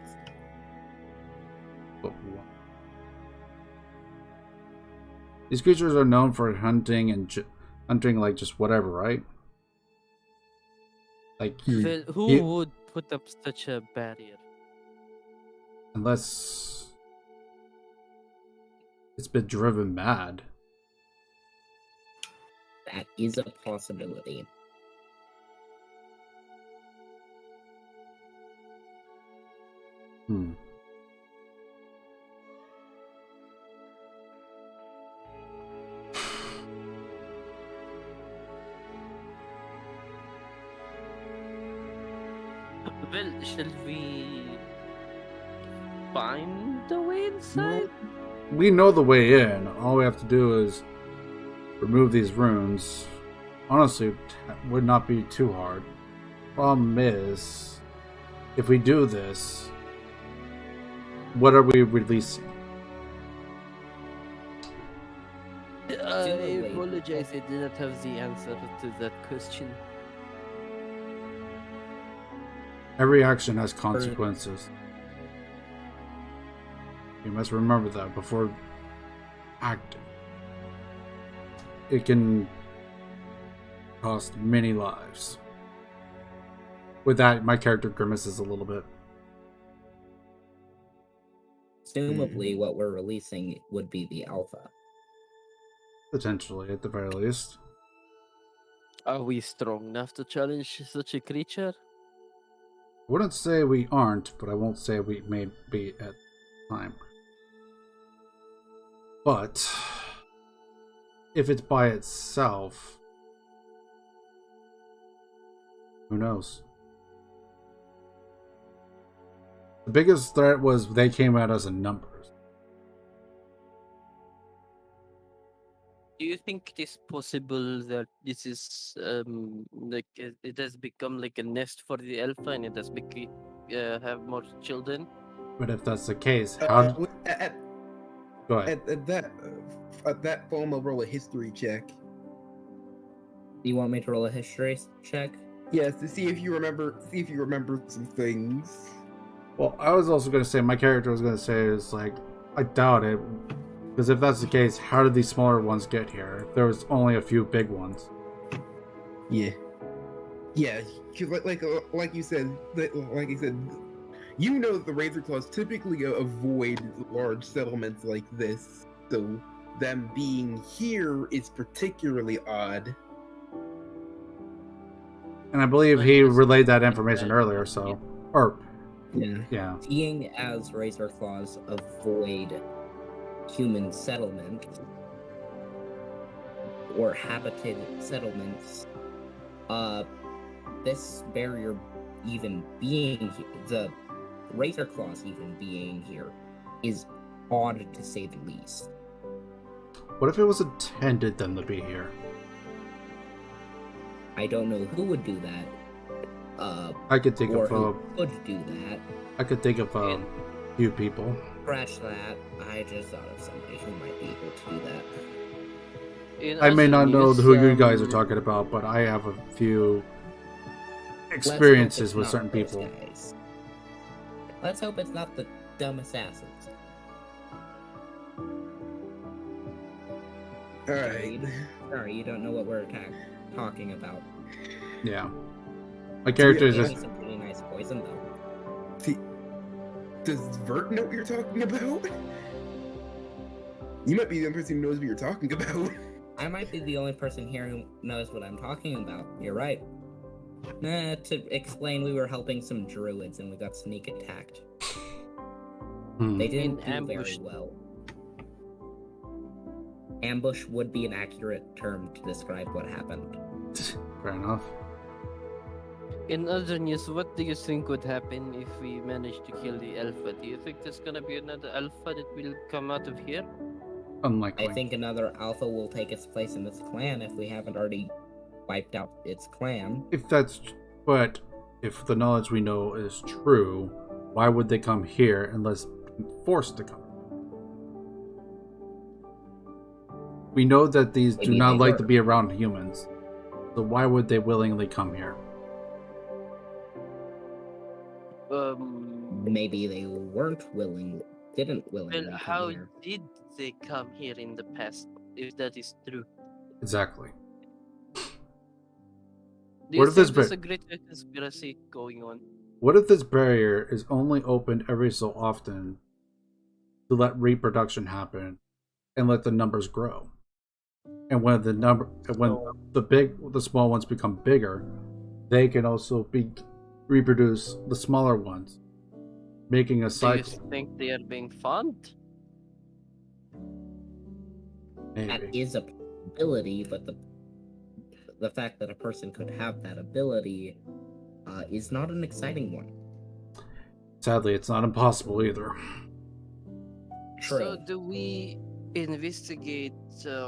These creatures are known for hunting and hunting like just whatever, right? Like Well, who you- would put up such a barrier? unless it's been driven mad. That is a possibility. Hmm. Well, shall we find the way inside? We know the way in. All we have to do is remove these runes. Honestly, it would not be too hard. Problem is, if we do this, what are we releasing? I Presumably. apologize, I did not have the answer to that question. Every action has consequences. You must remember that before acting. It can cost many lives. With that, my character grimaces a little bit. Presumably, what we're releasing would be the alpha. Potentially, at the very least. Are we strong enough to challenge such a creature? I wouldn't say we aren't, but I won't say we may be at the time. But if it's by itself, who knows? The biggest threat was they came at us in numbers. Do you think it is possible that this is like it has become like a nest for the alpha and it has have more children? But if that's the case, how? Go ahead. At that form, I'll roll a history check. Do you want me to roll a history check? Yes, to see if you remember. See if you remember some things. Well, I was also going to say, my character was going to say is like, I doubt it. Because if that's the case, how did these smaller ones get here? There was only a few big ones. Yeah. Yeah, cause like you said, you know that the Razor Claws typically avoid large settlements like this, so them being here is particularly odd. And I believe he relayed that information earlier, so... Or, yeah. Seeing as Razor Claws avoid human settlements or habited settlements, this barrier even being here, the Razor Claws even being here, is odd to say the least. What if it was intended them to be here? I don't know who would do that. I could think or of who could do that. I could think of a few people. Scratch that. I just thought of somebody who might be able to do that. In I may other not know news, who you guys are talking about, but I have a few experiences with certain people. Guys. Let's hope it's not the dumb assassins. Alright. Sorry, you don't know what we're talking about. Yeah. My character is Maybe just... some pretty nice poison, though. Does Vert know what you're talking about? You might be the only person who knows what you're talking about. I might be the only person here who knows what I'm talking about. You're right. To explain, we were helping some druids and we got sneak attacked. They didn't do very well. Ambush would be an accurate term to describe what happened. Fair enough. In other news, what do you think would happen if we manage to kill the alpha? Do you think there's gonna be another alpha that will come out of here? Unlikely. I think another alpha will take its place in this clan if we haven't already wiped out its clan. But if the knowledge we know is true, why would they come here unless forced to come? We know that these do not like to be around humans, so why would they willingly come here? Maybe they didn't willingly Well, come how here. did they come here in the past, if that is true? Exactly. Do What you if this think there's a greater conspiracy going on? What if this barrier is only opened every so often to let reproduction happen and let the numbers grow? And when the small ones become bigger, they can also reproduce the smaller ones, making a cycle. Do you think they are being fond? Maybe. That is a possibility, but the fact that a person could have that ability is not an exciting one. Sadly, it's not impossible either. True. So do we investigate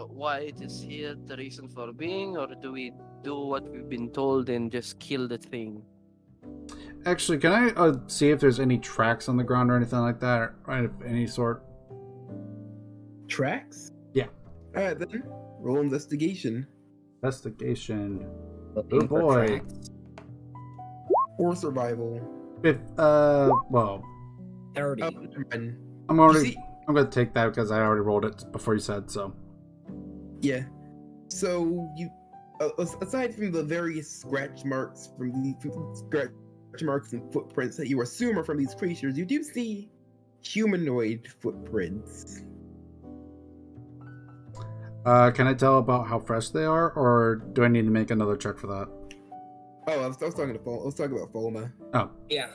why it is here, the reason for being, or do we do what we've been told and just kill the thing? Actually, can I see if there's any tracks on the ground or anything like that, or of any sort? Tracks? Yeah. Alright then. Roll investigation. Investigation. Looking Oh for boy. tracks. Or survival. Well, 30. I'm gonna take that because I already rolled it before you said so. Yeah. So you, aside from the various scratch marks and footprints that you assume are from these creatures, you do see humanoid footprints. Can I tell about how fresh they are, or do I need to make another check for that? Oh, I was talking about Folma. Oh. Yeah.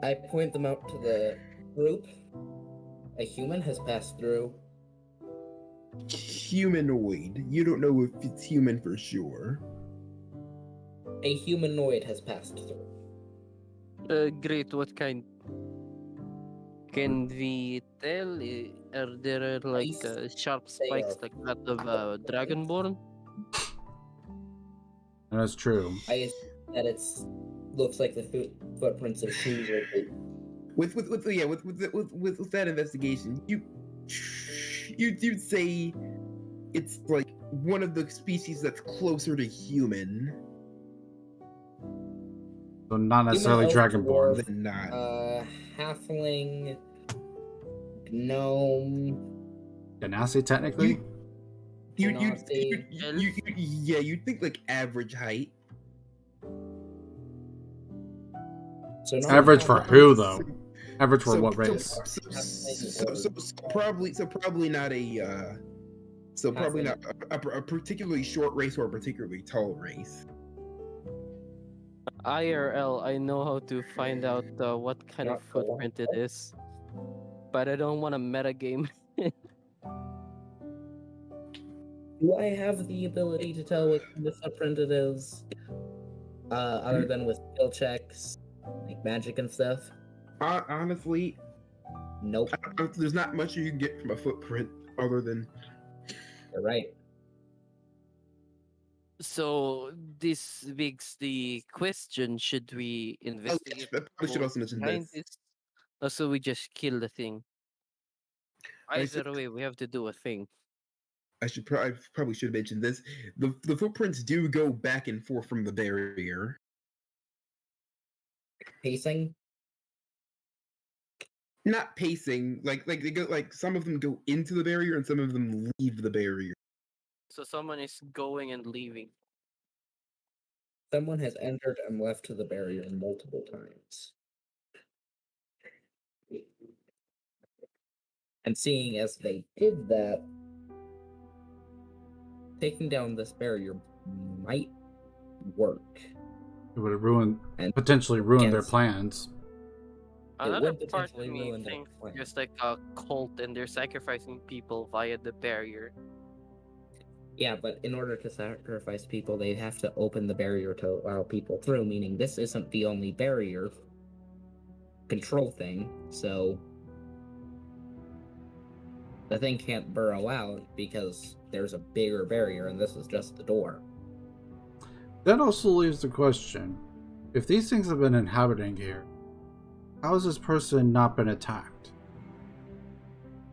I point them out to the group. A human has passed through. Humanoid. You don't know if it's human for sure. A humanoid has passed through. Great, what kind? Can we tell? Are there like sharp spikes like that of Dragonborn? That's true. I assume that looks like the footprints of shoes or boot. With that investigation, you'd say it's like one of the species that's closer to human. So not necessarily Dragonborn. Than not. Halfling, gnome. Ganassi, technically. You'd think like average height. So Average for who though? Average for what race? Probably not a particularly short race or a particularly tall race. IRL, I know how to find out what kind of footprint it is, but I don't want to metagame. Do I have the ability to tell what kind of footprint it is? Other than with skill checks, like magic and stuff? Honestly, nope. There's not much you can get from a footprint other than. You're right. So this begs the question: should we investigate? I probably should also mention this. Or so we just kill the thing? Either I way, we have to do a thing. I probably should mention this. The footprints do go back and forth from the barrier. Pacing? not pacing. Like they go. Like some of them go into the barrier and some of them leave the barrier. So someone is going and leaving. Someone has entered and left the barrier multiple times. And seeing as they did that, taking down this barrier might work. It would have And potentially ruined their against- plans. Another would part of potentially me ruin their thinks plan. there's like a cult and they're sacrificing people via the barrier. Yeah, but in order to sacrifice people, they have to open the barrier to allow people through, meaning this isn't the only barrier control thing, so the thing can't burrow out because there's a bigger barrier and this is just the door. That also leaves the question, if these things have been inhabiting here, how has this person not been attacked?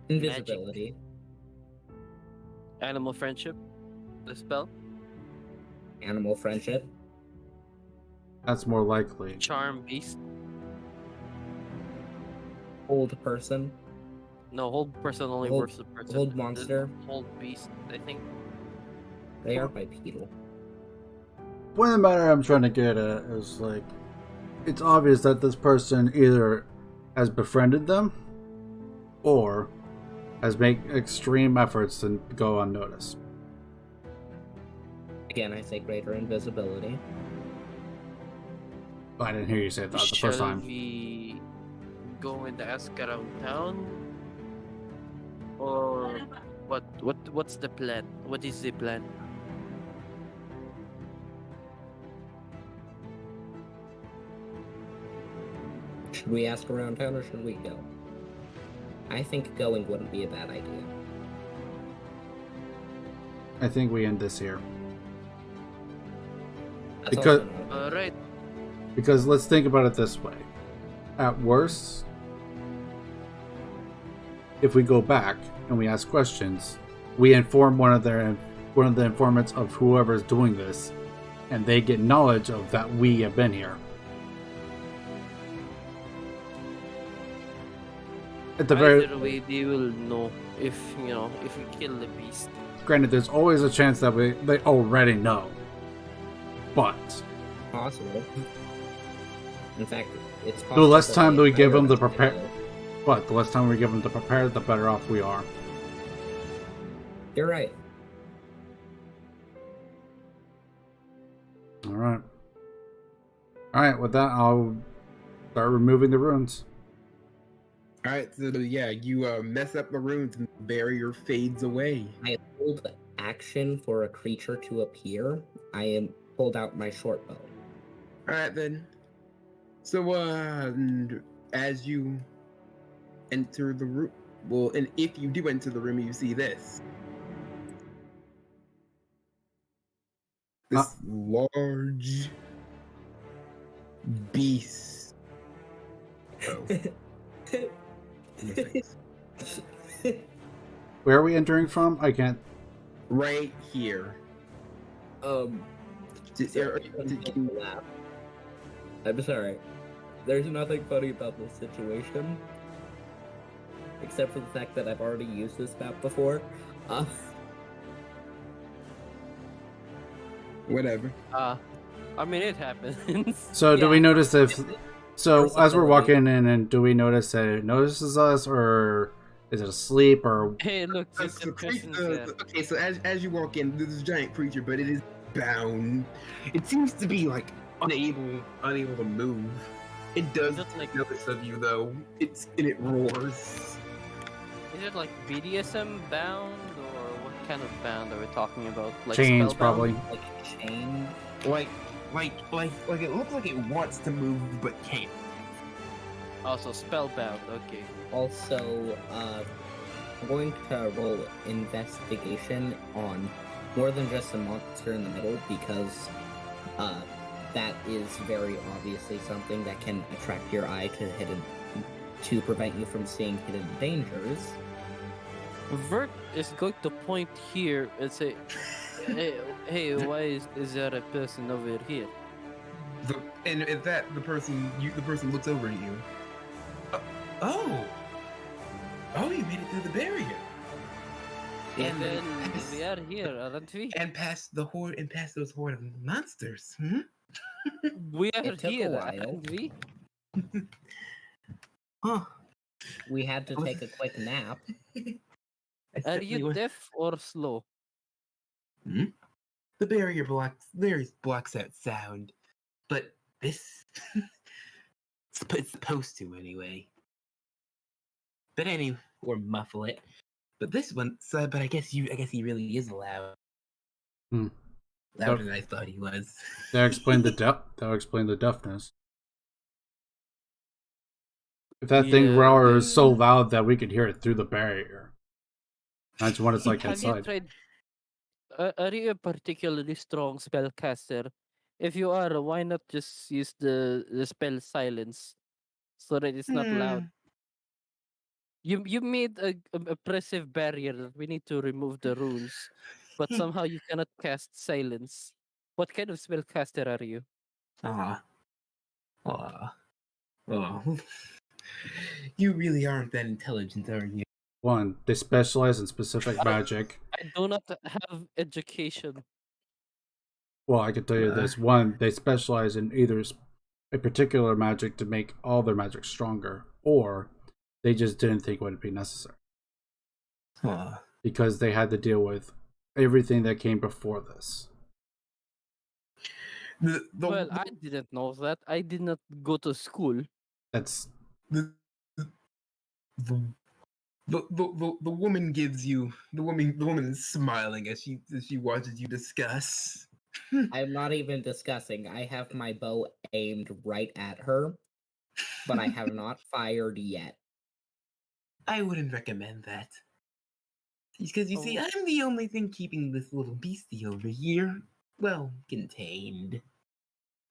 Invisibility. Animal friendship, the spell. Animal friendship. That's more likely. Charm beast. Old person. No, hold person only Hold- works the person. hold monster. Hold beast, I think. They are bipedal. Point of the matter I'm trying to get at is like, it's obvious that this person either has befriended them or has made extreme efforts to go unnoticed. Again, I say greater invisibility. I didn't hear you say that the first Shall time. we go and ask around town? Or what's the plan? What is the plan? Should we ask around town or should we go? I think going wouldn't be a bad idea. I think we end this here. That's Because- also not- Alright. Because let's think about it this way. At worst, if we go back and we ask questions, we inform one of the informants of whoever's doing this, and they get knowledge of that we have been here. At the very Either way, they will know if if we kill the beast. granted, there's always a chance that they already know, but possible. In fact, it's the possible. less time that we give them to hire us prepare, together. the less time we give them to prepare, the better off we are. You're right. All right. All right. With that, I'll start removing the runes. All right, so yeah, you mess up the runes and the barrier fades away. I hold action for a creature to appear. I am pulled out my short bow. All right then. So and as you enter the room, well, and if you do enter the room, you see this. This large beast. Oh. In the face. Where are we entering from? I can't. Right here. Laugh. I'm sorry. There's nothing funny about this situation. Except for the fact that I've already used this map before. Whatever. I mean it happens. So, do we Yeah. notice if? So, as we're Versatility. walking in, and do we notice that it notices us, or is it asleep, or Hey, look, So this the person's creature, okay, so as you walk in, there's this giant creature, but it is bound. It seems to be like unable to move. It does Is it like- notice of you though. And it roars. Is it like BDSM bound or what kind of bound are we talking about? Like chains, spellbound? probably? Like a chain. Like it looks like it wants to move but can't. Also spellbound. Okay. Also, I'm going to roll investigation on more than just a monster in the middle because that is very obviously something that can attract your eye to prevent you from seeing hidden dangers. Vert is going to point here and say, "Hey, why is there a person over here?" And at that, the person looks over at you. Oh, Oh, you made it through the barrier. And then we are here, aren't we? And past the horde and past those horde of monsters. Hmm? We are It took a here, while. aren't we? Huh. We had to take a quick nap. Are you deaf or slow? Hmm? The barrier blocks that sound, but this it's supposed to anyway. But anyway, or muffle it. But this one, but I guess he really is loud. Hmm. Louder than I thought he was. That explain the deafness. If that thing roar is so loud that we could hear it through the barrier, that's what it's like Have you inside. tried? Are you a particularly strong spellcaster? If you are, why not just use the spell silence so that it's not loud? You made a oppressive barrier that we need to remove the runes, but somehow you cannot cast silence. What kind of spellcaster are you? Ah. Oh. You really aren't that intelligent, are you? One, they specialize in specific magic. I do not have education. Well, I can tell you this. One, they specialize in either a particular magic to make all their magic stronger, or they just didn't think it would be necessary. Because they had to deal with everything that came before this. Well, I didn't know that. I did not go to school. That's the woman gives you the woman is smiling as she watches you discuss. I'm not even discussing. I have my bow aimed right at her, but I have not fired yet. I wouldn't recommend that. Because you see, I'm the only thing keeping this little beastie over here, well, contained.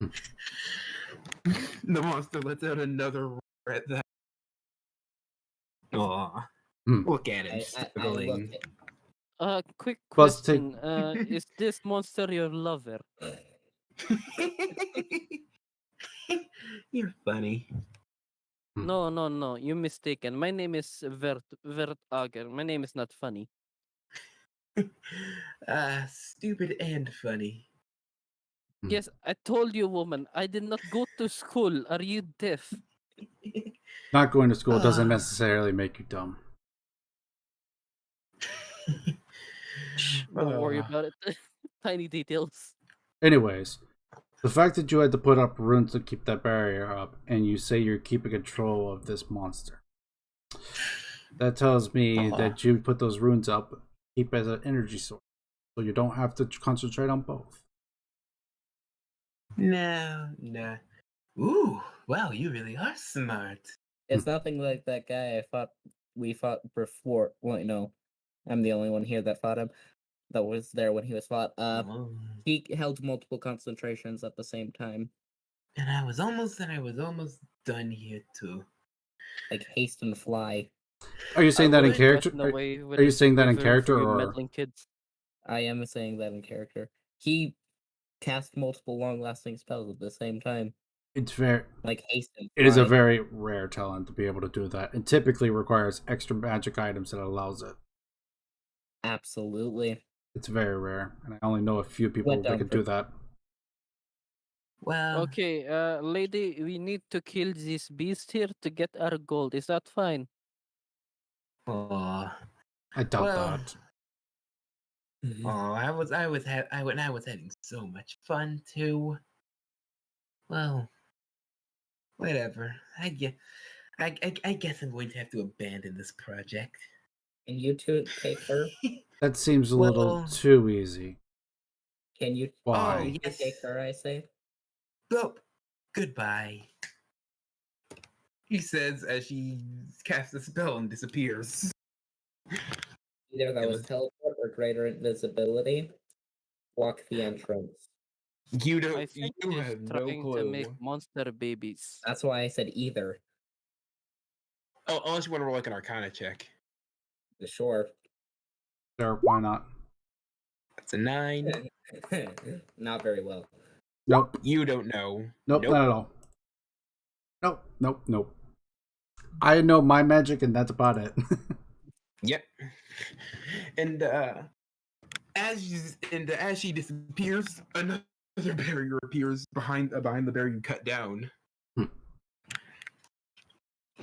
The monster lets out another roar at that. Aw. Look at him struggling. Quick question. Is this monster your lover? You're funny. No. You're mistaken. My name is Vertager. My name is not funny. Stupid and funny. Yes, I told you, woman. I did not go to school. Are you deaf? Not going to school doesn't necessarily make you dumb. Don't worry about it. Tiny details. Anyways, the fact that you had to put up runes to keep that barrier up, and you say you're keeping control of this monster, that tells me that you put those runes up, keep as an energy source, so you don't have to concentrate on both. No. Ooh, wow, you really are smart. It's nothing like that guy we fought before. Well, no, I'm the only one here that fought him. That was there when he was fought. He held multiple concentrations at the same time. And I was almost done here too. Like haste and fly. Are you saying that in character? Are you saying that in character or meddling kids? I am saying that in character. He cast multiple long-lasting spells at the same time. It's very like haste and fly. It is a very rare talent to be able to do that, and typically requires extra magic items that allows it. Absolutely. It's very rare, and I only know a few people that can do that. Well, okay, lady, we need to kill this beast here to get our gold. Is that fine? I doubt that. I was having so much fun too. Well, whatever. I guess I'm going to have to abandon this project. Can you two take her? That seems a little too easy. Can you? Why? Yes. Take her, I say. Well, goodbye. He says as she casts a spell and disappears. Either that was teleport or greater invisibility. Block the entrance. You don't. I think you he's have trying no clue. to make monster babies. That's why I said either. Oh, unless you want to roll like an Arcana check. Sure. Sure, why not? That's a 9. Not very well. Nope. You don't know. Nope, not at all. Nope. I know my magic, and that's about it. Yep. And as she disappears, another barrier appears behind the barrier you cut down.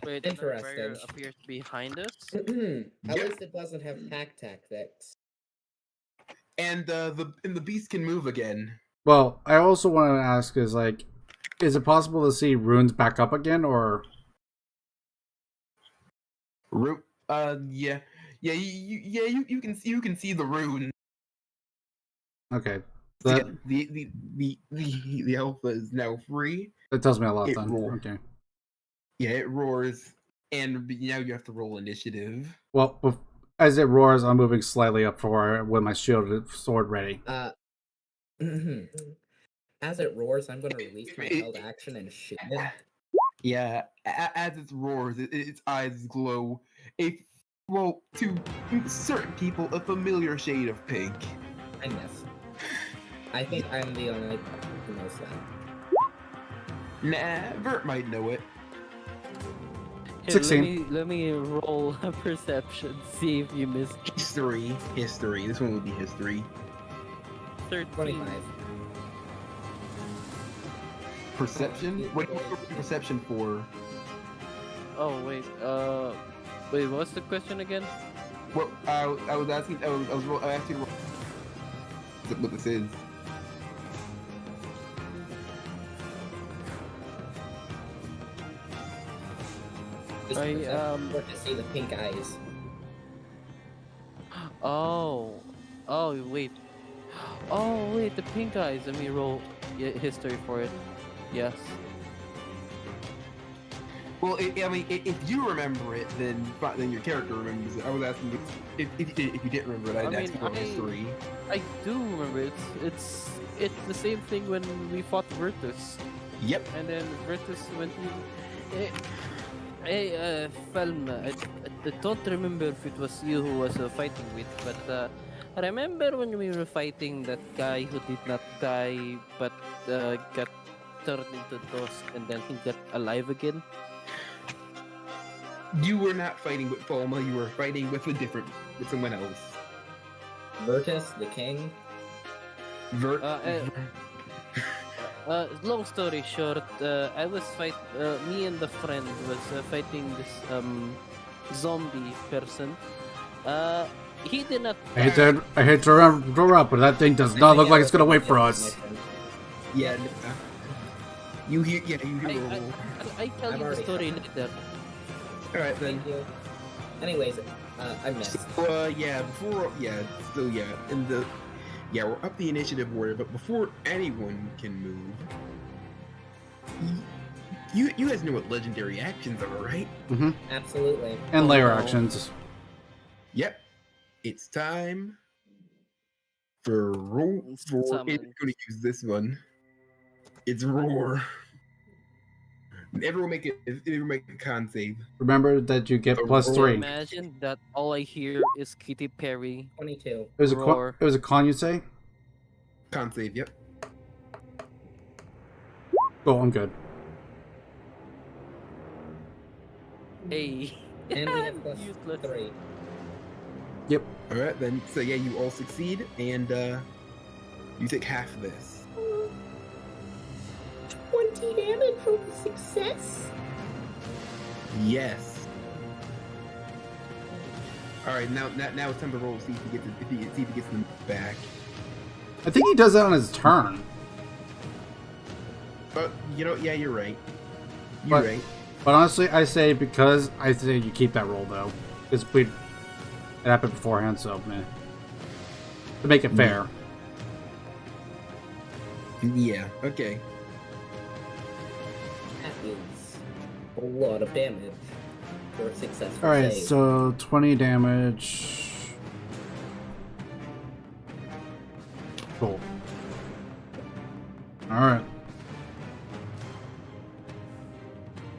Wait, another barrier appears behind us? At least it doesn't have pack tactics. And the beast can move again. Well, I also want to ask is it possible to see runes back up again, or? Yeah, you can see the rune. Okay. So the alpha is now free. That tells me a lot then. Okay. Yeah, it roars, and now you have to roll initiative. Well, as it roars, I'm moving slightly up forward with my sword ready. As it roars, I'm going to release my held action and shoot it. Yeah, as it roars, its eyes glow to certain people, a familiar shade of pink. I miss. I think I'm the only who knows that. Nah, Vert might know it. Here, 16. Let me roll a perception, see if you missed. History. This one would be history. 13. 25. Perception? What do you want perception for? Oh, wait, what's the question again? Well, I was asking what this is. To see the pink eyes. Oh, wait, the pink eyes. Let me roll history for it. Yes. Well, if you remember it, then your character remembers it. I was asking if you didn't remember it, I'd ask you for history. I do remember. It's the same thing when we fought Virtus. Yep. And then Virtus went. Hey, Felm, I don't remember if it was you who was fighting with, but I remember when we were fighting that guy who did not die, but got turned into dust, and then he got alive again. You were not fighting with Falma, you were fighting with someone else. Virtus, the king? Long story short, I was me and the friend was fighting this zombie person. He did not. I hate to interrupt, but that thing does not look like it's gonna wait for us. Yeah. You hear? I tell you the story later. All right then. Thank you. Anyways, I missed. We're up the initiative order, but before anyone can move, you guys know what legendary actions are, right? Mm-hmm. Absolutely. And layer actions. Yep. It's time for roll. It's going to use this one. It's roar. Everyone make a con save. Remember that you get +3. Imagine that all I hear is Katy Perry. 22. It was a con, you say? Con save, yep. Oh, I'm good. Hey. And we have +3. Yep. Alright then, so yeah, you all succeed, and you take half of this. 20 damage for success? Yes. Alright, now it's time to roll to see if he gets them back. I think he does that on his turn. But yeah, you're right. You're right. But honestly, I say you keep that roll though, because it happened beforehand. So, man, to make it fair. Yeah. Okay. That is a lot of damage for a successful All right, save. so 20 damage. Cool. All right.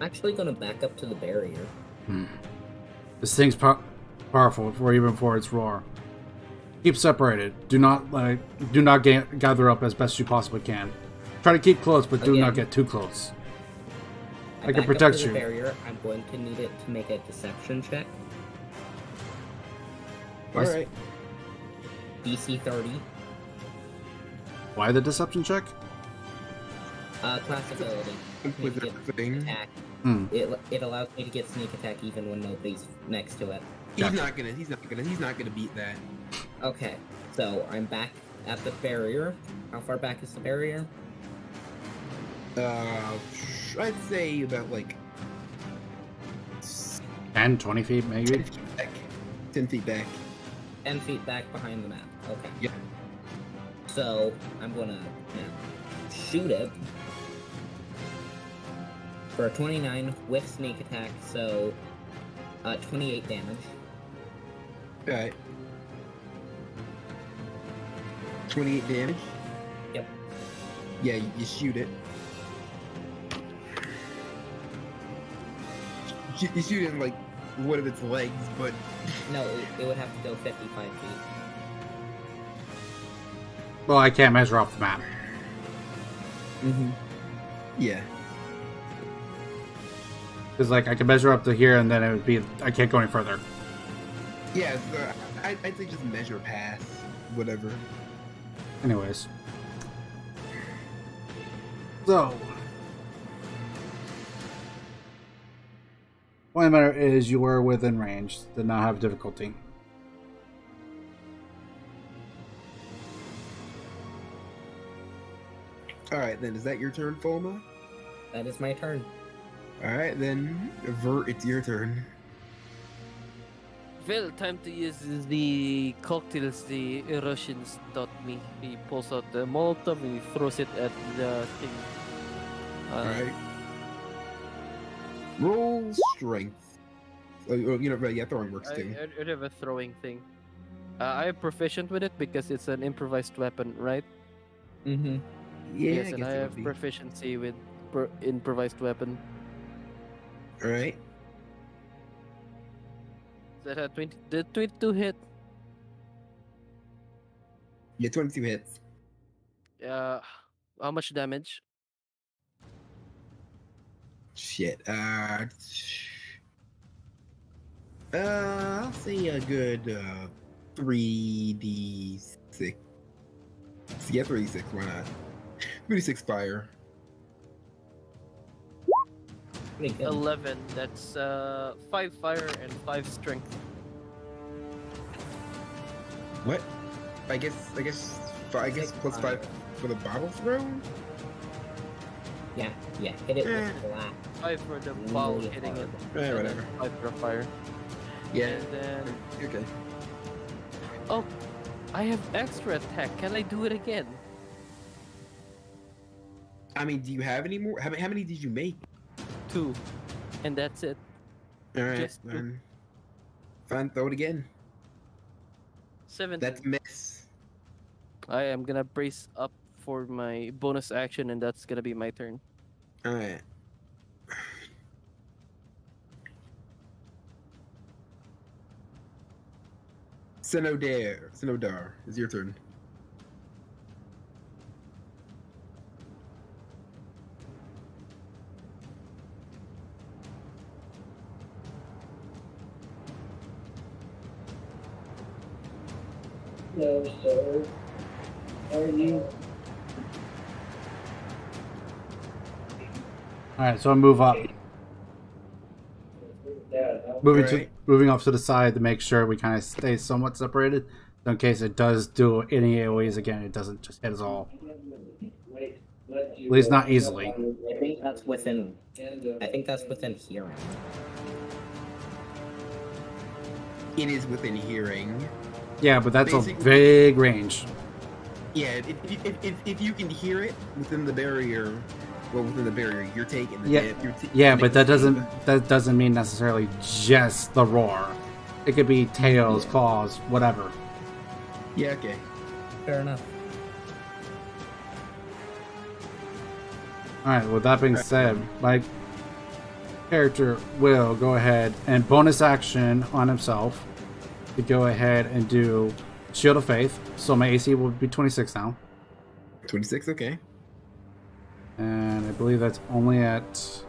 I'm actually going to back up to the barrier. This thing's powerful even for its roar. Keep separated. Do not gather up as best you possibly can. Try to keep close, but do not get too close. I can protect to the you. barrier. I'm going to need it to make a deception check. Alright. DC 30. Why the deception check? Class ability. With Get everything. attack. Hmm. It allows me to get sneak attack even when nobody's next to it. He's Gotcha. not gonna beat that. Okay, so I'm back at the barrier. How far back is the barrier? I'd say about like 10, 20 feet, maybe? 10 feet back. 10 feet back. 10 feet back behind the map. Okay. Yep. So I'm gonna now shoot it for a 29 with sneak attack, so 28 damage. Alright. 28 damage? Yep. Yeah, you shoot it. You shoot it in like one of its legs, but No, it would have to go 55 feet. Well, I can't measure off the map. yeah. Because, like, I can measure up to here, and then it would be... I can't go any further. Yeah, so I'd say just measure pass, whatever. Anyways. So... Point of the matter is, you were within range. Did not have difficulty. Alright, then is that your turn, Fulma? That is my turn. Alright, then Vert, it's your turn. Well, time to use the cocktails the Russians taught me. He pulls out the Molotov and he throws it at the thing. Alright. Roll strength. Oh, you know, yeah, throwing works too. I have a throwing thing. I am proficient with it because it's an improvised weapon, right? Mm-hmm. Yeah, Yes, I and guess I it have would be. proficiency with improvised weapon. Alright. That had 20, the 22 hit. Yeah, 22 hits. How much damage? Shit. I'll say a good 3d6. Yeah, 3d6. Why not? 3d6 fire. Pretty good. 11. That's 5 fire and 5 strength. What? I guess plus 5 for the bottle throw. Yeah, hit it with flat. 5 for the ball Really hitting it. hard. Eh, whatever. 5 for fire. Yeah. And then Okay. oh, I have extra attack. Can I do it again? I mean, do you have any more? How many did you make? 2, and that's it. All right. Just two. Fine. Throw it again. 17. That's a miss. I am gonna brace up for my bonus action, and that's gonna be my turn. All right. Sinodar, it's your turn. No, sir. How are you? Alright, so I move up. Dad, how Moving off to the side to make sure we kind of stay somewhat separated. So in case it does do any AoEs again, it doesn't just hit us all. At least not easily. I think that's within hearing. It is within hearing. Yeah, but that's a Basically- big range. Yeah, if you can hear it within the barrier, you're taking the Yeah, hit. Yeah, but that doesn't mean necessarily just the roar. It could be tails, claws, whatever. Yeah, okay. Fair enough. Alright, with that being said, my character will go ahead and bonus action on himself to go ahead and do Shield of Faith. So my AC will be 26 now. 26, okay. And I believe that's only at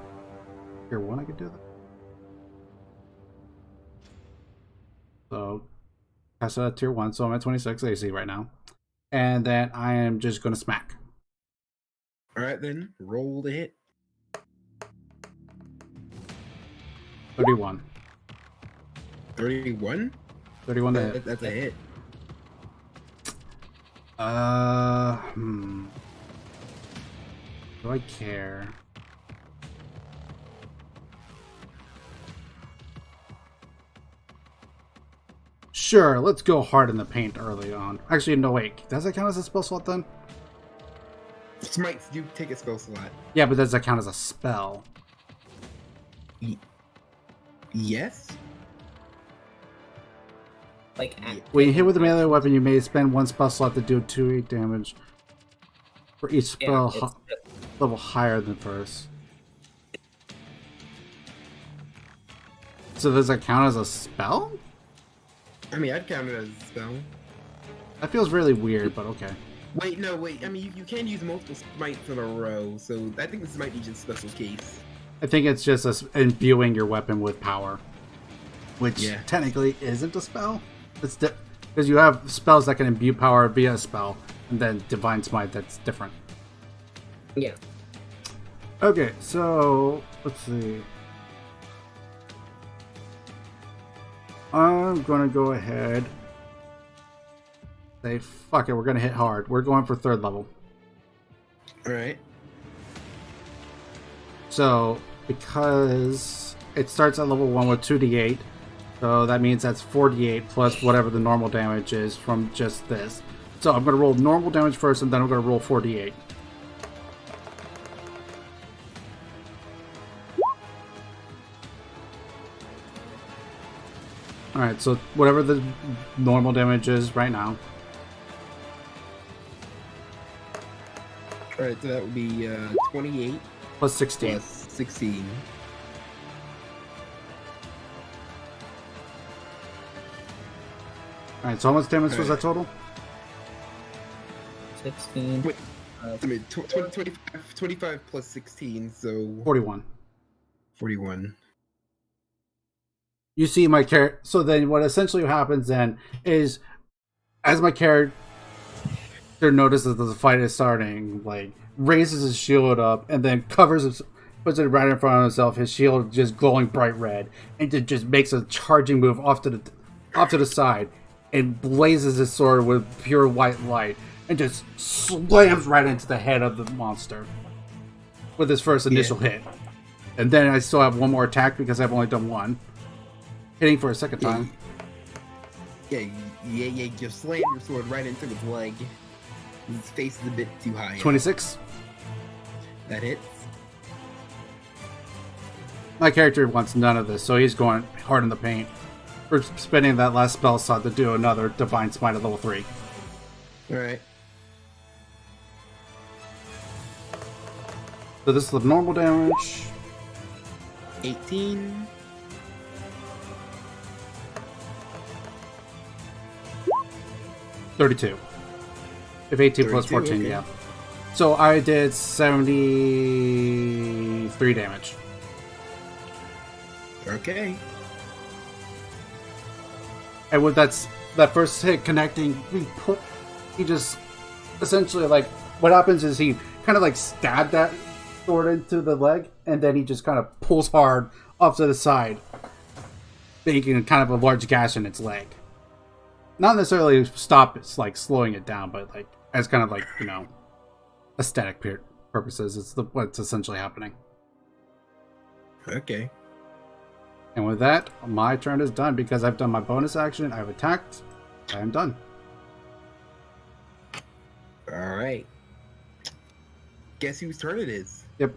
Tier 1 I could do that. So pass it at tier 1, so I'm at 26 AC right now. And then I am just gonna smack. Alright then, roll the hit. 31. 31? 31 to hit. That's a hit. Do I care? Sure, let's go hard in the paint early on. Actually, no, wait. Does that count as a spell slot then? Smites do take a spell slot. Yeah, but does that count as a spell? Yes? Like, When you hit with a melee weapon, you may spend one spell slot to do 2d damage for each spell level higher than first. So does that count as a spell? I mean, I'd count it as a spell. That feels really weird, but okay. Wait, no, wait. I mean, you can use multiple smites in a row, so I think this might be just a special case. I think it's just imbuing your weapon with power, which technically isn't a spell. It's because you have spells that can imbue power via a spell, and then Divine Smite that's different. Yeah. Okay, so let's see. I'm gonna go ahead. Say fuck it, we're gonna hit hard. We're going for 3rd level. Alright. So because it starts at level 1 with 2d8, so that means that's 48 plus whatever the normal damage is from just this. So I'm gonna roll normal damage first, and then I'm gonna roll 48. Alright, so whatever the normal damage is right now. Alright, so that would be 28 Plus 16. plus 16. Alright, so how much damage was that total? 16. Wait, I mean, 25 plus 16, so 41. 41. You see my character. So then what essentially happens then is, as my character notices that the fight is starting, like, raises his shield up and then puts it right in front of himself, his shield just glowing bright red, and it just makes a charging move off to the side and blazes his sword with pure white light and just slams right into the head of the monster with his first initial hit. And then I still have one more attack because I've only done one. Hitting for a second time. Yeah, you slam your sword right into his leg. His face is a bit too high. 26. That hits. My character wants none of this, so he's going hard in the paint. We're spending that last spell slot to do another Divine Smite at level 3. Alright. So this is the normal damage. 18. 32. If 18 plus 14, okay. yeah. So I did 73 damage. Okay. And with that first hit connecting, he just essentially, like, what happens is he kind of like stabbed that sword into the leg, and then he just kind of pulls hard off to the side, making kind of a large gash in its leg. Not necessarily stop, it's like slowing it down, but like as kind of like, you know, aesthetic purposes, it's what's essentially happening. Okay. And with that, my turn is done because I've done my bonus action. I've attacked. I am done. Alright. Guess whose turn it is? Yep.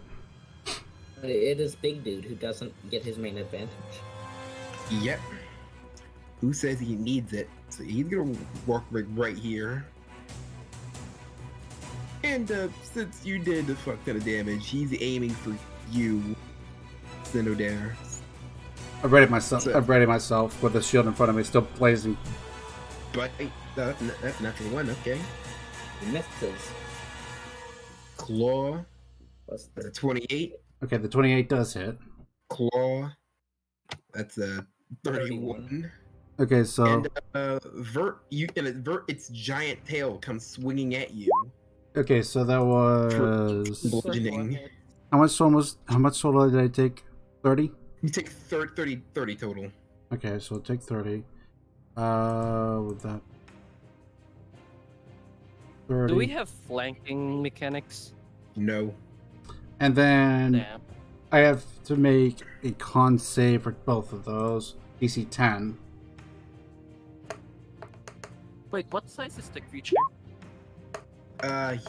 It is Big Dude who doesn't get his main advantage. Yep. Who says he needs it? So he's gonna walk right here. And since you did the fuck ton of damage, he's aiming for you, Sinodare. I've readied myself with the shield in front of me, still blazing. But that's natural one, okay. He misses. Claw. Plus That's a 28. Okay, the 28 does hit. Claw. That's a 31. Okay, so And Vert, its giant tail comes swinging at you. okay, so that was Bludgeoning. how much total did I take? 30? You take 30 total. Okay, so take 30. With that 30. Do we have flanking mechanics? No. And then Damn. I have to make a con save for both of those. DC 10. Wait, what size is the creature?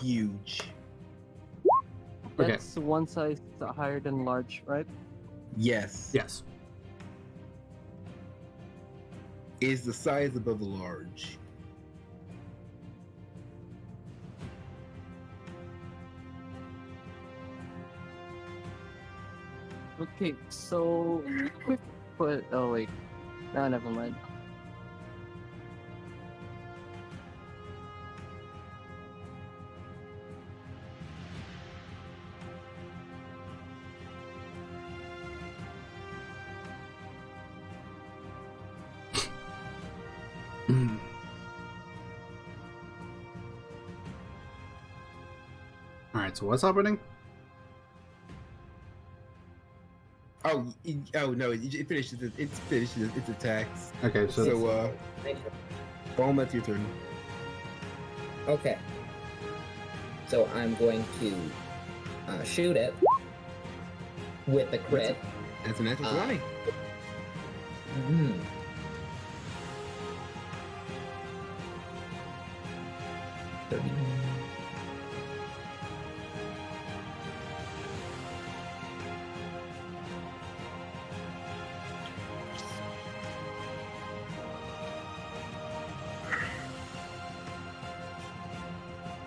Huge. Okay. That's one size higher than large, right? Yes. Yes. Is the size above the large. Okay, so put. Oh wait, no, never mind. Alright, so what's happening? Oh no! It finishes. It finishes its attacks. Okay, so So, Balm, that's your turn. Okay. So I'm going to shoot it with the crit. That's a natural 20. Mhm.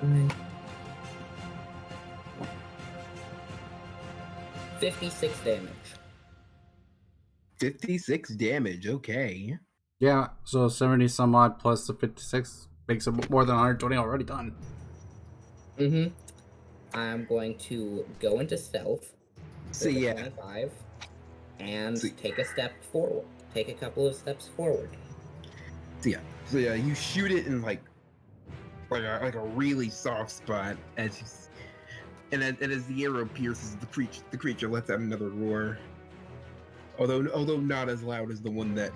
Mm. 56 damage. 56 damage. Okay. yeah, so 70 some odd plus the 56 makes it more than 120 already done. Mm-hmm. I'm going to go into stealth. So with a yeah. 25, and So- take a step forward. Take a couple of steps forward. So yeah. You shoot it in like a really soft spot as as the arrow pierces the creature lets out another roar. Although not as loud as the one that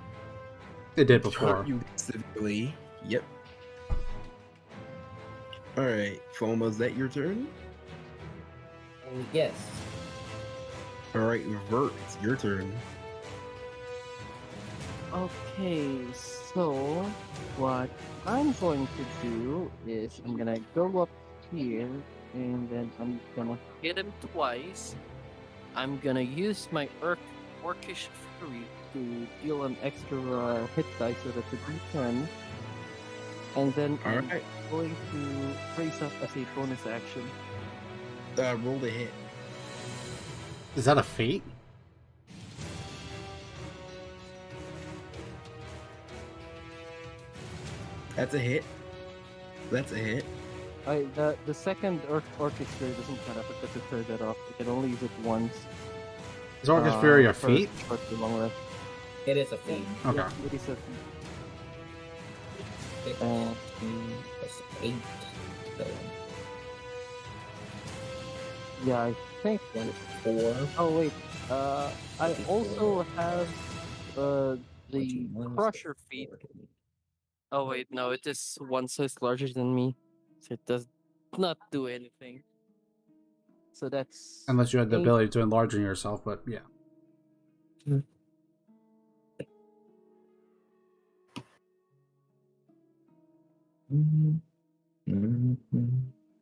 It did before. hurt you severely. Yep. All right, Foma, is that your turn? Yes. All right, Vert, it's your turn. Okay, so what I'm going to do is I'm gonna go up here and then I'm gonna hit him twice. I'm gonna use my Orcish Fury to deal an extra hit die, so that's a D10. And then All I'm right, going to raise up as a bonus action. roll the hit. Is that a feat? That's a hit. That's a hit. The second Orcish Fury doesn't count up because to turn that off. You can only use it once. Is Orcish Fury a for- feat? For the long rest. It is a feat. Okay. Yeah, it is a feat. 15 plus 8. So, Yeah, I think. 4. Oh wait, I also have the 21, Crusher feat. Oh wait, no, it is one size larger than me, so it does not do anything. So that's Unless you had the 8. ability to enlarge yourself, but yeah.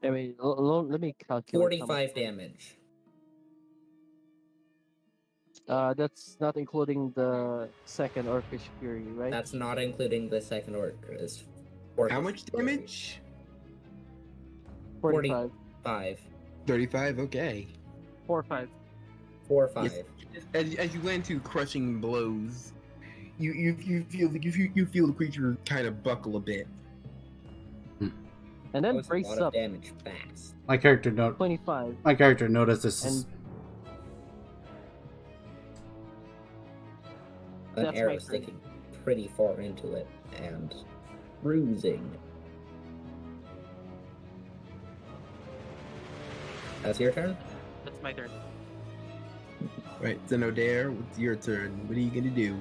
I mean, let me calculate. how much- 45 damage. That's not including the second Orcish Fury, right? That's not including the second orc. How much damage? 45. 5. 35. Okay. 4-5. 4 or 5. Yes. As you land two crushing blows, you feel the creature kind of buckle a bit. And That then was a brace lot up. of damage fast. My character 25. noticed this. An That's arrow my turn. sticking pretty far into it and bruising. That's your turn? That's my turn. Right, Zenodare, it's your turn. What are you gonna do?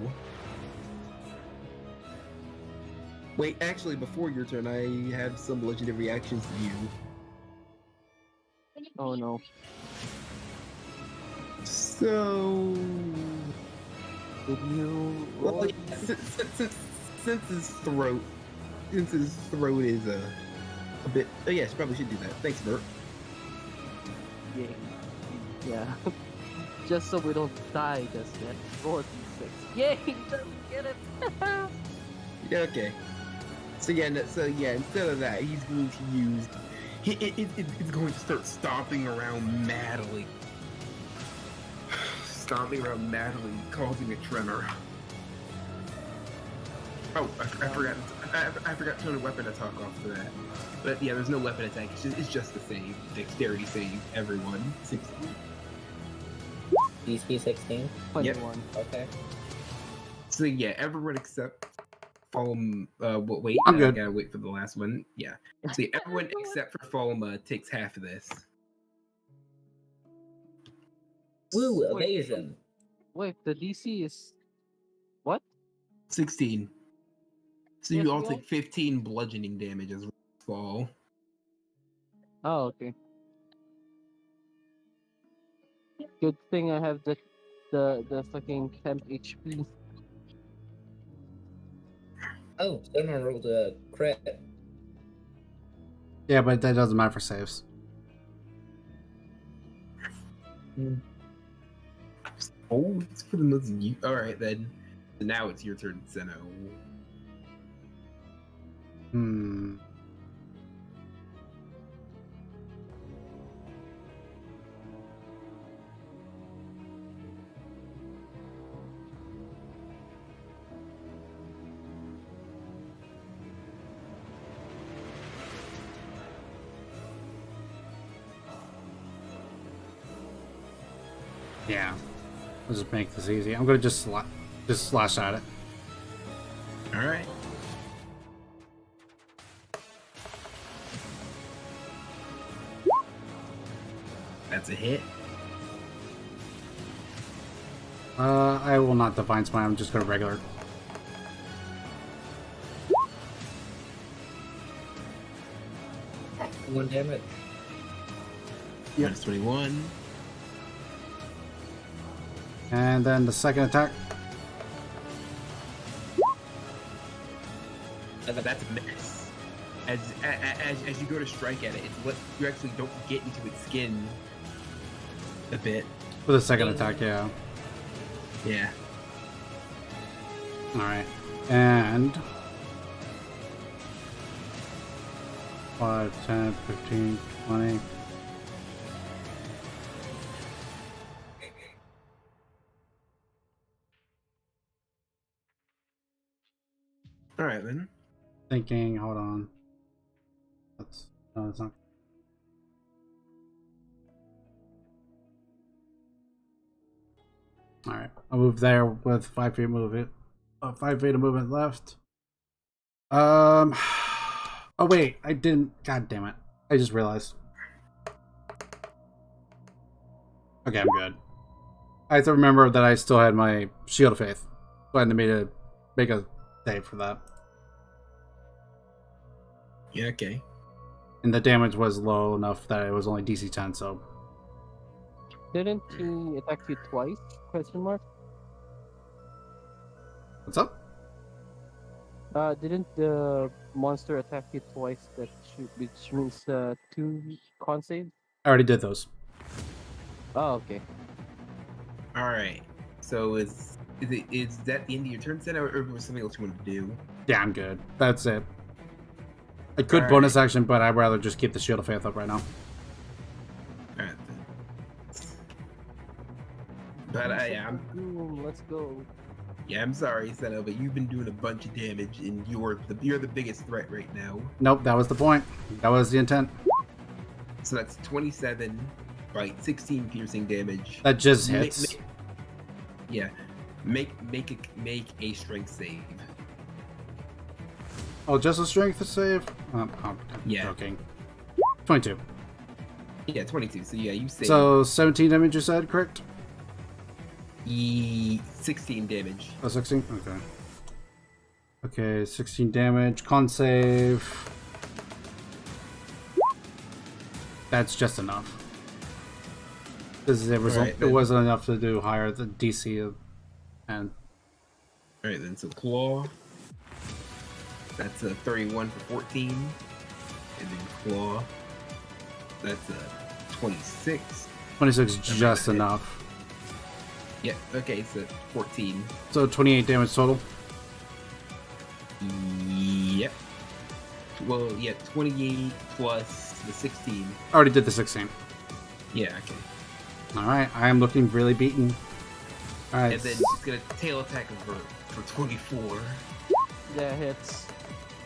Wait, actually, before your turn, I have some legendary reactions to you. Oh no. So, Did you well, roll? since his throat is a bit. Oh yes, probably should do that. Thanks, Bert. Yay. Yeah. Just so we don't die just yet. Roll a d6. Yay! Just get it! Yeah, okay. So instead of that, he's going to use. It's going to start stomping around madly. Stomping around madly, causing a tremor. Oh, I forgot. I forgot to turn a weapon attack off for that. But yeah, there's no weapon attack. It's just a save, dexterity save. Everyone, 16. DC 16? 21. Okay. So yeah, everyone except Falm. Wait, I'm I good. gotta wait for the last one. Yeah. So yeah, everyone except for Falma takes half of this. Woo, Wait. evasion. Wait, the DC is what? 16. So Yes, you all we all- take 15 bludgeoning damage as fall. Oh, okay. Good thing I have the fucking temp HP. Oh, someone rolled a crit. Yeah, but that doesn't matter for saves. Oh, it's for the most. All right then. So now it's your turn, Zeno. Hmm. Yeah. Let's just make this easy. I'm gonna just slash at it. All right. That's a hit. I will not divine smite. I'm just gonna regular. One damage. Yep. That's 21. And then the second attack. That's a miss. As you go to strike at it, it's what you actually don't get into its skin a bit. For the second attack, yeah. Yeah. Alright. And 5, 10, 15, 20. All right then. Thinking, hold on. That's no, that's not. All right, I'll move there with 5 feet movement. 5 feet of movement left. Oh wait, I didn't. God damn it! I just realized. Okay, I'm good. I have to remember that I still had my Shield of Faith, so I had to make a save for that. Yeah. Okay. And the damage was low enough that it was only DC 10, so... Didn't he attack you twice? Question mark. What's up? Didn't the monster attack you twice? Which means 2 con saves. I already did those. Oh, okay. All right. So is that the end of your turn, then, or was something else you wanted to do? Yeah, I'm good. That's it. I could Alright. bonus action, but I'd rather just keep the Shield of Faith up right now. All right. But Let's go. I'm sorry, Seno, but you've been doing a bunch of damage, and you're the biggest threat right now. Nope, that was the point. That was the intent. So that's 27, right? 16 piercing damage. That just hits. Yeah. Make a strength save. Oh, just a strength save? I'm Yeah. joking. 22. Yeah, 22. So yeah, you save. So 17 damage you said, correct? 16 damage. Oh, 16? Okay. Okay, 16 damage. Con save. That's just enough. This is a result. Right, it wasn't enough to do higher than DC. And Alright then, so Claw. That's a 31 for 14. And then Claw. That's a 26. 26 is just enough. Yeah, okay, so 14. So 28 damage total. Yep. Well, yeah, 28 plus the 16. Already did the 16. Yeah, okay. Alright, I am looking really beaten. Alright. And then she's gonna tail attack of her for 24. That hits.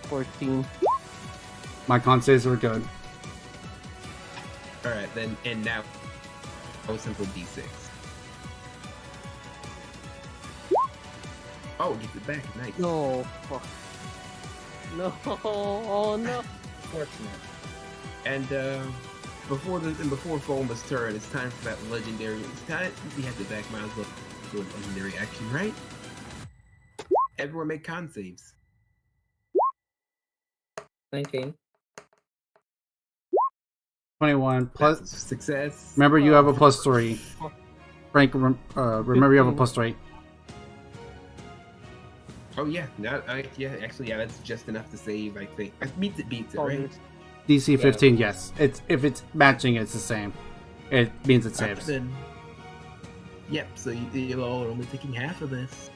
14. My con saves were good. Alright, then, and now, oh, simple d6. Oh, gets it back, nice. No, fuck. No, oh no. Fortunate. And, before Foma's turn, it's time for that legendary. It's time, we have the back, might as well go with legendary action, right? Everyone make con saves. 19. 21 That's plus. a success. Remember, you have a plus 3. Frank, remember you have a plus 3. Oh yeah, no, yeah, actually, yeah, that's just enough to save. I think it beats it, right? DC 15, yes. It's if it's matching, it's the same. It means it saves. Then, yep. So you all are only taking half of this.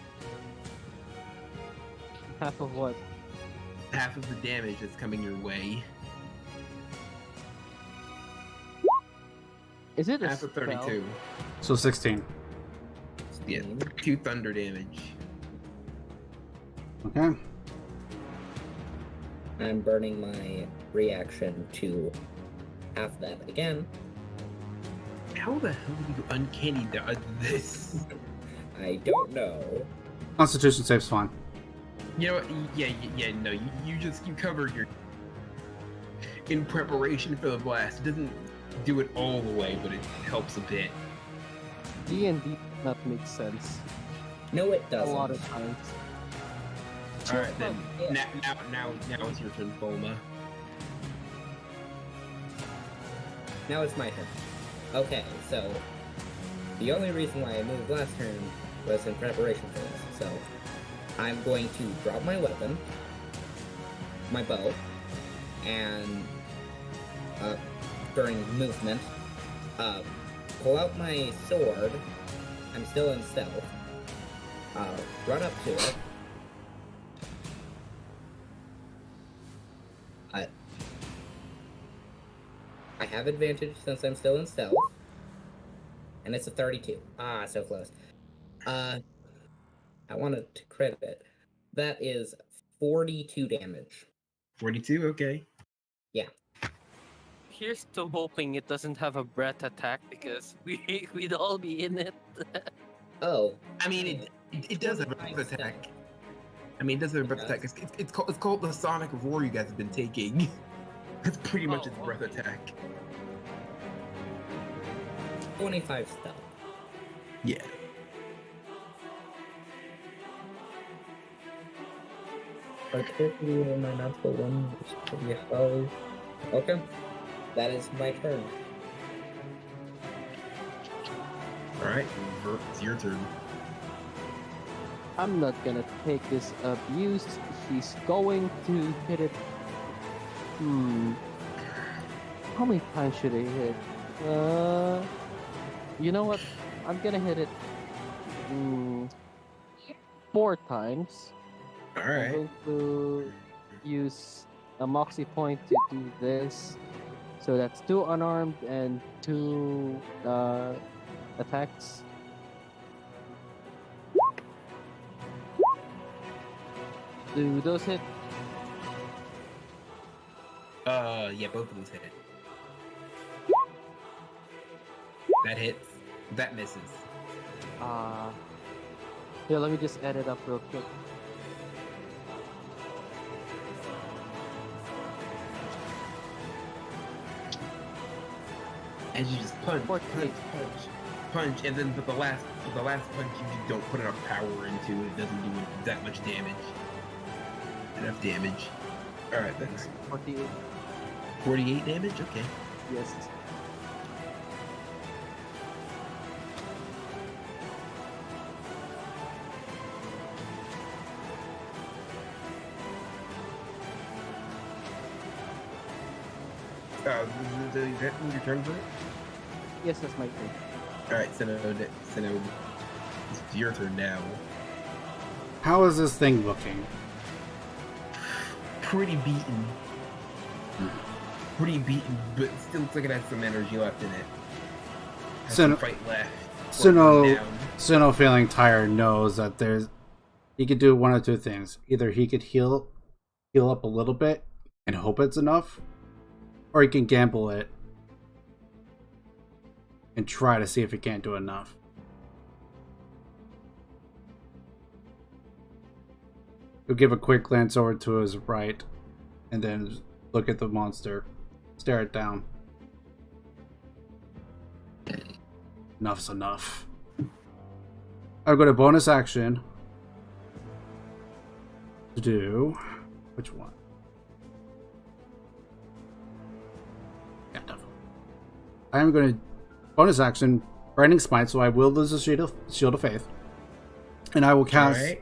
Half of what? Half of the damage that's coming your way. Is it a Half of spell? 32. So 16. Yeah, 2 thunder damage. Okay. I'm burning my reaction to half that again. How the hell do you uncanny dodge this? I don't know. Constitution saves fine. You know what? Yeah. No, you covered your in preparation for the blast. It doesn't do it all the way, but it helps a bit. D&D does not make sense. No, it A doesn't. lot of times. All right, then. Yeah. Now it's your turn, Foma. Now it's my turn. Okay, so the only reason why I moved last turn was in preparation for this. So I'm going to drop my weapon, my bow, and during movement, pull out my sword. I'm still in stealth. Run up to it. I have advantage since I'm still in stealth. And it's a 32. Ah, so close. I wanted to crit it. That is 42 damage. 42. Okay. Yeah. Here's to hoping it doesn't have a breath attack because we'd all be in it. Oh. I mean, it does have a breath attack. I mean, it does have a breath attack. It's called the sonic roar you guys have been taking. That's pretty much its breath attack. 25 stealth. Yeah. Particularly in my natural one, which is pretty high. Okay. That is my turn. Alright, Vert, it's your turn. I'm not gonna take this abuse. He's going to hit it. How many times should I hit? You know what? I'm gonna hit it 4 times. I'm Alright. going to use a Moxie point to do this. So that's 2 unarmed and 2 attacks. Do those hit? Yeah, both of those hit. That hits. That misses. Yeah, let me just add it up real quick. And you just punch, 48. punch, and then for the last punch, you don't put enough power into it. It doesn't do that much damage. Enough damage. All right, thanks. 48. 48 damage. Okay. Yes. Is that your turn for it? Yes, that's my turn. All right, Seno, it's your turn now. How is this thing looking? Pretty beaten. Pretty beaten, but still looks like it has some energy left in it. Has some fight left. Sino feeling tired knows that he could do one of two things. Either he could heal up a little bit and hope it's enough, or he can gamble it and try to see if he can't do enough. He'll give a quick glance over to his right and then look at the monster. Stare it down. Enough's enough. I've got a bonus action to do. Which one? Yeah, definitely. I am going to bonus action Branding Smite, so I will lose the Shield of Faith. And I will cast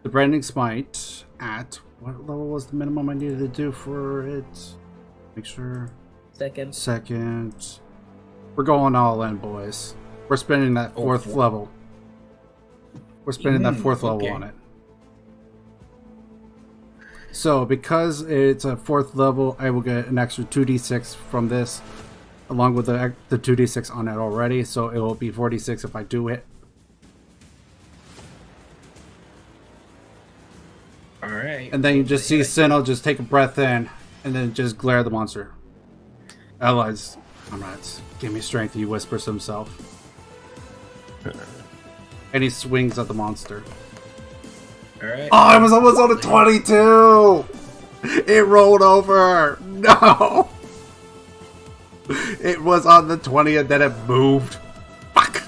the Branding Smite at what level was the minimum I needed to do for it? Make sure. Second. We're going all in, boys. We're spending that fourth level. We're spending that fourth level on it. So, because it's a fourth level, I will get an extra 2d6 from this, along with the 2d6 on it already. So, it will be 46 if I do it. Alright. And then you just see Sinnoh just take a breath in, and then just glare at the monster. Allies, comrades, give me strength, he whispers to himself. And he swings at the monster. Alright. Oh, I was almost on a 22! It rolled over! No! It was on the 20 and then it moved. Fuck!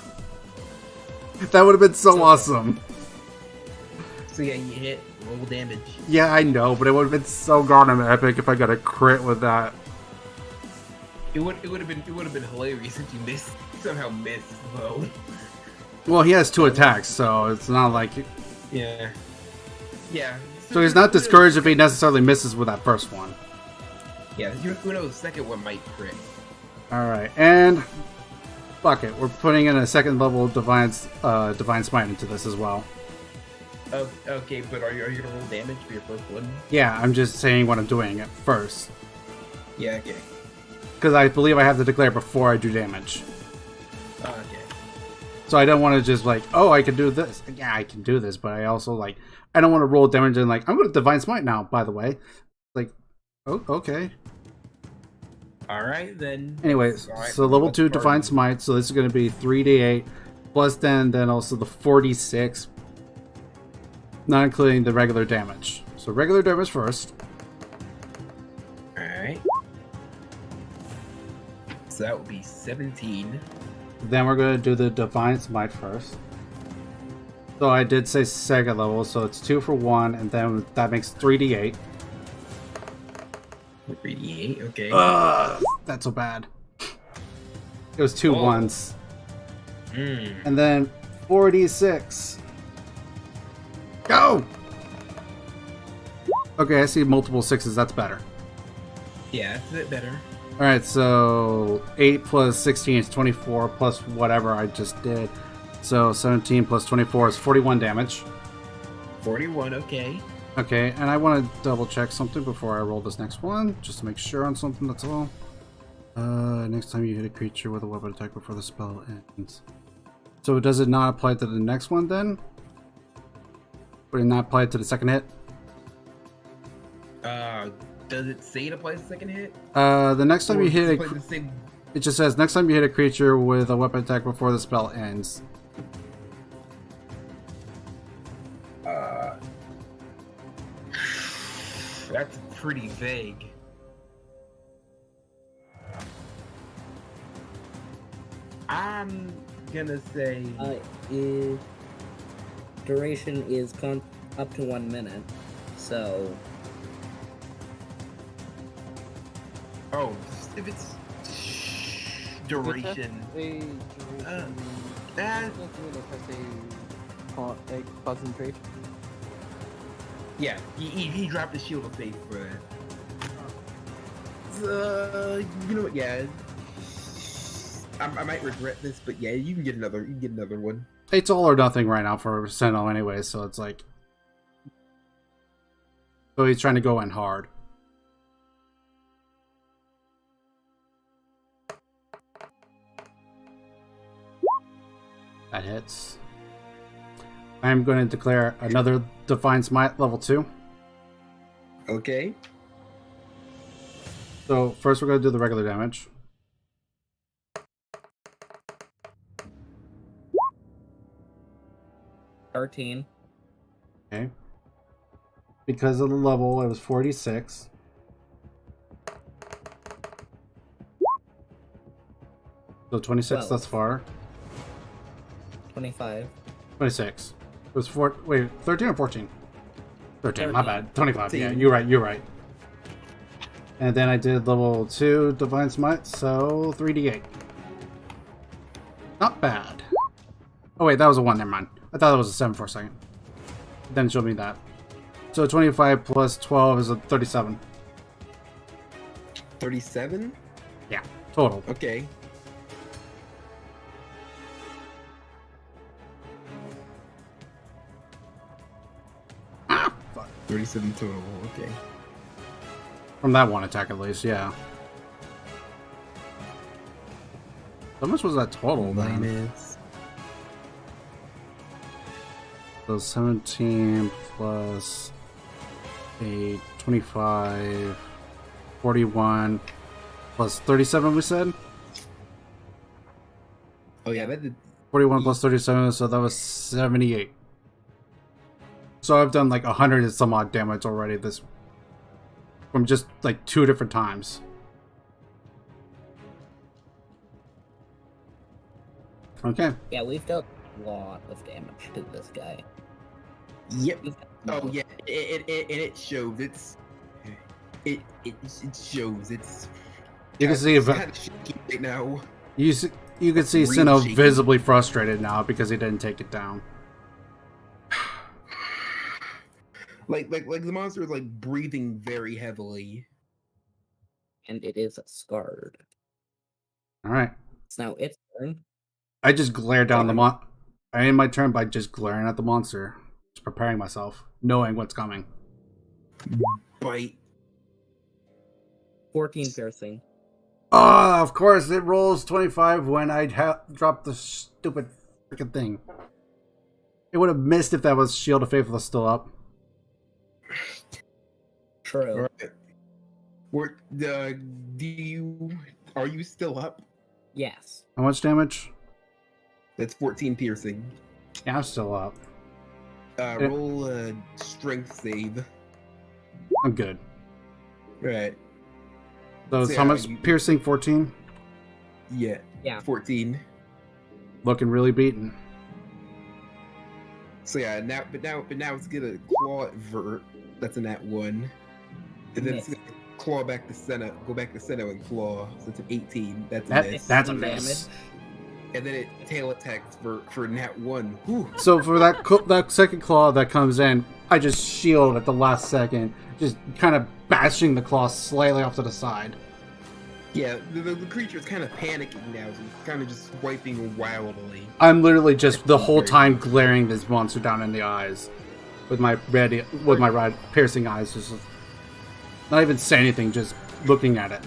That would have been so awesome. So yeah, you hit, roll damage. Yeah, I know, but it would have been so goddamn epic if I got a crit with that. It would have been hilarious if you somehow missed though. Well, he has 2 attacks, so it's not like... Yeah. Yeah. So he's not discouraged if he necessarily misses with that first one. Yeah, who knows, the second one might crit. Alright, and... Fuck it, we're putting in a second level Divine Smite into this as well. Oh, okay, but are you gonna roll damage for your first one? Yeah, I'm just saying what I'm doing at first. Yeah, okay. Because I believe I have to declare before I do damage. Oh, okay. So I don't want to just like, oh, I can do this. Yeah, I can do this, but I also like, I don't want to roll damage and like, I'm going to Divine Smite now, by the way. Like, oh, okay. Alright, then. Anyways, so level 2 Divine Smite, so this is going to be 3d8, plus then also the 46, not including the regular damage. So regular damage first. Alright. So that would be 17. Then we're going to do the Divine Smite first. So I did say second level, so it's 2 for 1, and then that makes 3d8. 3d8, okay. That's so bad. It was 2 ones. And then 4d6. Go! Okay, I see multiple 6s, that's better. Yeah, that's a bit better. Alright, so 8 plus 16 is 24, plus whatever I just did. So 17 plus 24 is 41 damage. 41, okay. Okay, and I want to double check something before I roll this next one, just to make sure on something, that's all. Next time you hit a creature with a weapon attack before the spell ends. So does it not apply to the next one then? Would it not apply to the second hit? Does it say it applies to the second hit? The next time Or you hit does it play the it just says next time you hit a creature with a weapon attack before the spell ends. That's pretty vague. I'm gonna say Duration is up to 1 minute, so oh, if it's duration. A duration. Has a concentration. Yeah, he dropped the shield of faith for that. You know what? Yeah, I might regret this, but yeah, you can get another. You can get another one. It's all or nothing right now for Sentinel anyway, so it's like... So he's trying to go in hard. That hits. I'm going to declare another Divine Smite level 2. Okay. So first we're going to do the regular damage. $13. Okay. Because of the level, it was 46. So 26 thus far. 25. 26. It was 13 or 14? 13, my 13. bad. 25, yeah, you're right. And then I did level 2 Divine Smite, so 3d8. Not bad. Oh wait, that was a 1, never mind. I thought it was a 7 for a second. Then it showed me that. So 25 plus 12 is a 37. 37? Yeah, total. Okay. Ah, fuck. 37 total, okay. From that one attack at least, yeah. How much was that total then? Minus. So 17 plus 8, 25, 41, plus 37 we said? Oh yeah, that did. 41 plus 37, so that was 78. So I've done like 100 and some odd damage already this... From just like 2 different times. Okay. Yeah, we've dealt a lot of damage to this guy. Yep. Oh yeah, it shows. It shows. It's. You can see it's kind of shaky right now. You can see Real Sinnoh shaky. visibly frustrated now because he didn't take it down. Like the monster is like breathing very heavily. And it is scarred. All right. It's now its turn. I just glare down the I end my turn by just glaring at the monster, just preparing myself, knowing what's coming. Bite. 14 piercing. Ah, of course it rolls 25 when I dropped the stupid freaking thing. It would have missed if that was Shield of Faithful still up. True. All right. Are you still up? Yes. How much damage? That's 14 piercing. Yeah, I'm still up. Roll a strength save. I'm good. Right. So it's So how yeah, much piercing? 14? Yeah. Yeah. 14. Looking really beaten. So yeah, now it's gonna claw at Vert. That's a nat 1. And then it's gonna claw back to center, go back to center and claw. So it's an 18. That's a miss. That's a Damage. miss. And then it tail attacks for nat 1. Whew. So for that second claw that comes in, I just shield at the last second, just kind of bashing the claw slightly off to the side. Yeah, the creature's kind of panicking now, so it's kind of just wiping wildly. I'm literally just the whole time glaring this monster down in the eyes with my red piercing eyes, just not even saying anything, just looking at it.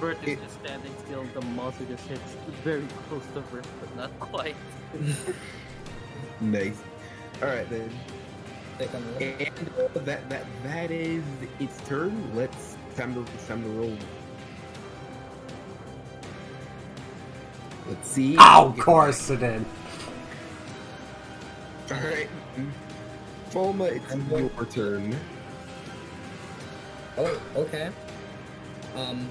Bert is just standing still, the monster just hits very close to Bert, but not quite. Nice. All right then. Take on the And that is its turn. It's time to roll. Let's see. Oh, of course it did. All right. Fulma, it's your turn. Oh, okay. I'm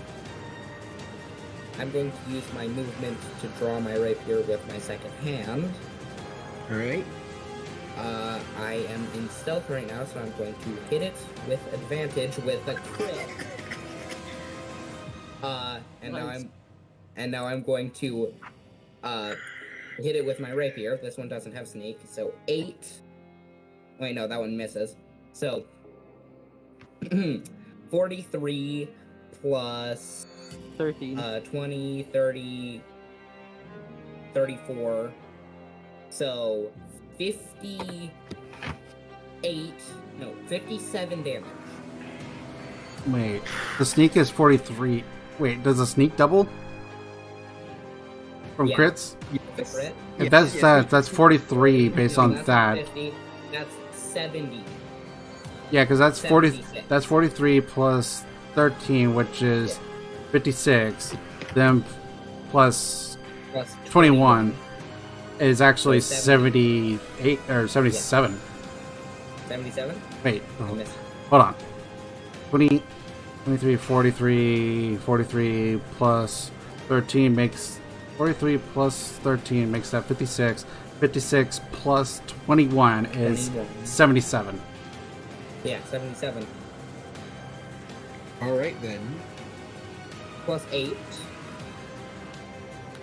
going to use my movement to draw my rapier with my second hand. Alright. I am in stealth right now, so I'm going to hit it with advantage with a crit. And now I'm going to hit it with my rapier. This one doesn't have sneak, so 8. Wait, no, that one misses. So 43 plus 13. 20, 30, 34. So 57 damage. Wait, the sneak is 43. Wait, does the sneak double? From Yeah. crits? The crit? If that's 43 based on That's that. 50, that's 70. Yeah, because that's 76. That's 43 plus 13, which is 56. Then plus Plus 21 is actually So 70. 78 or 77. 77? Wait, I missed. hold on. 20, 23, 43 plus 13 makes 43 plus 13 makes that 56. 56 plus 21 is 21. 77. Yeah, 77. Alright then. Plus 8.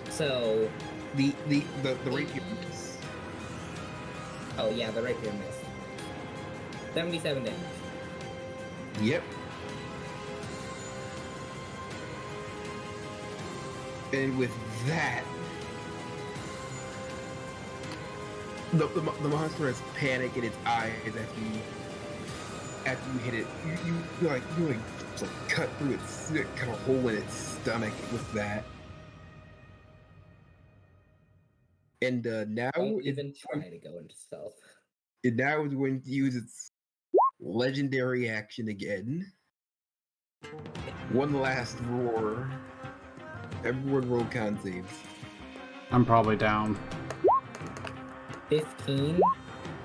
So, The rapier. oh yeah, the rapier missed. 77 damage. Yep. And with that, the monster has panic in its eyes after you hit it. You like just like cut through its kind of hole in its stomach with that. And now Don't even try to go into stealth. it now is going to use its legendary action again. One last roar. Everyone roll con saves. I'm probably down. 15.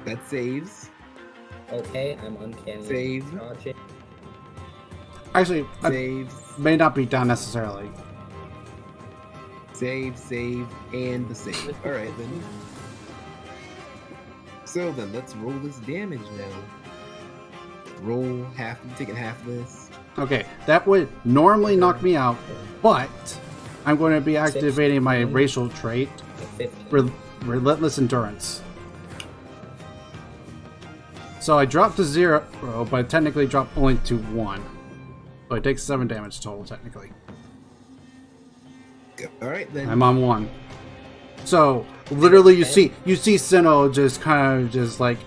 That saves. Okay, I'm uncanny. Save. Dodging. Actually, I Saves. may not be down necessarily. Save, and the save. Alright then. So then, let's roll this damage now. Roll half, I'm taking half of this. Okay, that would normally knock me out, but I'm going to be activating my 16. racial trait, 15. Relentless Endurance. So I dropped to 0, but technically dropped only to 1. So it takes 7 damage total, technically. Alright then. I'm on 1. So literally, you see Sinnoh just kind of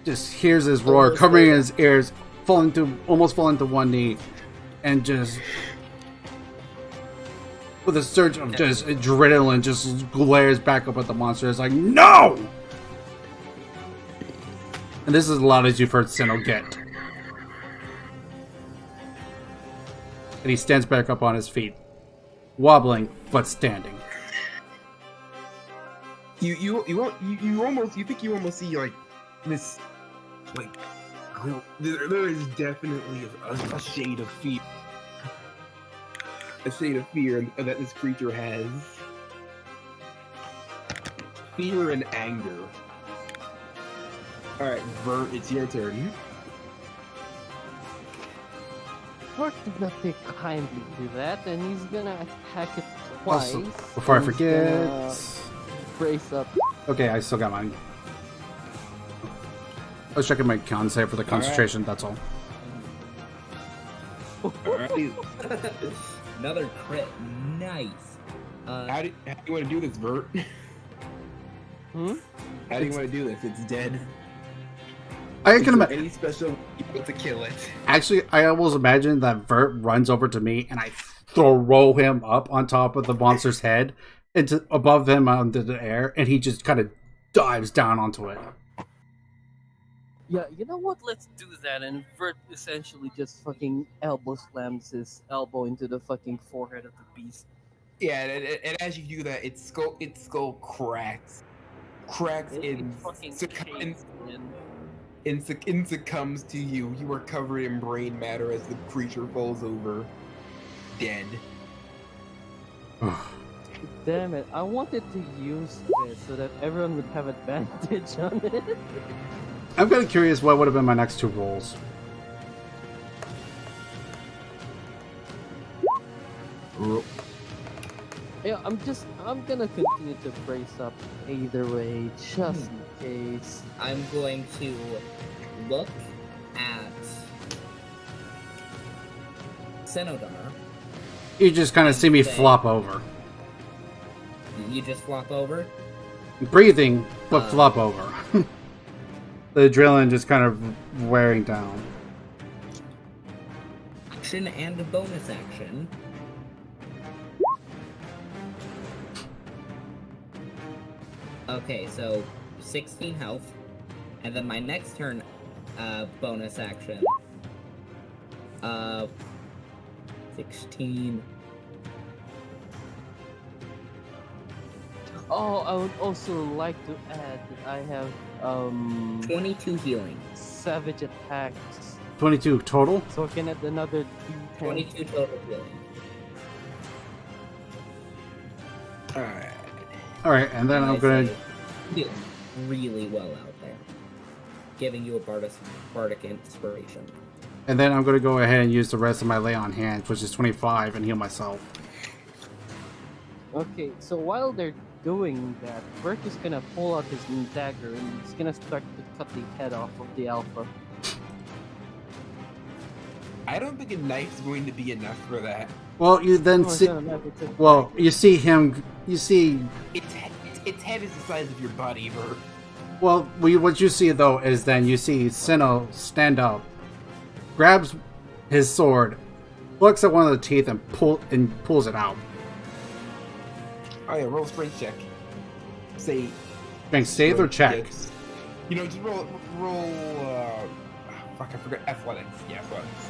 just hears his roar, covering his ears, almost falling to one knee, and just with a surge of just adrenaline, just glares back up at the monster. It's like, no! And this is as loud as you've heard Sinnoh get. And he stands back up on his feet, wobbling but standing. You think you almost see like this, like there is definitely a shade of fear, that this creature has. Fear and anger. All right, Vert, it's your turn. Mark did not take kindly to that, and he's gonna attack it twice. Also, before I and he's forget, gonna brace up. okay, I still got mine. I was checking my con save for the concentration. That's all. Alright. Another crit. Nice. How do you want to do this, Vert? Hmm? How do you want to do this? It's dead. I Is can there imagine. any special people to kill it? Actually, I almost imagine that Vert runs over to me and I throw him up on top of the monster's head, into above him into the air, and he just kind of dives down onto it. Yeah, you know what? Let's do that. And Vert essentially just fucking elbow slams his elbow into the fucking forehead of the beast. Yeah, and as you do that, its skull cracks It in fucking succumb- shakes, man. Insa comes to you. You are covered in brain matter as the creature falls over, dead. Damn it! I wanted to use this so that everyone would have advantage on it. I'm kind of curious what would have been my next two rolls. Yeah, I'm gonna continue to brace up either way, just in case. I'm going to look at Xenodar. You just kind of see me Okay. flop over. You just flop over. Breathing, but flop over. The adrenaline just kind of wearing down. Action and a bonus action. Okay, so 16 health. And then my next turn, bonus action. 16. Oh, I would also like to add that I have 22 healing. savage attacks, 22 total? so I can add another D10. 22 total healing. Alright. Alright, and then I'm I gonna... say you did really well out there. Giving you a bardic inspiration. And then I'm gonna go ahead and use the rest of my lay on hands, which is 25, and heal myself. Okay, so while they're doing that, Bert is gonna pull out his dagger and he's gonna start to cut the head off of the alpha. I don't think a knife's going to be enough for that. Well, you then Oh, it's see... not a knife, it's a Well, dagger. you see him... You see... Its head is the size of your body, Bert. Well, what you see, though, is then you see Sinnoh stand up, grabs his sword, looks at one of the teeth, and pulls it out. Oh yeah, roll a strength check. Say Being saved or check? yes. You know, just roll fuck, I forgot athletics. Yeah, athletics.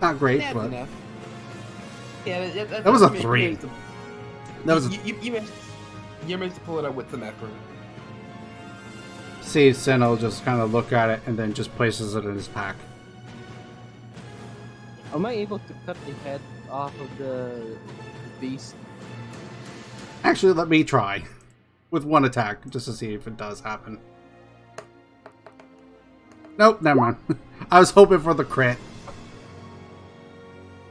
Not great, That's but... enough. Yeah, That was a you 3. managed to- That was... you managed to pull it out with some effort. See Sinnoh just kind of look at it, and then just places it in his pack. Am I able to cut the head off of the beast? Actually, let me try. With one attack, just to see if it does happen. Nope, never mind. I was hoping for the crit.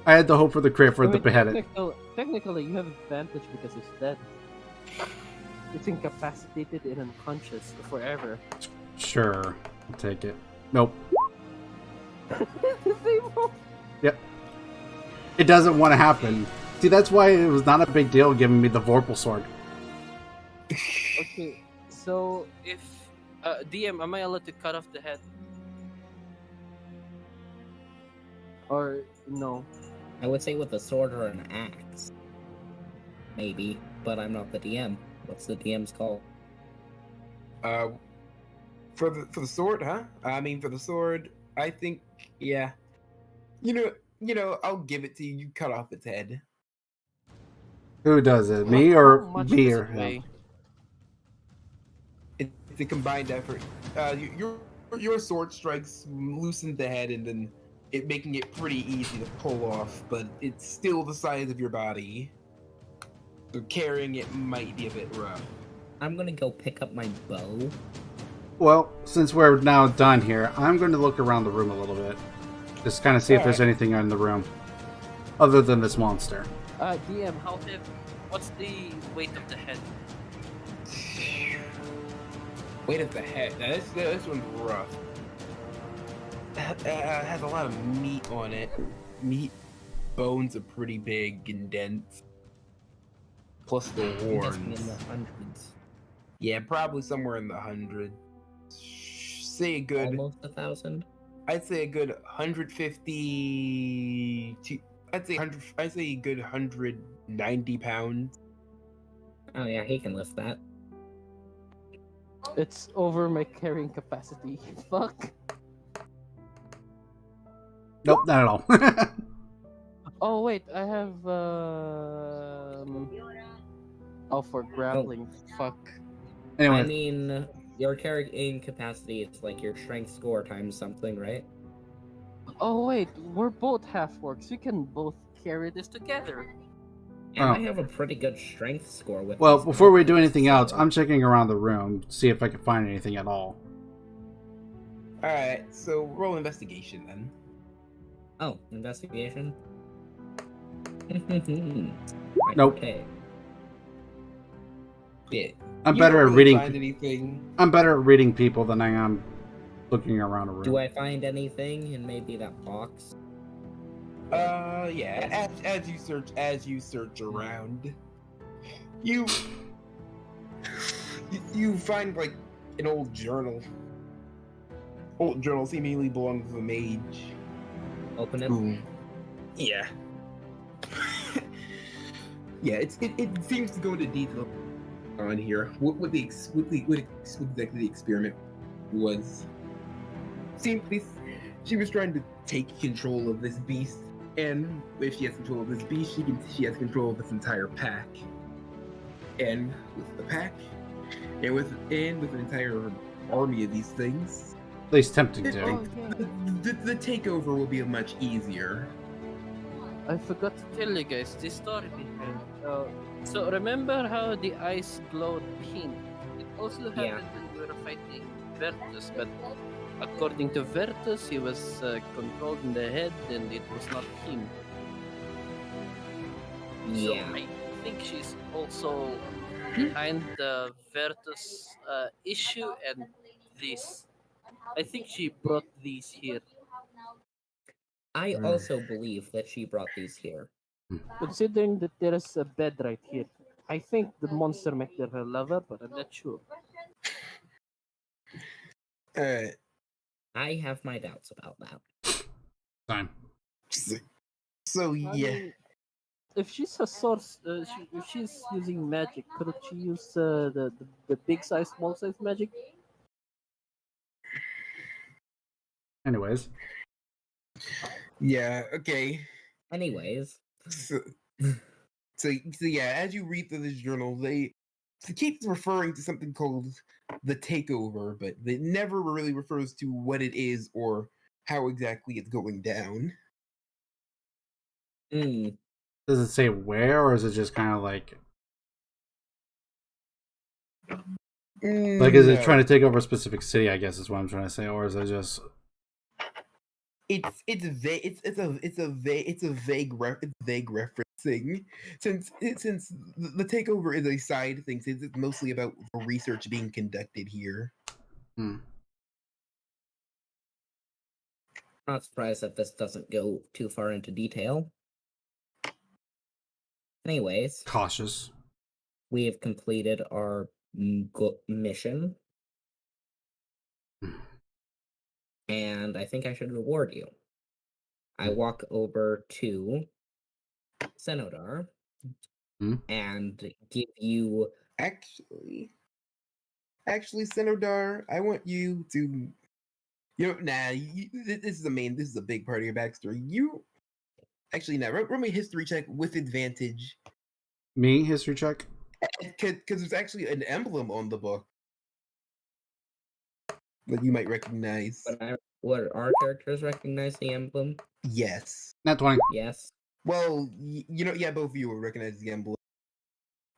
I had the hope for the crit for I the mean, beheaded. Technically, you have advantage because it's dead. It's incapacitated and unconscious forever. Sure, I'll take it. Nope. Yep. It doesn't want to happen. See, that's why it was not a big deal giving me the Vorpal sword. Okay, so if DM, am I allowed to cut off the head? Or no? I would say with a sword or an axe. Maybe, but I'm not the DM. What's the DM's call? For the sword, huh? I mean, for the sword, I think, yeah. You know, I'll give it to you. You cut off its head. Who does it? Me or How much me does or it weigh? him? It's a combined effort. Your sword strikes loosen the head and then it making it pretty easy to pull off, but it's still the size of your body. So carrying it might be a bit rough. I'm gonna go pick up my bow. Well, since we're now done here, I'm going to look around the room a little bit. Just kind of see if there's anything in the room. Other than this monster. DM, how heavy? What's the weight of the head? Weight of the head. Now this one's rough. Has a lot of meat on it. Meat, bones are pretty big and dense. Plus the I'm guessing in horns. the hundreds. Yeah, probably somewhere in the hundred. Say a good. Almost 1,000. I'd say a good 150. I'd say 100. I'd say a good 190 pounds. Oh yeah, he can lift that. It's over my carrying capacity. Fuck. Nope, not at all. Oh wait, I have Oh, for grappling. Fuck. Anyway, I mean, your carrying capacity is like your strength score times something, right? Oh wait, we're both half orcs. We can both carry this together. And I Oh. have a pretty good strength score with well, these before we do outfits, anything else, so- I'm checking around the room, see if I can find anything at all. Alright, so roll investigation then. Oh, investigation? Nope. Okay. Yeah. I'm You better don't at really reading. find anything. I'm better at reading people than I am looking around a room. Do I find anything in maybe that box? Yeah. As you search around, you find like an old journal. Old journal seemingly belongs to a mage. Open it. Boom. Yeah. Yeah. It seems to go into detail on here. What exactly the experiment was. Simply, she was trying to take control of this beast, and if she has control of this beast, she has control of this entire pack. And with the pack, and with an entire army of these things, At least tempting it- to. Oh yeah. the takeover will be much easier. I forgot to tell you guys this story behind. So remember how the ice glowed pink? It also happened Yeah. when we were fighting Vertus, but according to Vertus, he was controlled in the head, and it was not him. Yeah. So I think she's also behind the Vertus issue and this. I think she brought these here. I Hmm. also believe that she brought these here. Considering that there is a bed right here, I think the monster might be her lover, but I'm not sure. Alright. I have my doubts about that. Time. So I yeah. mean, if she's a source, if she's using magic, couldn't she use the big size, small size magic? Anyways, Yeah, okay. Anyways, So, so yeah, as you read through this journal, they keep referring to something called the takeover, but it never really refers to what it is or how exactly it's going down. does it say where, or is it just kind of like is it No. trying to take over a specific city? I guess is what I'm trying to say, or is it just It's vague. It's a vague referencing since the takeover is a side thing. Since it's mostly about the research being conducted here. not surprised that this doesn't go too far into detail. Anyways, cautious? we have completed our mission. And I think I should reward you. I walk over to Senodar and give you... Actually, Senodar, I want you to, this is a big part of your backstory. Roll me a history check with advantage. Me history check. Because there's actually an emblem on the book that you might recognize. Would our characters recognize the emblem? Yes. Not 20. Yes. Well, both of you will recognize the emblem.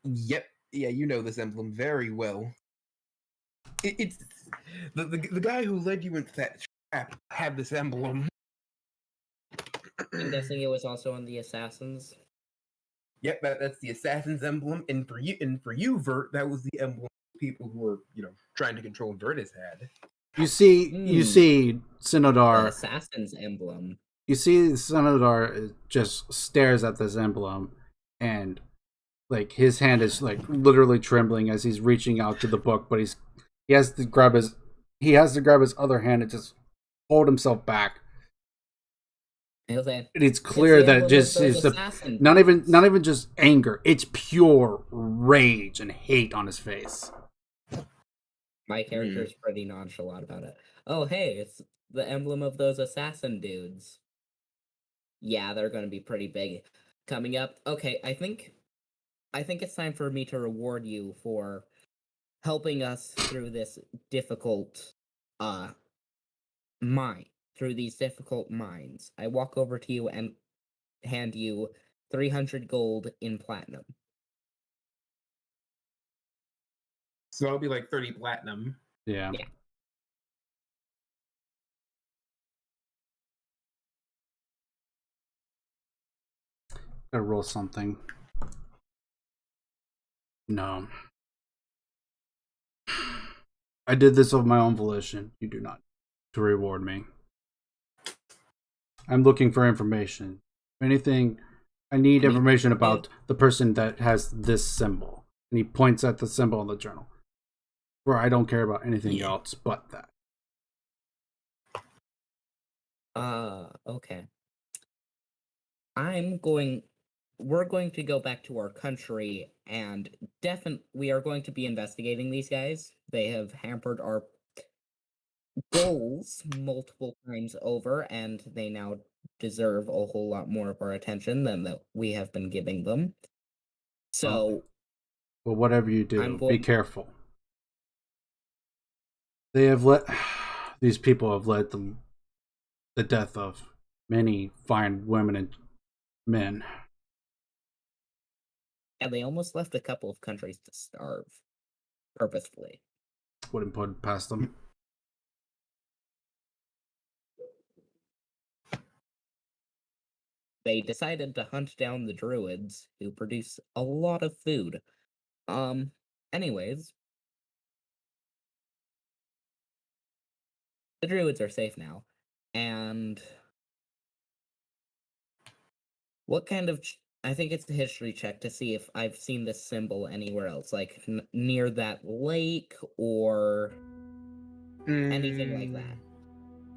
Yep. Yeah, you know this emblem very well. It's the guy who led you into that trap had this emblem. I'm guessing it was also on the assassins. Yep, that's the assassin's emblem, and for you, Vert, that was the emblem people who were trying to control Vertus had. You see The Sinodar. assassin's emblem. You see Sinodar just stares at this emblem, and like his hand is like literally trembling as he's reaching out to the book, but he has to grab his other hand and just hold himself back. And it's clear that just is not even just anger. It's pure rage and hate on his face. My character's pretty nonchalant about it. Oh, hey, it's the emblem of those assassin dudes. Yeah, they're going to be pretty big coming up. Okay, I think I think it's time for me to reward you for helping us through this difficult mine, through these difficult mines. I walk over to you and hand you 300 gold in platinum. So that'll be like 30 platinum. Yeah. Yeah. Gotta roll something. No. I did this of my own volition. You do not to reward me. I'm looking for information. If anything, I need information about the person that has this symbol. And he points at the symbol in the journal. Where I don't care about anything else but that. Okay. We're going to go back to our country and we are going to be investigating these guys. They have hampered our goals multiple times over, and they now deserve a whole lot more of our attention than that we have been giving them. So, well, whatever you do, be careful. They have these people have led the death of many fine women and men. And they almost left a couple of countries to starve purposefully. Wouldn't put it past them. They decided to hunt down the druids, who produce a lot of food. Anyways, the druids are safe now. And what kind of... I think it's a history check to see if I've seen this symbol anywhere else, like near that lake or anything like that.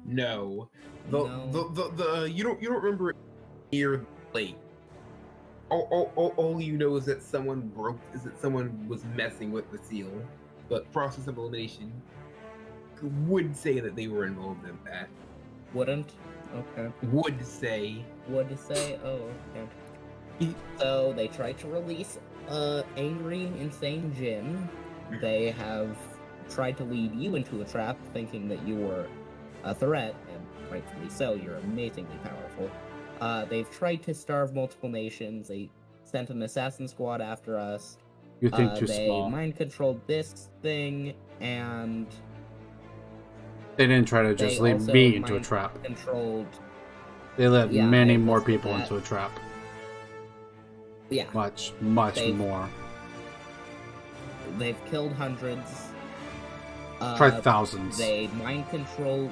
No. You don't remember it near the lake. All you know is that someone was messing with the seal. But process of elimination would say that they were involved in that. Wouldn't? Okay. Would say. Oh, okay. So they tried to release angry, insane Jin. They have tried to lead you into a trap, thinking that you were a threat, and rightfully so, you're amazingly powerful. They've tried to starve multiple nations. They sent an assassin squad after us. You think too they small. They mind-controlled this thing, and... They didn't try to just lead me into a trap. Controlled. They let many more people into a trap. Yeah. Much more. They've killed hundreds. Try thousands. They mind control.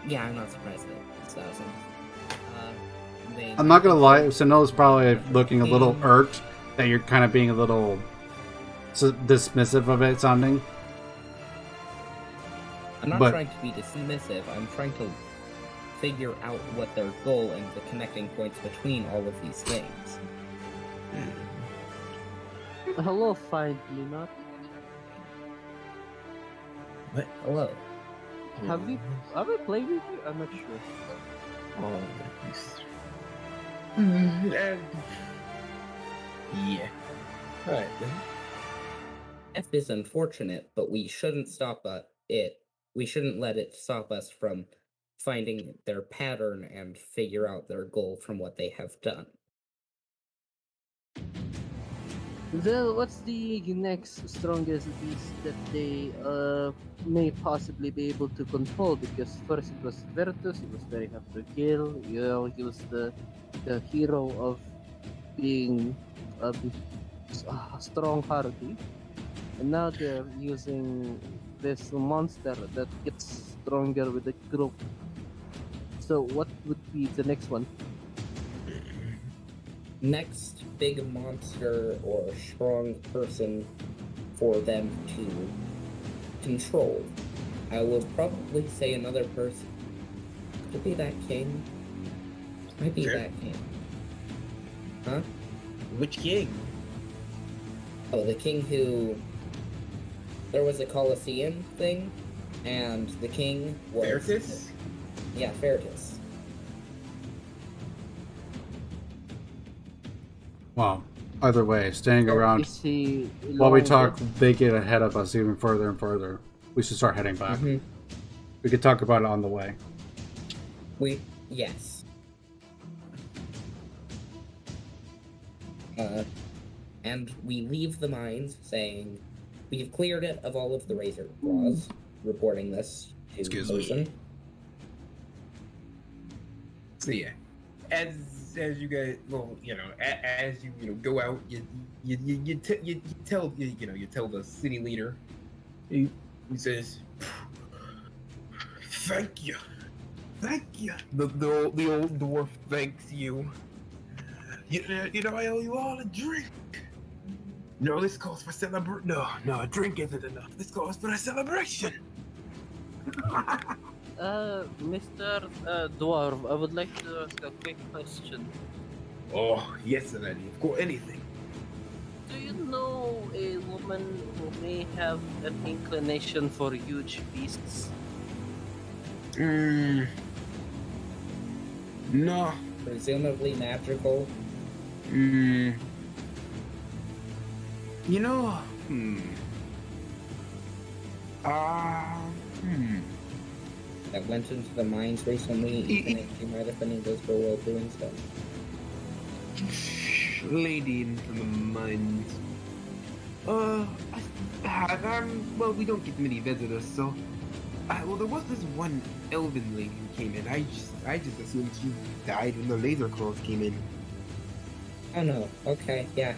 Yeah, I'm not surprised that it's thousands. I'm not gonna lie, Sano's probably looking a little irked that you're kind of being a little dismissive of it sounding. I'm not trying to be dismissive, I'm trying to figure out what their goal and the connecting points between all of these things. Hello, Find Me Not. What? Hello. Have we played with you? I'm not sure. Yeah. Alright then. F is unfortunate, but we shouldn't we shouldn't let it stop us from finding their pattern and figure out their goal from what they have done. Well, what's the next strongest beast that they may possibly be able to control? Because first it was Vertus, it was very hard to kill. You know, he was the hero of being strong-hearted, and now they're using this monster that gets stronger with the group. So what would be the next one? Next big monster or strong person for them to control. I would probably say another person. Could be that king. Might be that king. Huh? Which king? Oh, the king who... There was a Colosseum thing, and the king was... Vertus? Yeah, Vertus. Well, either way, staying around Is he while we long talk, dead? they get ahead of us even further and further. We should start heading back. Mhm. We could talk about it on the way. Yes. And we leave the mines saying we've cleared it of all of the razor claws, reporting this to Excuse me. person. So yeah, as you guys, well, as you go out, you tell you tell the city leader. He says, "Thank you, thank you." The old dwarf thanks you. You know, I owe you all a drink. No, this calls for celebration. No, a drink isn't enough. This calls for a celebration. Mr. Dwarf, I would like to ask a quick question. Oh, yes, Alani. Of course, anything. Do you know a woman who may have an inclination for huge beasts? No. Presumably magical. You know, That went into the mines recently, even if she might have been invisible while doing stuff. lady into the mines. Well, we don't get many visitors, so. Well, there was this one elven lady who came in. I just assumed she died when the laser claws came in. Oh no, okay, yeah.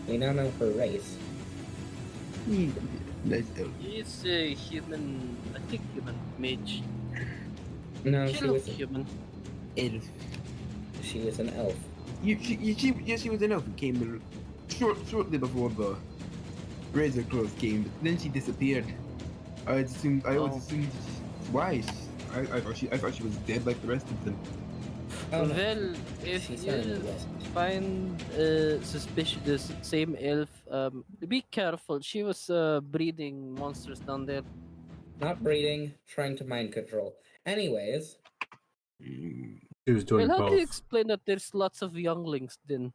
We now know her race. Nice elf. He's a human, I think human mage. No, She she looked was human. Elf. she was an elf. She was an elf who came in shortly before the razor claws came, but then she disappeared. I always assumed why. I thought she was dead like the rest of them. Oh, no. Well, if She you certainly wasn't. find suspicious the same elf, be careful. She was breeding monsters down there. Not breeding, trying to mind control. Anyways, She was doing Well, how do you both. explain that there's lots of younglings then,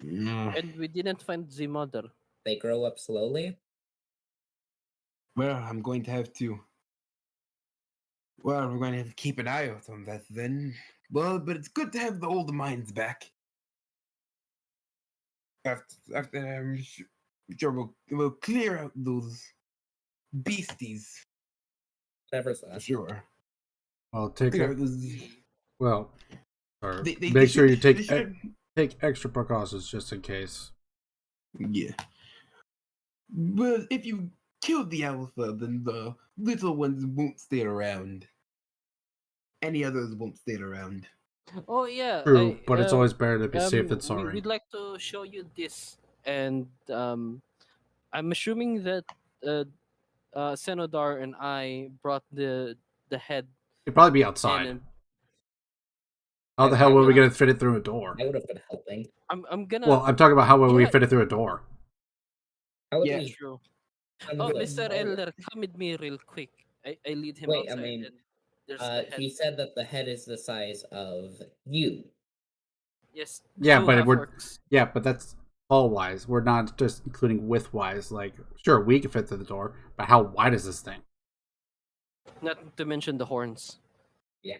No. and we didn't find the mother? they grow up slowly. Well, I'm going to have to. Well, we're going to have to keep an eye out on that then. Well, but it's good to have the old minds back. After I'm sure we'll clear out those beasties Whatever's for left. sure. Well, Clear out those. or They make sure you they take should- take extra precautions just in case. Yeah. But if you kill the alpha, then the little ones won't stay around. Any others won't stay around. Oh yeah, True, but it's always better to be safe than we, sorry. we'd like to show you this, and I'm assuming that Senodar and I brought the head. It'd probably be outside. And How the I hell were we would- gonna fit it through a door? I would have been helping. I'm gonna. Well, I'm talking about how would we Yeah. fit it through a door. How would Yeah. we? True. I'm Oh, good. Mr. Elder, come with me real quick. I lead him Wait, I outside. mean, and there's the head. He said that the head is the size of you. Yes. Yeah, two but we're half-orcs. yeah, but that's all wise. We're not just including width wise. Like, sure, we can fit through the door, but how wide is this thing? Not to mention the horns. Yeah.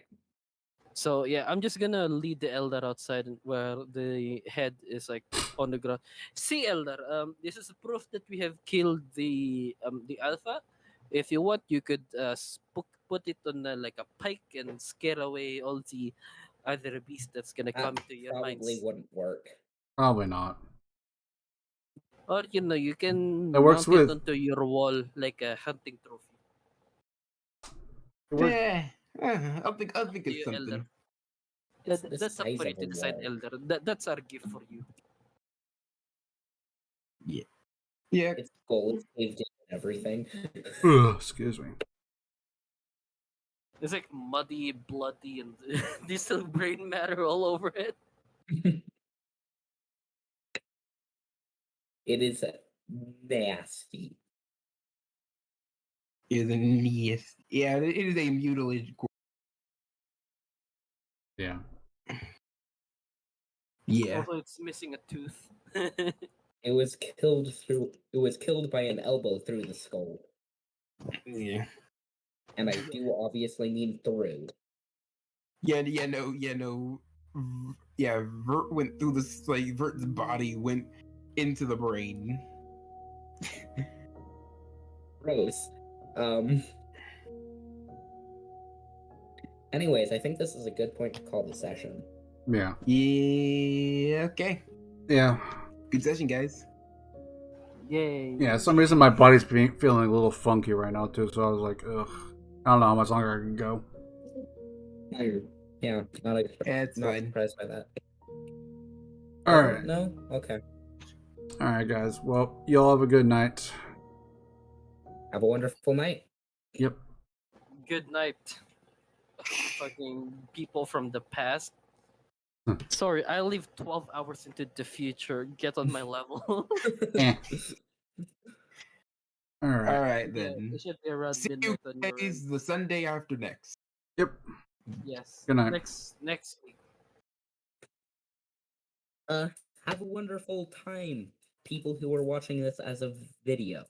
So yeah, I'm just gonna lead the elder outside where the head is like on the ground. See, elder, this is proof that we have killed the alpha. If you want, you could put it on like a pike and scare away all the other beast that's gonna That come to your probably minds. wouldn't work. Probably not. Or you can That works mount it with- onto your wall like a hunting trophy. It works- Yeah, I'll think You, it's something. elder. It's the That's up size for you of to a decide, wall. elder. That's our gift for you. Yeah, It's gold, paved in and everything. Ugh, excuse me. It's like muddy, bloody, and diesel brain matter all over it. It is nasty. is a yes. Yeah, it is a mutilated corpse. Yeah. Yeah. Also, it's missing a tooth. It was killed by an elbow through the skull. Yeah. And I do obviously mean through. Yeah, no. Yeah, Vert went through this, like, Vert's body went into the brain. Gross. Anyways, I think this is a good point to call the session. Yeah. Yeah, okay. Yeah. Good session, guys. Yay. Yeah, for some reason my body's feeling a little funky right now too, so I was like, ugh. I don't know how much longer I can go. Yeah, not fine. surprised by that. Alright. No? Okay. Alright, guys. Well, y'all have a good night. Have a wonderful night. Yep. Good night. Fucking people from the past. Sorry, I live 12 hours into the future. Get on my level. Eh. Alright. Alright, Yeah, then. it should be around See you midnight on your guys end. the Sunday after next. Yep. Yes. Good night. Next week. Have a wonderful time, people who are watching this as a video.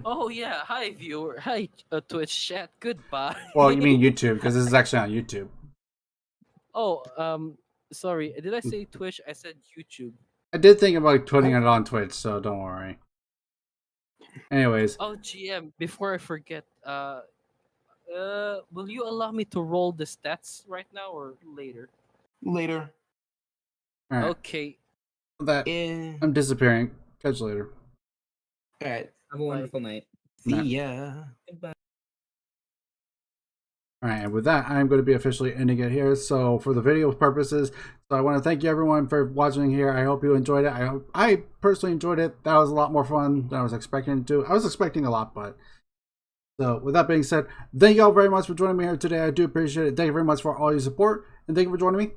Oh yeah, hi viewer. Hi Twitch chat. Goodbye. Well, you mean YouTube, because this is actually on YouTube. Oh, sorry. Did I say Twitch? I said YouTube. I did think about putting it on Twitch, so don't worry. Anyways. Oh, GM, before I forget, will you allow me to roll the stats right now or later? Later. Alright. Okay. That I'm disappearing. Catch you later. Alright. Have a wonderful night. See ya. Goodbye. Alright, and with that, I'm going to be officially ending it here. So, for the video purposes, so I want to thank you everyone for watching here. I hope you enjoyed it. I personally enjoyed it. That was a lot more fun than I was expecting to. I was expecting a lot, but... So, with that being said, thank you all very much for joining me here today. I do appreciate it. Thank you very much for all your support, and thank you for joining me.